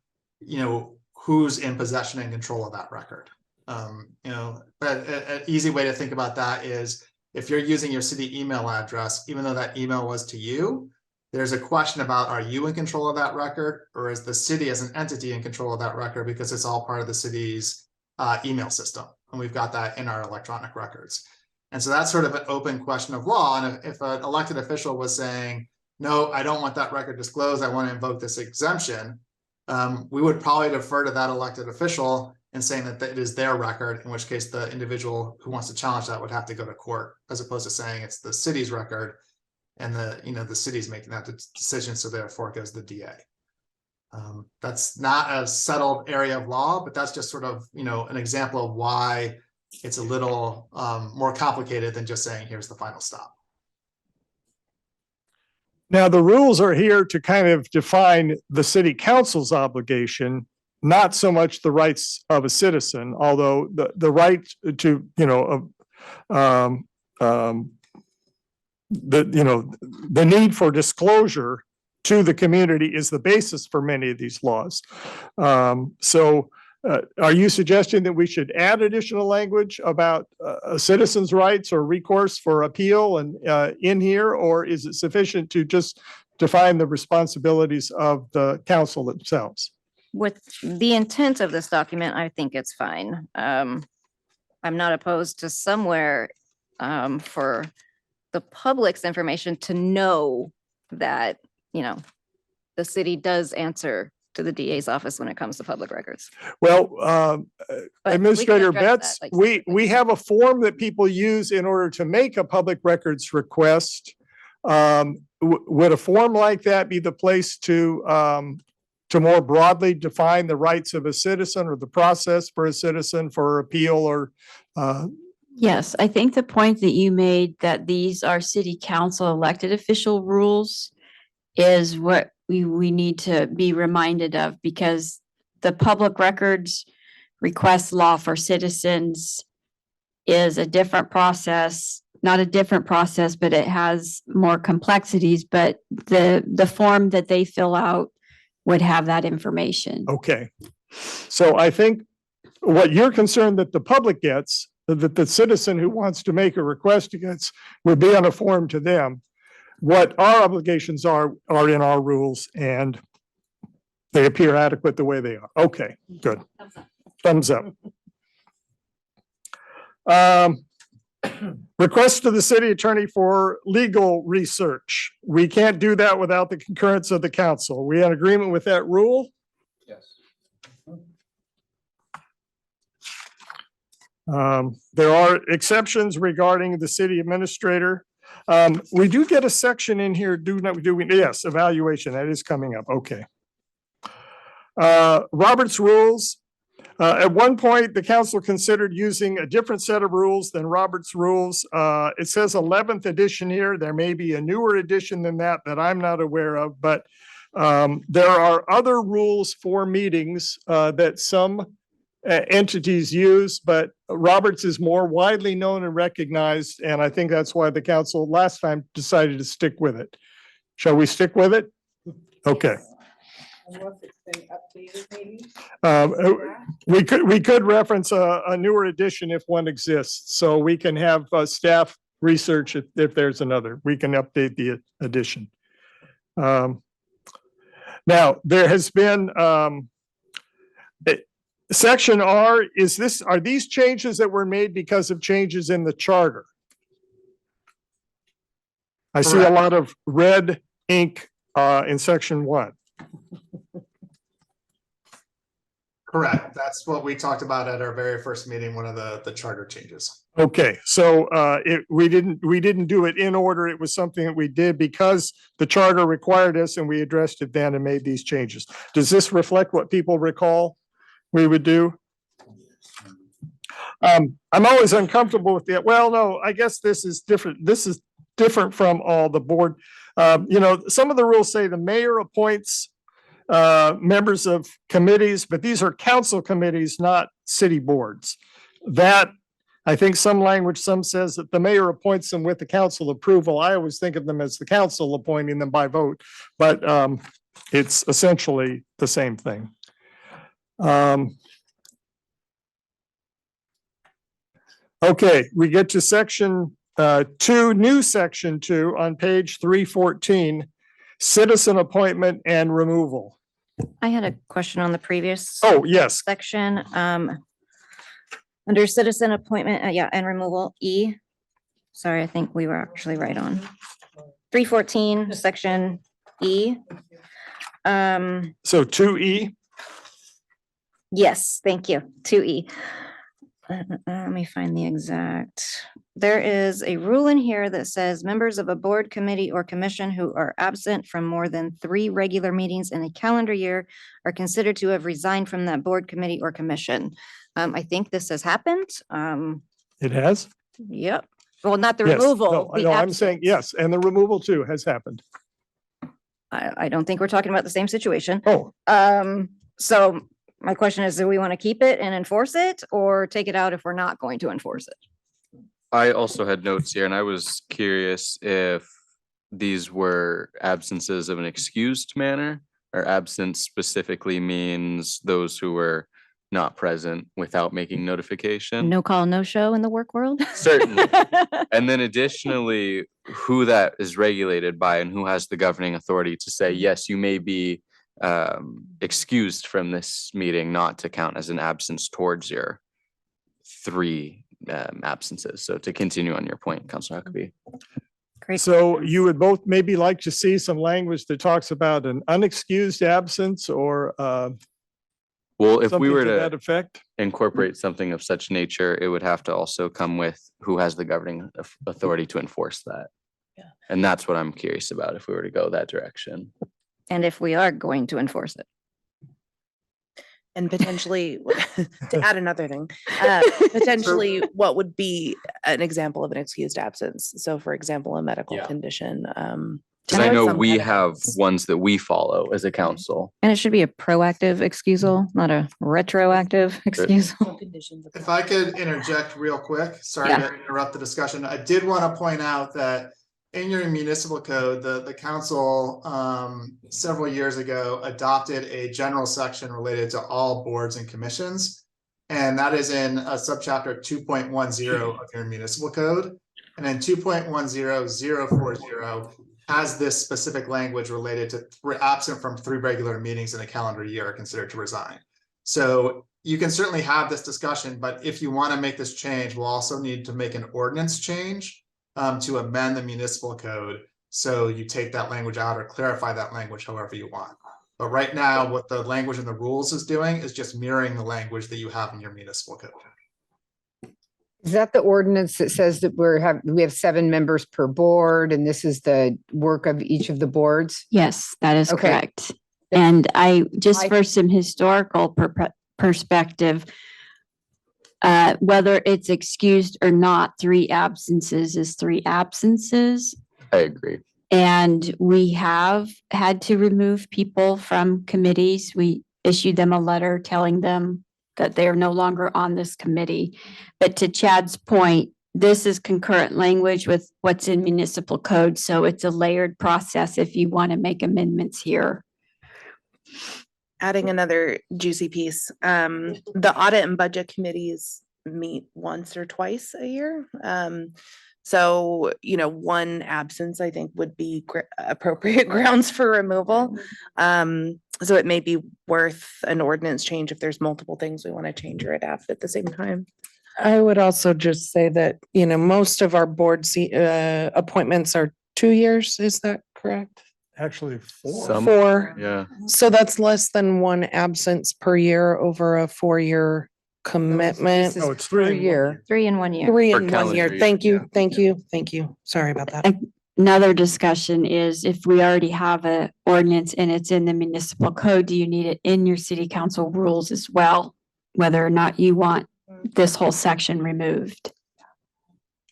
who's in possession and control of that record. But an easy way to think about that is if you're using your city email address, even though that email was to you, there's a question about, are you in control of that record, or is the city as an entity in control of that record, because it's all part of the city's email system. And we've got that in our electronic records. And so that's sort of an open question of law. And if an elected official was saying, no, I don't want that record disclosed, I want to invoke this exemption, we would probably defer to that elected official in saying that it is their record, in which case the individual who wants to challenge that would have to go to court, as opposed to saying it's the city's record and the city's making that decision, so therefore it goes to the DA. That's not a settled area of law, but that's just sort of, an example of why it's a little more complicated than just saying, here's the final stop. Now, the rules are here to kind of define the city council's obligation, not so much the rights of a citizen, although the right to, the need for disclosure to the community is the basis for many of these laws. Are you suggesting that we should add additional language about a citizen's rights or recourse for appeal and in here, or is it sufficient to just define the responsibilities of the council themselves? With the intent of this document, I think it's fine. I'm not opposed to somewhere for the public's information to know that, the city does answer to the DA's office when it comes to public records. Well, But Administrator we can address Betts, that, like, we separately. have a form that people use in order to make a public records request. Would a form like that be the place to more broadly define the rights of a citizen or the process for a citizen for appeal or Yes, I think the point that you made that these are city council elected official rules is what we need to be reminded of, because the public records request law for citizens is a different process, not a different process, but it has more complexities, but the form that they fill out would have that information. Okay. So I think what you're concerned that the public gets, that the citizen who wants to make a request gets, would be on a form to them. What our obligations are in our rules, and they appear adequate the way they are. Okay, good. Thumbs up. Request to the city attorney for legal research. We can't do that without the concurrence of the council. Are we in agreement with that rule? Yes. There are exceptions regarding the city administrator. We do get a section in here, do we? Yes, evaluation, that is coming up, okay. Robert's rules. At one point, the council considered using a different set of rules than Robert's rules. It says 11th edition here. There may be a newer edition than that I'm not aware of, but there are other rules for meetings that some entities use, but Roberts is more widely known and recognized, and I think that's why the council last time decided to stick with it. Shall we stick with it? Okay. Unless it's been updated, maybe? We could reference a newer edition if one exists, so we can have staff research if there's another. We can update the edition. Now, there has been Section R, are these changes that were made because of changes in the charter? I see a Correct. lot of red ink in section 1. Correct. That's what we talked about at our very first meeting, one of the charter changes. Okay, so we didn't do it in order. It was something that we did because the charter required us, and we addressed it then and made these changes. Does this reflect what people recall we would do? I'm always uncomfortable with that. Well, no, I guess this is different. This is different from all the board. Some of the rules say the mayor appoints members of committees, but these are council committees, not city boards. That, I think some says that the mayor appoints them with the council approval. I always think of them as the council appointing them by vote, but it's essentially the same thing. Okay, we get to section 2, new section 2 on page 314, citizen appointment and removal. I had a question on the previous Oh, yes. section. Under citizen appointment, and removal, E. Sorry, I think we were actually right on. 314, section E. So 2E, Yes, thank you. 2E. Let me find the exact. There is a rule in here that says members of a board, committee, or commission who are absent from more than 3 regular meetings in a calendar year are considered to have resigned from that board, committee, or commission. I think this has happened. it has? Yep. Well, not the Yes. removal. No, the no, I'm saying absence. yes, and the removal too has happened. I don't think we're talking about the same situation. Oh, So my question is, do we want to keep it and enforce it or take it out if we're not going to enforce it? I also had notes here and I was curious if these were absences of an excused manner or absence specifically means those who were not present without making notification. No call, no show in the work world? Certainly. And then additionally, who that is regulated by and who has the governing authority to say, yes, you may be excused from this meeting, not to count as an absence towards your 3 absences. So to continue on your point, Councilor Huckabee. Great. so you would both maybe like to see some language that talks about an unexcused absence or Well, if we something were to to that effect? incorporate something of such nature, it would have to also come with who has the governing authority to enforce that. Yeah. And that's what I'm curious about if we were to go that direction. And if we are going to enforce it. And potentially, to add another thing, potentially what would be an example of an excused absence? So for example, a medical Yeah. condition. Because I know some we kind of have absence. ones that we follow as a council. And it should be a proactive excusal, not a retroactive excusal. Some conditions of If I could interject real quick, sorry Yeah. to interrupt the discussion. I did want to point out that in your municipal code, the council several years ago adopted a general section related to all boards and commissions. And that is in a subchapter 2.10 of your municipal code. And then 2.10040 has this specific language related to absent from 3 regular meetings in a calendar year are considered to resign. So you can certainly have this discussion, but if you want to make this change, we'll also need to make an ordinance change to amend the municipal code. So you take that language out or clarify that language however you want. But right now, what the language in the rules is doing is just mirroring the language that you have in your municipal code. Is that the ordinance that says that we have 7 members per board and this is the work of each of the boards? Yes, that is Okay. correct. And I, just I- for some historical perspective, whether it's excused or not, 3 absences is 3 absences. I agree. And we have had to remove people from committees. We issued them a letter telling them that they are no longer on this committee. But to Chad's point, this is concurrent language with what's in municipal code. So it's a layered process if you want to make amendments here. Adding another juicy piece, the audit and budget committees meet once or twice a year. So, 1 absence, I think, would be appropriate grounds for removal. So it may be worth an ordinance change if there's multiple things we want to change or adapt at the same time. I would also just say that, most of our board appointments are 2 years. Is that correct? Actually, 4. Some- 4. Yeah. So that's less than 1 absence per year over a 4-year commitment. This No, is it's 3 per in 1 year. 3 in 1 year. 3 Per in 1 calendar year. year, Thank you, yeah. thank you, thank you. Sorry about that. Another discussion is if we already have an ordinance and it's in the municipal code, do you need it in your city council rules as well? Whether or not you want this whole section removed.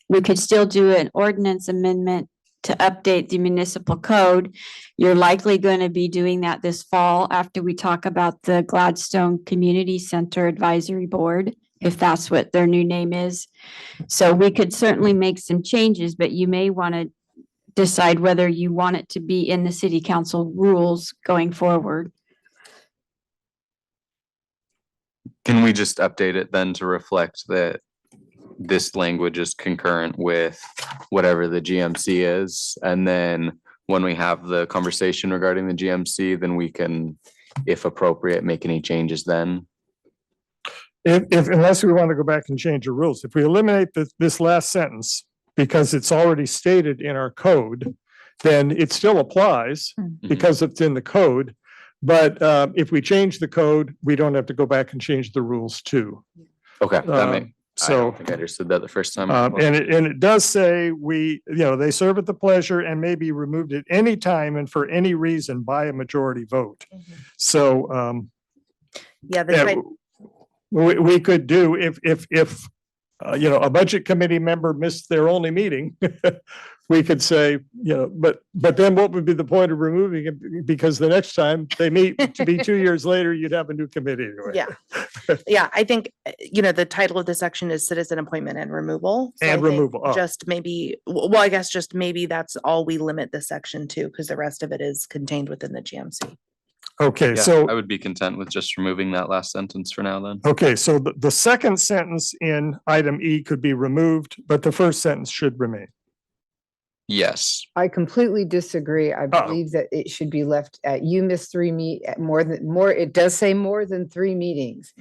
We could still do an ordinance amendment to update the municipal code. You're likely going to be doing that this fall after we talk about the Gladstone Community Center Advisory Board, if that's what their new name is. So we could certainly make some changes, but you may want to decide whether you want it to be in the city council rules going forward. Can we just update it then to reflect that this language is concurrent with whatever the GMC is? And then when we have the conversation regarding the GMC, then we can, if appropriate, make any changes then? Unless we want to go back and change the rules. If we eliminate this last sentence, because it's already stated in our code, then it still applies because it's in the code. But if we change the code, we don't have to go back and change the rules too. Okay, that makes, I So, don't think I understood that the first time. and it does say they serve at the pleasure and may be removed at any time and for any reason by a majority vote. So, Yeah, the yeah, type, we could do if a budget committee member missed their only meeting, we could say, but then what would be the point of removing it? Because the next time they meet to be 2 years later, you'd have a new committee anyway. yeah. Yeah, I think, the title of the section is citizen appointment and removal. So I And think removal, oh. Just maybe, well, I guess just maybe that's all we limit the section to, because the rest of it is contained within the GMC. Okay, Yeah, so. I would be content with just removing that last sentence for now then. Okay, so the second sentence in item E could be removed, but the first sentence should remain. Yes. I completely disagree. I Uh-oh. believe that it should be left at, you missed 3 it does say more than 3 meetings.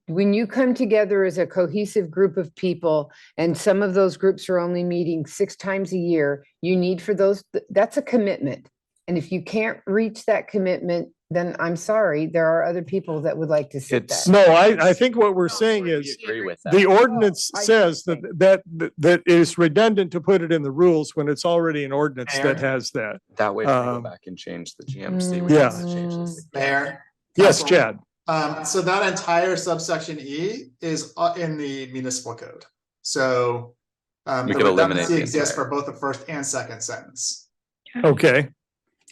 When you come together as a cohesive group of people and some of those groups are only meeting 6 times a year, you need for those, that's a commitment. And if you can't reach that commitment, then I'm sorry, there are other people that would like to sit It's- that. No, I think what we're saying is Agree with that. the ordinance I says think- that it is redundant to put it in the rules when it's already an ordinance that has that. That way, if we go Um, back and change the GMC. we don't have to change this again. Mayor? Yes, Council, Chad. So that entire subsection E is in the municipal code. So You the could eliminate redundancy the exists entire. for both the first and second sentence. Okay.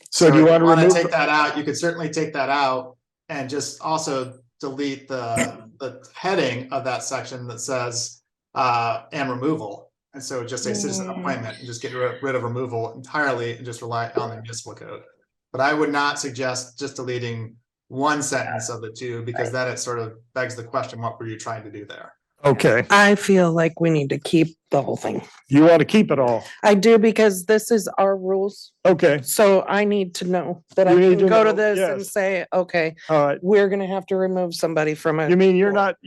So do you if want to wanna remove? take that out, you could certainly take that out and just also delete the heading of that section that says and removal. And so just say citizen appointment and just get rid of removal entirely and just rely on the municipal code. But I would not suggest just deleting one sentence of the two, because then it sort of begs the question, what were you trying to do there? Okay, I feel like we need to keep the whole thing. you want to keep it all? I do, because this is our rules. Okay, So I need to know that I You need can to go to know, this and yes. say, okay, all right. we're gonna have to remove somebody from You it. mean you're not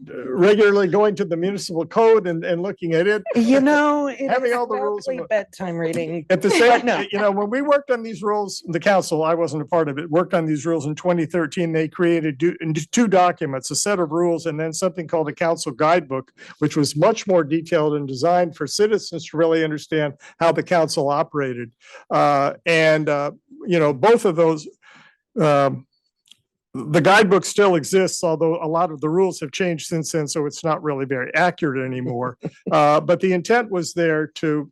regularly going to the municipal code and looking at it? You know, it Having is all the rules probably bedtime reading. At the But same, no. when we worked on these rules, the council, I wasn't a part of it, worked on these rules in 2013, they created two documents, a set of rules, and then something called a council guidebook, which was much more detailed and designed for citizens to really understand how the council operated. Both of those, the guidebook still exists, although a lot of the rules have changed since then, so it's not really very accurate anymore. But the intent was there to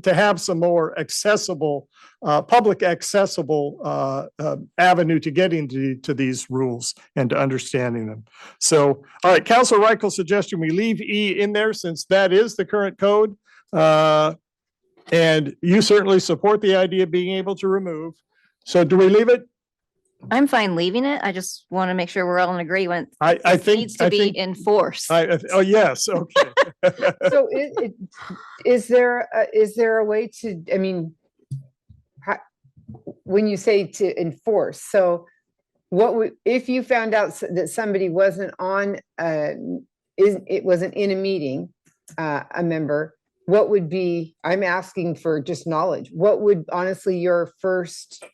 have some more accessible, public accessible avenue to getting to these rules and to understanding them. So, all right, Councilor Reichel's suggestion, we leave E in there since that is the current code. And you certainly support the idea of being able to remove. So do we leave it? I'm fine leaving it. I just want to make sure we're all in agreement. I It think. needs to I be think- enforced. Oh, yes, okay. So is there a way to, I mean, when you say to enforce, so what would, if you found out that somebody wasn't on, it wasn't in a meeting, a member, what would be, I'm asking for just knowledge, what would honestly your first,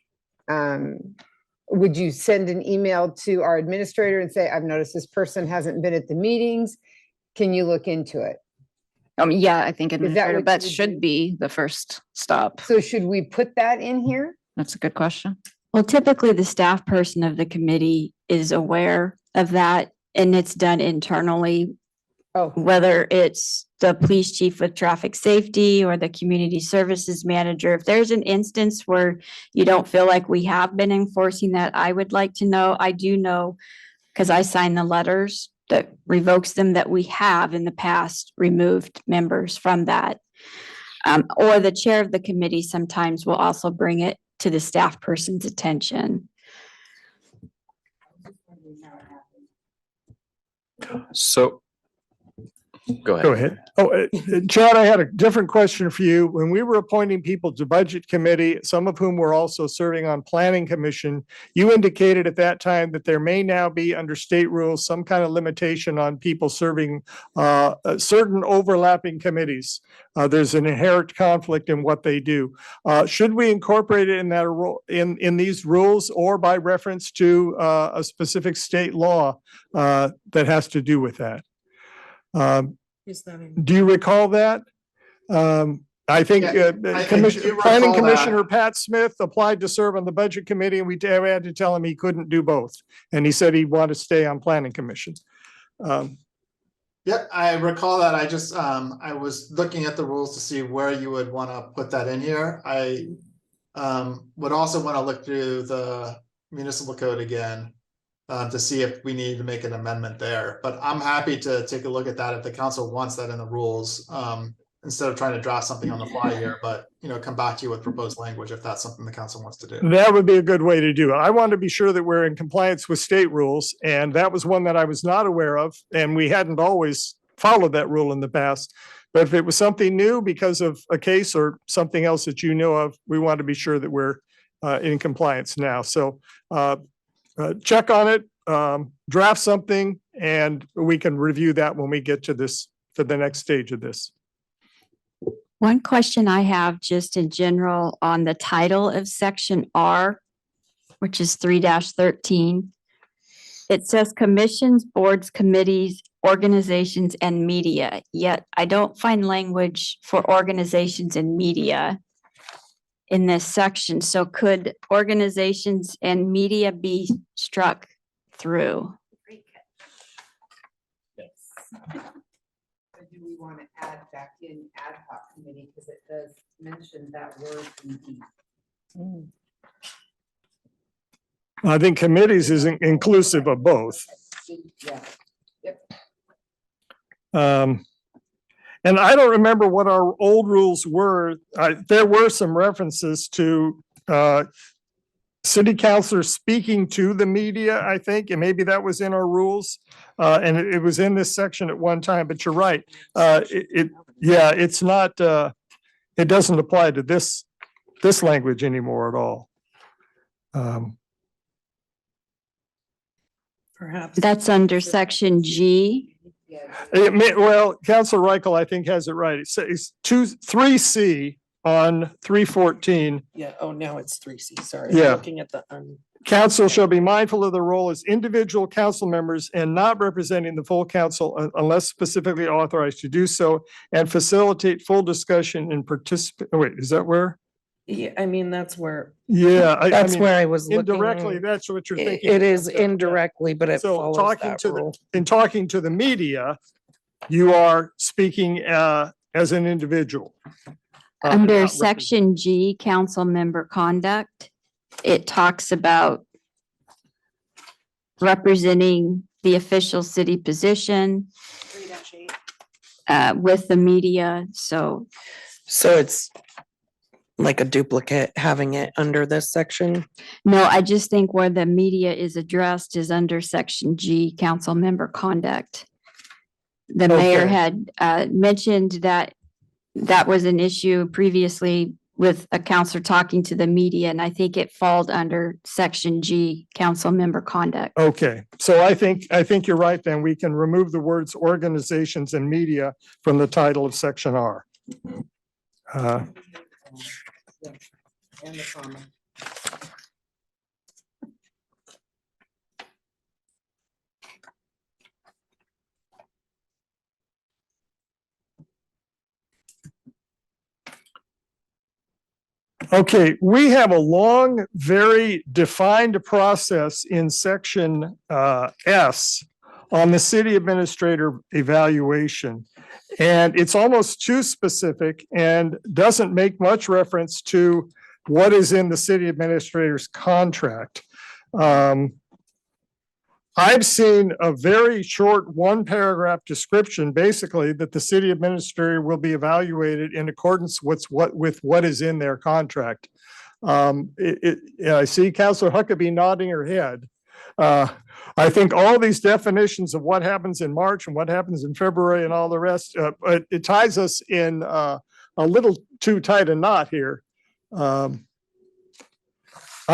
would you send an email to our administrator and say, I've noticed this person hasn't been at the meetings, can you look into it? Yeah, I think what administrator you Betts would do? should be the first stop. So should we put that in here? That's a good question. Well, typically the staff person of the committee is aware of that, and it's done internally, Oh, whether it's the police chief with traffic safety or the community services manager. If there's an instance where you don't feel like we have been enforcing that, I would like to know. I do know, because I sign the letters that revokes them, that we have in the past removed members from that. Or the chair of the committee sometimes will also bring it to the staff person's attention. So. Go ahead. Go ahead. Oh, Chad, I had a different question for you. When we were appointing people to budget committee, some of whom were also serving on planning commission, you indicated at that time that there may now be under state rules, some kind of limitation on people serving certain overlapping committees. There's an inherent conflict in what they do. Should we incorporate it in that in these rules, or by reference to a specific state law that has to do with that? Do you recall that? I think Yeah, I do recall Planning that. Commissioner Pat Smith applied to serve on the Budget Committee, and we had to tell him he couldn't do both. And he said he'd want to stay on Planning Commission. Yep, I recall that. I just, I was looking at the rules to see where you would want to put that in here. I would also want to look through the municipal code again to see if we need to make an amendment there. But I'm happy to take a look at that if the council wants that in the rules, instead of trying to draft something on the fly here, but come back to you with proposed language if that's something the council wants to do. That would be a good way to do it. I want to be sure that we're in compliance with state rules, and that was one that I was not aware of, and we hadn't always followed that rule in the past. But if it was something new because of a case or something else that you know of, we want to be sure that we're in compliance now. So check on it, draft something, and we can review that when we get to this, for the next stage of this. One question I have just in general on the title of section R, which is 3-13. It says commissions, boards, committees, organizations, and media, yet I don't find language for organizations and media in this section. So could organizations and media be struck through. Do we want to add back in ad hoc committee, because it does mention that word indeed. I think committees is inclusive of both. Yeah. And I don't remember what our old rules were. There were some references to city councilors speaking to the media, I think, and maybe that was in our rules. And it was in this section at one time, but you're right. Yeah, it's not, it doesn't apply to this language anymore at all. Perhaps. That's under section G. Well, Councilor Reichel, I think, has it right. It says 3C on 314. Yeah, oh, now it's 3C, sorry. Yeah. Looking at the, Council shall be mindful of their role as individual council members and not representing the full council unless specifically authorized to do so, and facilitate full discussion and participate. Wait, is that where? yeah, I mean, that's where, Yeah. that's where I was looking. Indirectly, that's what you're thinking. It is indirectly, but it So follows talking that to rule. in talking to the media, you are speaking as an individual. Under not section G, council member conduct, it talks about representing the official city position with the media. So So it's like a duplicate having it under this section. no, I just think where the media is addressed is under section G, council member conduct. The mayor Okay. had mentioned that that was an issue previously with a counselor talking to the media, and I think it falls under section G, council member conduct. Okay, so I think you're right, then we can remove the words organizations and media from the title of section R. And the comma. Okay, we have a long, very defined process in section S on the city administrator evaluation. And it's almost too specific and doesn't make much reference to what is in the city administrator's contract. I've seen a very short one paragraph description, basically, that the city administrator will be evaluated in accordance with what is in their contract. I see Councilor Huckabee nodding her head. I think all these definitions of what happens in March and what happens in February and all the rest, it ties us in a little too tight a knot here. I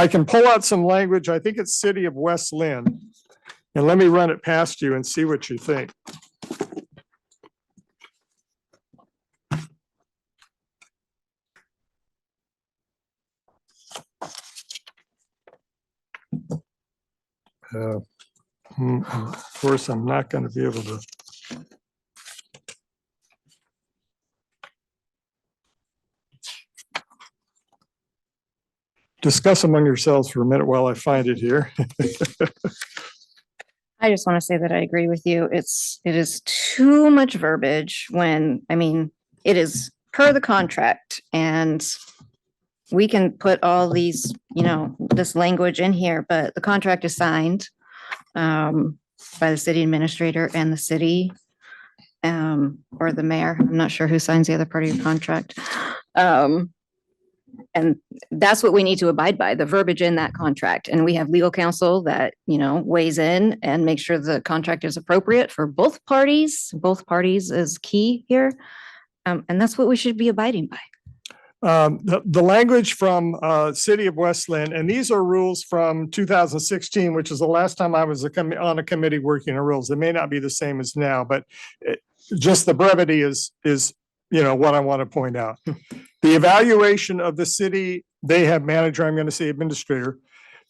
can pull out some language. I think it's City of West Lynn. And let me run it past you and see what you think. Of course, I'm not going to be able to. Discuss among yourselves for a minute while I find it here. I just want to say that I agree with you. It is too much verbiage when, I mean, it is per the contract and we can put all these, this language in here, but the contract is signed by the city administrator and the city or the mayor. I'm not sure who signs the other part of your contract. And that's what we need to abide by, the verbiage in that contract. And we have legal counsel that, weighs in and makes sure the contract is appropriate for both parties. Both parties is key here. And that's what we should be abiding by. The language from City of West Lynn, and these are rules from 2016, which is the last time I was on a committee working on rules. They may not be the same as now, but just the brevity is what I want to point out. The evaluation of the city, they have manager, I'm going to say administrator,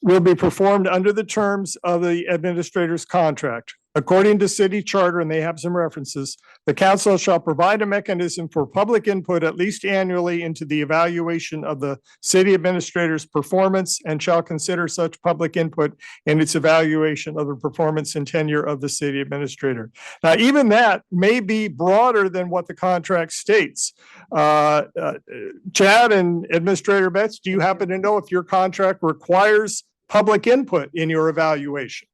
will be performed under the terms of the administrator's contract. According to city charter, and they have some references, the council shall provide a mechanism for public input at least annually into the evaluation of the city administrator's performance and shall consider such public input in its evaluation of the performance and tenure of the city administrator. Now, even that may be broader than what the contract states. Chad and Administrator Betts, do you happen to know if your contract requires public input in your evaluation?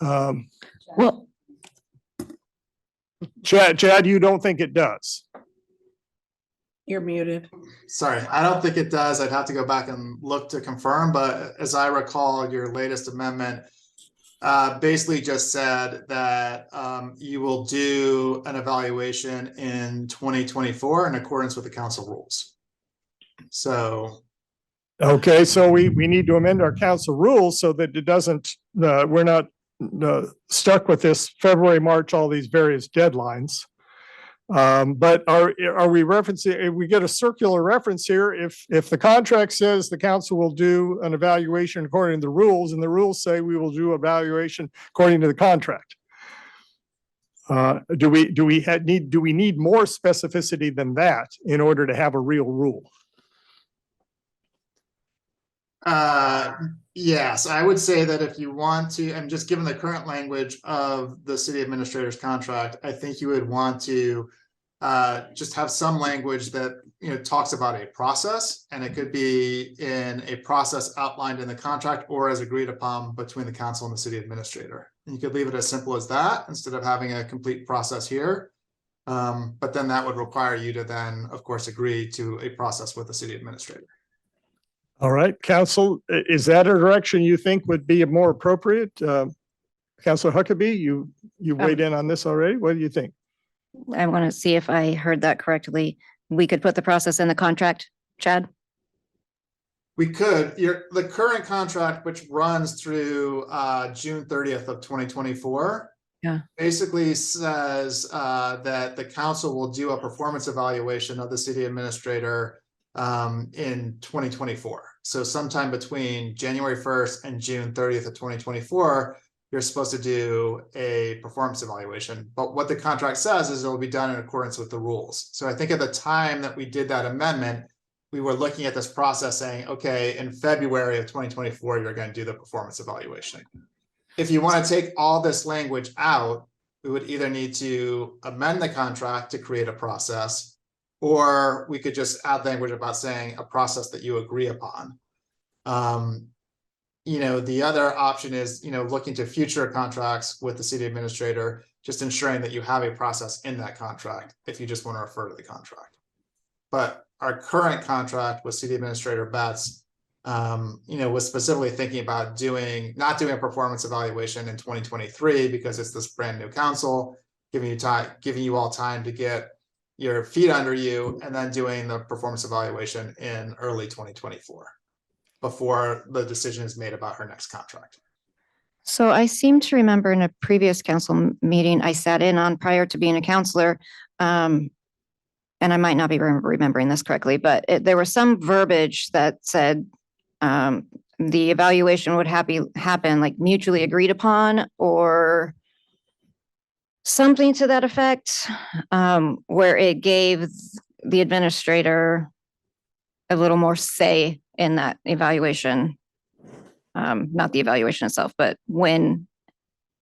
Well, Chad, you don't think it does? You're muted. Sorry, I don't think it does. I'd have to go back and look to confirm, but as I recall, your latest amendment basically just said that you will do an evaluation in 2024 in accordance with the council rules. So. Okay, so we need to amend our council rules so that it doesn't, we're not stuck with this February, March, all these various deadlines. But are we referencing, if we get a circular reference here, if the contract says the council will do an evaluation according to the rules, and the rules say we will do evaluation according to the contract. Do we need more specificity than that in order to have a real rule? Yes, I would say that if you want to, and just given the current language of the city administrator's contract, I think you would want to just have some language that, talks about a process, and it could be in a process outlined in the contract or as agreed upon between the council and the city administrator. And you could leave it as simple as that instead of having a complete process here. But then that would require you to then, of course, agree to a process with the city administrator. All right, council, is that a direction you think would be more appropriate? Councilor Huckabee, you weighed in on this already. What do you think? I want to see if I heard that correctly. We could put the process in the contract, Chad? We could. The current contract, which runs through June 30th of 2024, basically says that the council will do a performance evaluation of the city administrator in 2024. So sometime between January 1st and June 30th of 2024, you're supposed to do a performance evaluation. But what the contract says is it will be done in accordance with the rules. So I think at the time that we did that amendment, we were looking at this process saying, okay, in February of 2024, you're going to do the performance evaluation. If you want to take all this language out, we would either need to amend the contract to create a process, or we could just add language about saying a process that you agree upon. The other option is, looking to future contracts with the city administrator, just ensuring that you have a process in that contract if you just want to refer to the contract. But our current contract with city administrator Betts, was specifically thinking about not doing a performance evaluation in 2023 because it's this brand new council, giving you all time to get your feet under you, and then doing the performance evaluation in early 2024 before the decision is made about her next contract. So I seem to remember in a previous council meeting I sat in on prior to being a counselor, and I might not be remembering this correctly, but there was some verbiage that said the evaluation would happen like mutually agreed upon or something to that effect, where it gave the administrator a little more say in that evaluation. Not the evaluation itself, but when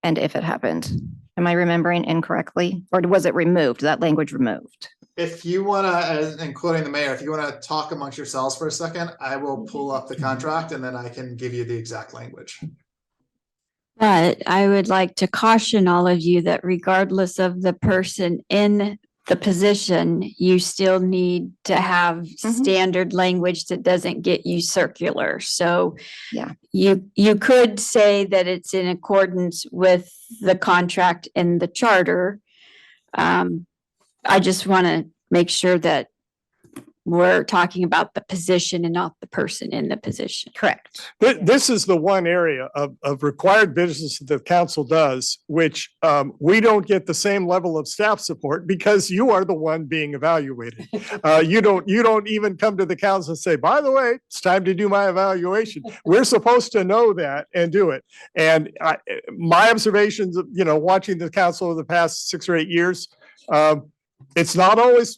and if it happened. Am I remembering incorrectly? Or was it removed, that language removed? If you want to, including the mayor, if you want to talk amongst yourselves for a second, I will pull up the contract and then I can give you the exact language. but I would like to caution all of you that regardless of the person in the position, you still need to have standard language that doesn't get you circular. So Yeah. you could say that it's in accordance with the contract and the charter. I just want to make sure that We're talking about the position and not the person in the position. Correct. This is the one area of required business that the council does, which we don't get the same level of staff support because you are the one being evaluated. You don't even come to the council and say, by the way, it's time to do my evaluation. We're supposed to know that and do it. And my observations of, watching the council over the past 6 or 8 years, it's not always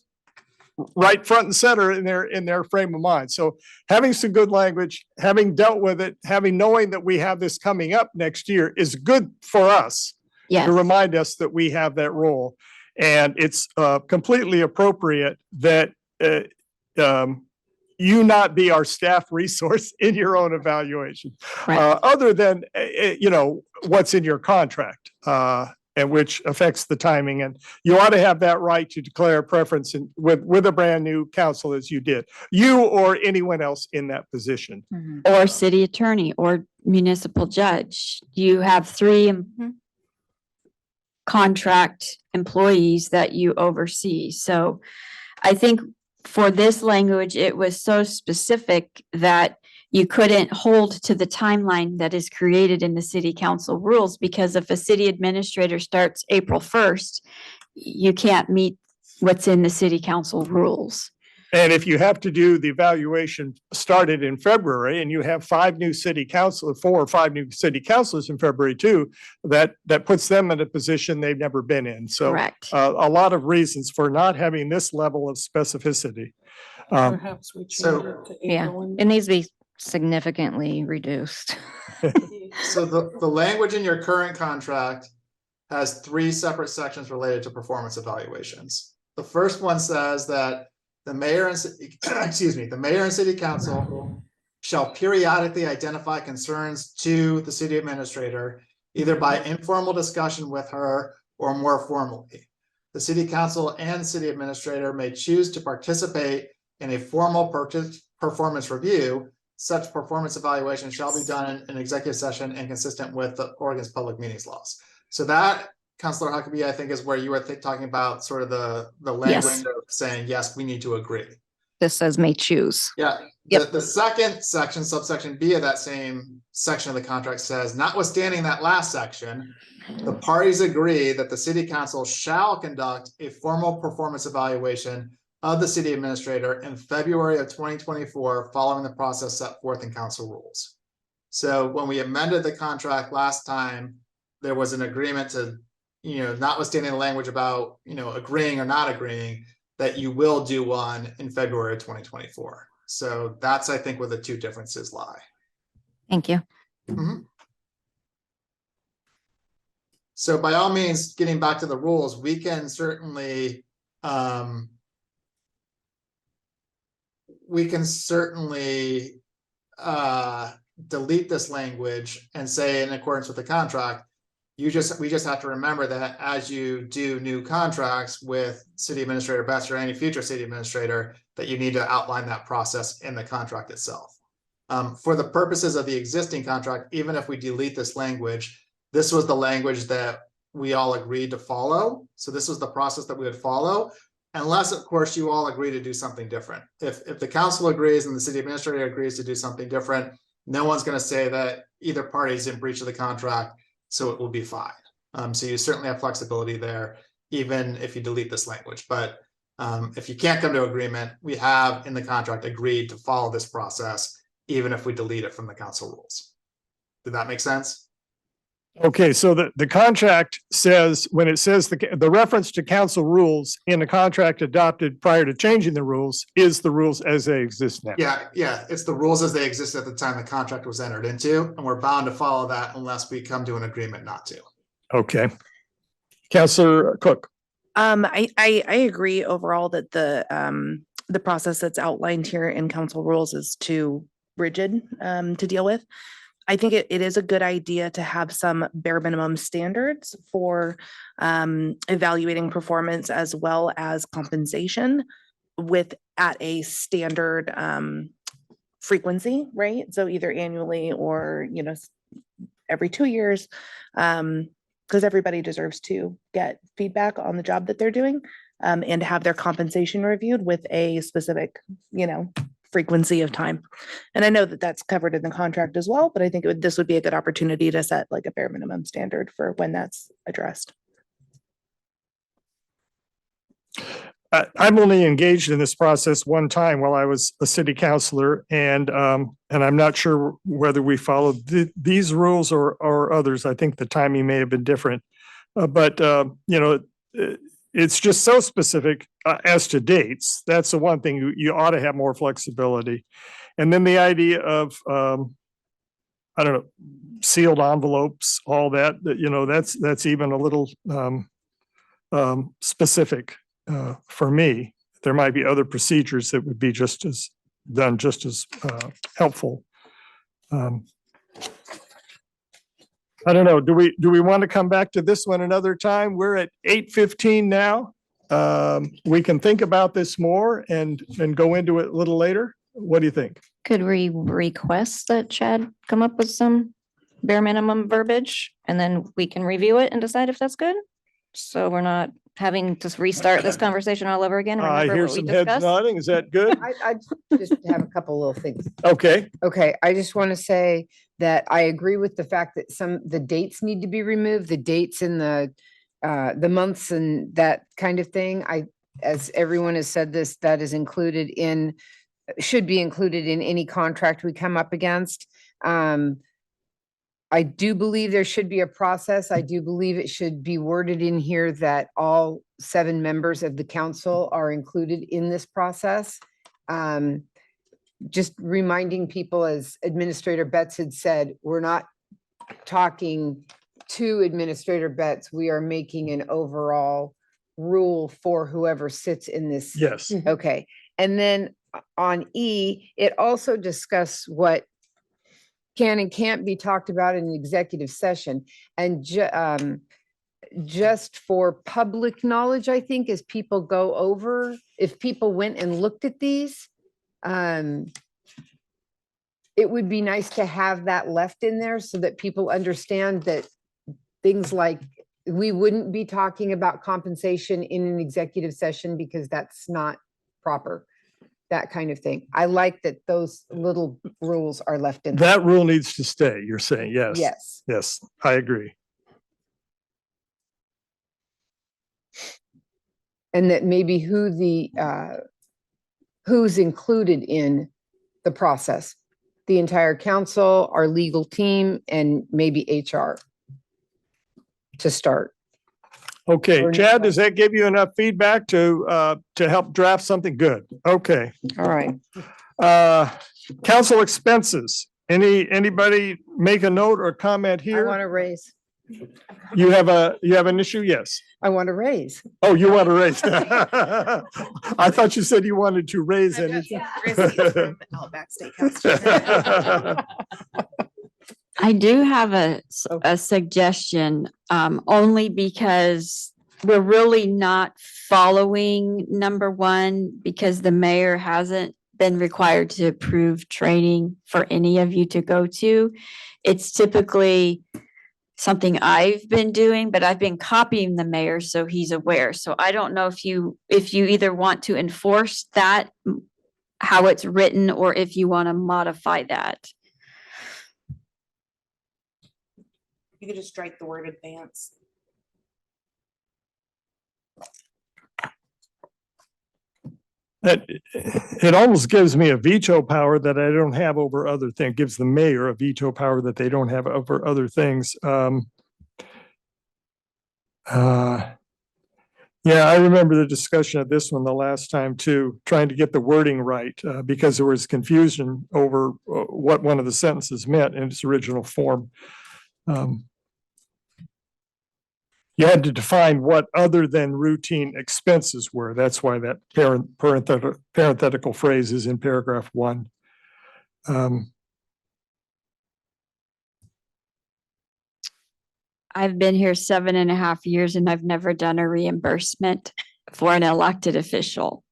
right front and center in their frame of mind. So having some good language, having dealt with it, knowing that we have this coming up next year is good for us Yes. to remind us that we have that role. And it's completely appropriate that you not be our staff resource in your own evaluation, Right. other than, what's in your contract. And which affects the timing. And you ought to have that right to declare a preference with a brand new council as you did, you or anyone else in that position. Or city attorney or municipal judge. You have 3 contract employees that you oversee. So I think for this language, it was so specific that you couldn't hold to the timeline that is created in the city council rules, because if a city administrator starts April 1st, you can't meet what's in the city council rules. And if you have to do the evaluation started in February and you have 4 or 5 new city councilors in February too, that puts them in a position they've never been in. So Correct. a lot of reasons for not having this level of specificity. Perhaps we change so- it to Yeah, April and- it needs to be significantly reduced. So the language in your current contract has 3 separate sections related to performance evaluations. The first one says that the mayor and the mayor and city council shall periodically identify concerns to the city administrator, either by informal discussion with her or more formally. The city council and city administrator may choose to participate in a formal performance review. Such performance evaluation shall be done in executive session and consistent with the Oregon's public meetings laws. So that, Councilor Huckabee, I think is where you were talking about sort of the language Yes. of saying, yes, we need to agree. This says may choose. Yeah, Yep. the second section, subsection B of that same section of the contract says, notwithstanding that last section, the parties agree that the city council shall conduct a formal performance evaluation of the city administrator in February of 2024, following the process set forth in council rules. So when we amended the contract last time, there was an agreement to, notwithstanding the language about, agreeing or not agreeing, that you will do one in February of 2024. So that's, I think, where the 2 differences lie. Thank you. So by all means, getting back to the rules, we can certainly delete this language and say in accordance with the contract. We just have to remember that as you do new contracts with city administrator Best or any future city administrator, that you need to outline that process in the contract itself. For the purposes of the existing contract, even if we delete this language, this was the language that we all agreed to follow. So this was the process that we would follow, unless, of course, you all agree to do something different. If the council agrees and the city administrator agrees to do something different, no one's going to say that either party is in breach of the contract, so it will be fine. So you certainly have flexibility there, even if you delete this language. But if you can't come to agreement, we have in the contract agreed to follow this process, even if we delete it from the council rules. Did that make sense? Okay, so the contract says, when it says the reference to council rules in a contract adopted prior to changing the rules is the rules as they exist now. Yeah, it's the rules as they exist at the time the contract was entered into, and we're bound to follow that unless we come to an agreement not to. Okay. Councilor Cook. I agree overall that the process that's outlined here in council rules is too rigid to deal with. I think it is a good idea to have some bare minimum standards for evaluating performance as well as compensation at a standard frequency, right? So either annually or, every 2 years, because everybody deserves to get feedback on the job that they're doing. and have their compensation reviewed with a specific, frequency of time. And I know that that's covered in the contract as well, but I think this would be a good opportunity to set like a bare minimum standard for when that's addressed. I've only engaged in this process one time while I was a city councilor, and I'm not sure whether we followed these rules or others. I think the timing may have been different. But it's just so specific as to dates. That's the one thing you ought to have more flexibility. And then the idea of, I don't know, sealed envelopes, all that, that's even a little specific for me. There might be other procedures that would be just as helpful. I don't know. Do we want to come back to this one another time? We're at 8:15 now. We can think about this more and go into it a little later. What do you think? Could we request that Chad come up with some bare minimum verbiage and then we can review it and decide if that's good? So we're not having to restart this conversation all over again. I Remember hear what we some heads discussed? nodding. Is that good? I just have a couple little things. Okay. Okay, I just want to say that I agree with the fact that the dates need to be removed, the dates and the months and that kind of thing. As everyone has said this, that is should be included in any contract we come up against. I do believe there should be a process. I do believe it should be worded in here that all 7 members of the council are included in this process. Just reminding people, as Administrator Betts had said, we're not talking to Administrator Betts. We are making an overall rule for whoever sits in this. Yes. Okay. And then on E, it also discussed what can and can't be talked about in an executive session. And just for public knowledge, I think, as people go over, if people went and looked at these, it would be nice to have that left in there so that people understand that things like we wouldn't be talking about compensation in an executive session because that's not proper. That kind of thing. I like that those little rules are left in. That rule needs to stay, you're saying, yes. Yes. Yes, I agree. And that maybe who's included in the process, the entire council, our legal team, and maybe HR to start. Okay, Or- Chad, does that give you enough feedback to help draft something good? Okay. All right. Council expenses. Anybody make a note or comment I here? want to raise. You have an issue? Yes. I want to raise. Oh, you want to raise? I thought you said you wanted to raise anything. Outback Steakhouse. I do have a suggestion, only because we're really not following number 1 because the mayor hasn't been required to approve training for any of you to go to. It's typically something I've been doing, but I've been copying the mayor so he's aware. So I don't know if you either want to enforce that, how it's written, or if you want to modify that. You could just strike the word advance. It almost gives me a veto power that I don't have over other things. Gives the mayor a veto power that they don't have over other things. Yeah, I remember the discussion of this one the last time too, trying to get the wording right, because there was confusion over what one of the sentences meant in its original form. You had to define what other than routine expenses were. That's why that parenthetical phrase is in paragraph 1. I've been here 7.5 years and I've never done a reimbursement for an elected official.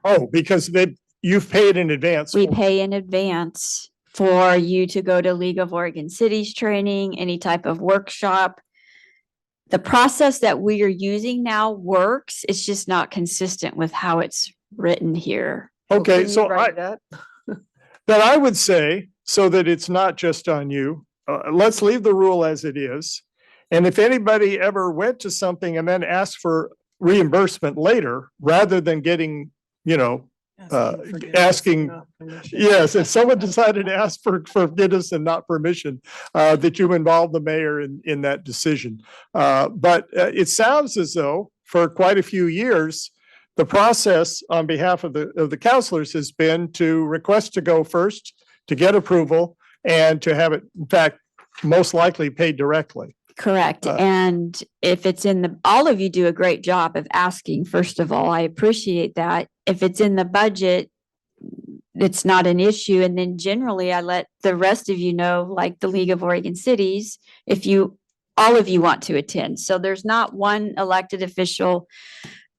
Oh, because you've paid in advance. We pay in advance for you to go to League of Oregon Cities training, any type of workshop. the process that we are using now works. It's just not consistent with how it's written here. Okay, Can you so write that? then I would say, so that it's not just on you, let's leave the rule as it is. And if anybody ever went to something and then asked for reimbursement later, rather than getting, asking, yes, if someone decided to ask for forgiveness and not permission, that you involve the mayor in that decision. But it sounds as though for quite a few years, the process on behalf of the counselors has been to request to go first, to get approval, and to have it, in fact, most likely paid directly. Correct. And if it's all of you do a great job of asking, first of all, I appreciate that. If it's in the budget, it's not an issue. And then generally I let the rest of you know, like the League of Oregon Cities, if all of you want to attend. So there's not one elected official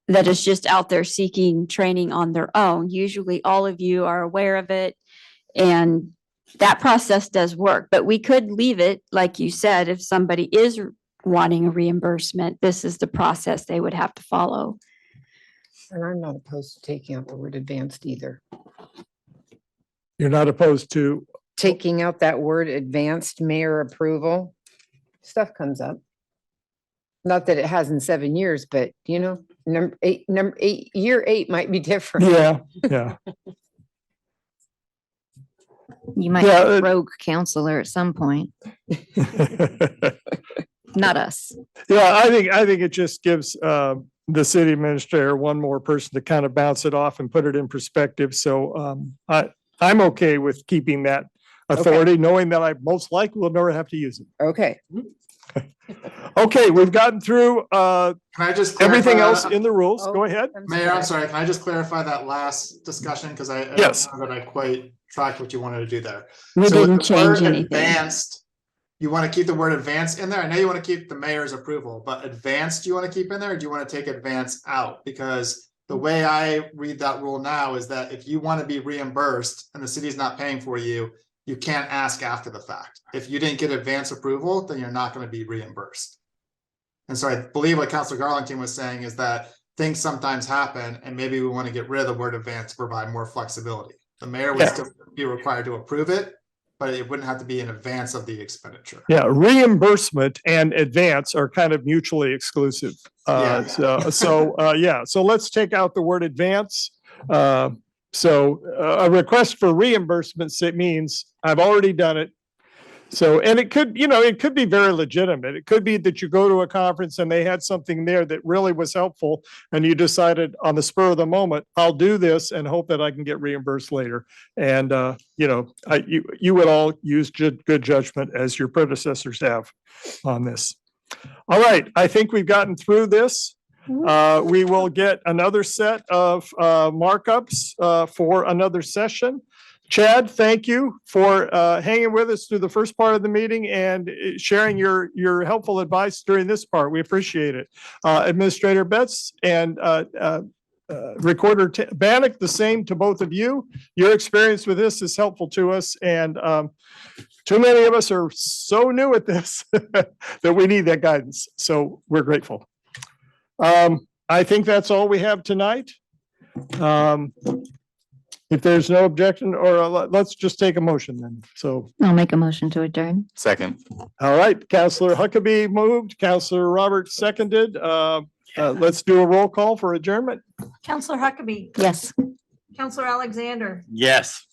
that is just out there seeking training on their own. Usually all of you are aware of it, and that process does work, but we could leave it, like you said, if somebody is wanting a reimbursement, this is the process they would have to follow. And I'm not opposed to taking out the word advanced either. You're not opposed to, Taking out that word advanced mayor approval, stuff comes up. Not that it has in 7 years, but number eight, year 8 might be different. yeah. You might Yeah, be a rogue counselor at some point, not us. Yeah, I think it just gives the city administrator one more person to kind of bounce it off and put it in perspective. So I'm okay with keeping that authority, knowing that I most likely will never have to use it. Okay. Okay, we've gotten through Can I just everything clarify- else in the rules. Oh, Go ahead. Mayor, I'm sorry, can I just clarify that last discussion? Because I Yes. don't know that I quite tracked what you wanted to do there. We So with didn't the change word anything. Advanced, you want to keep the word advanced in there? I know you want to keep the mayor's approval, but advanced, do you want to keep in there, or do you want to take advance out? Because the way I read that rule now is that if you want to be reimbursed and the city's not paying for you, you can't ask after the fact. If you didn't get advance approval, then you're not going to be reimbursed. And so I believe what Councilor Garlington was saying is that things sometimes happen, and maybe we want to get rid of the word advance to provide more flexibility. The mayor would Yeah. still be required to approve it, but it wouldn't have to be in advance of the expenditure. Yeah, reimbursement and advance are kind of mutually exclusive. Yeah. So let's take out the word advance. So a request for reimbursements, it means I've already done it. So, and it could be very legitimate. It could be that you go to a conference and they had something there that really was helpful, and you decided on the spur of the moment, I'll do this and hope that I can get reimbursed later. And, you would all use good judgment as your predecessors have on this. All right, I think we've gotten through this. We will get another set of markups for another session. Chad, thank you for hanging with us through the first part of the meeting and sharing your helpful advice during this part. We appreciate it. Administrator Betts and Recorder Bannock, the same to both of you. Your experience with this is helpful to us, and too many of us are so new at this that we need that guidance. So we're grateful. I think that's all we have tonight. If there's no objection, or let's just take a motion then. So, I'll make a motion to adjourn. Second. all right, Counselor Huckabee moved, Counselor Roberts seconded. Let's do a roll call for adjournment. Counselor Huckabee. Yes. Counselor Alexander. Yes.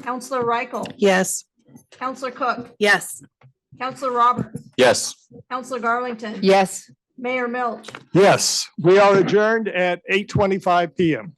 Counselor Reichel. Yes. Counselor Cook. Yes. Counselor Roberts. Yes. Counselor Garlington. Yes. Mayor Milch. Yes, we are adjourned at 8:25 PM.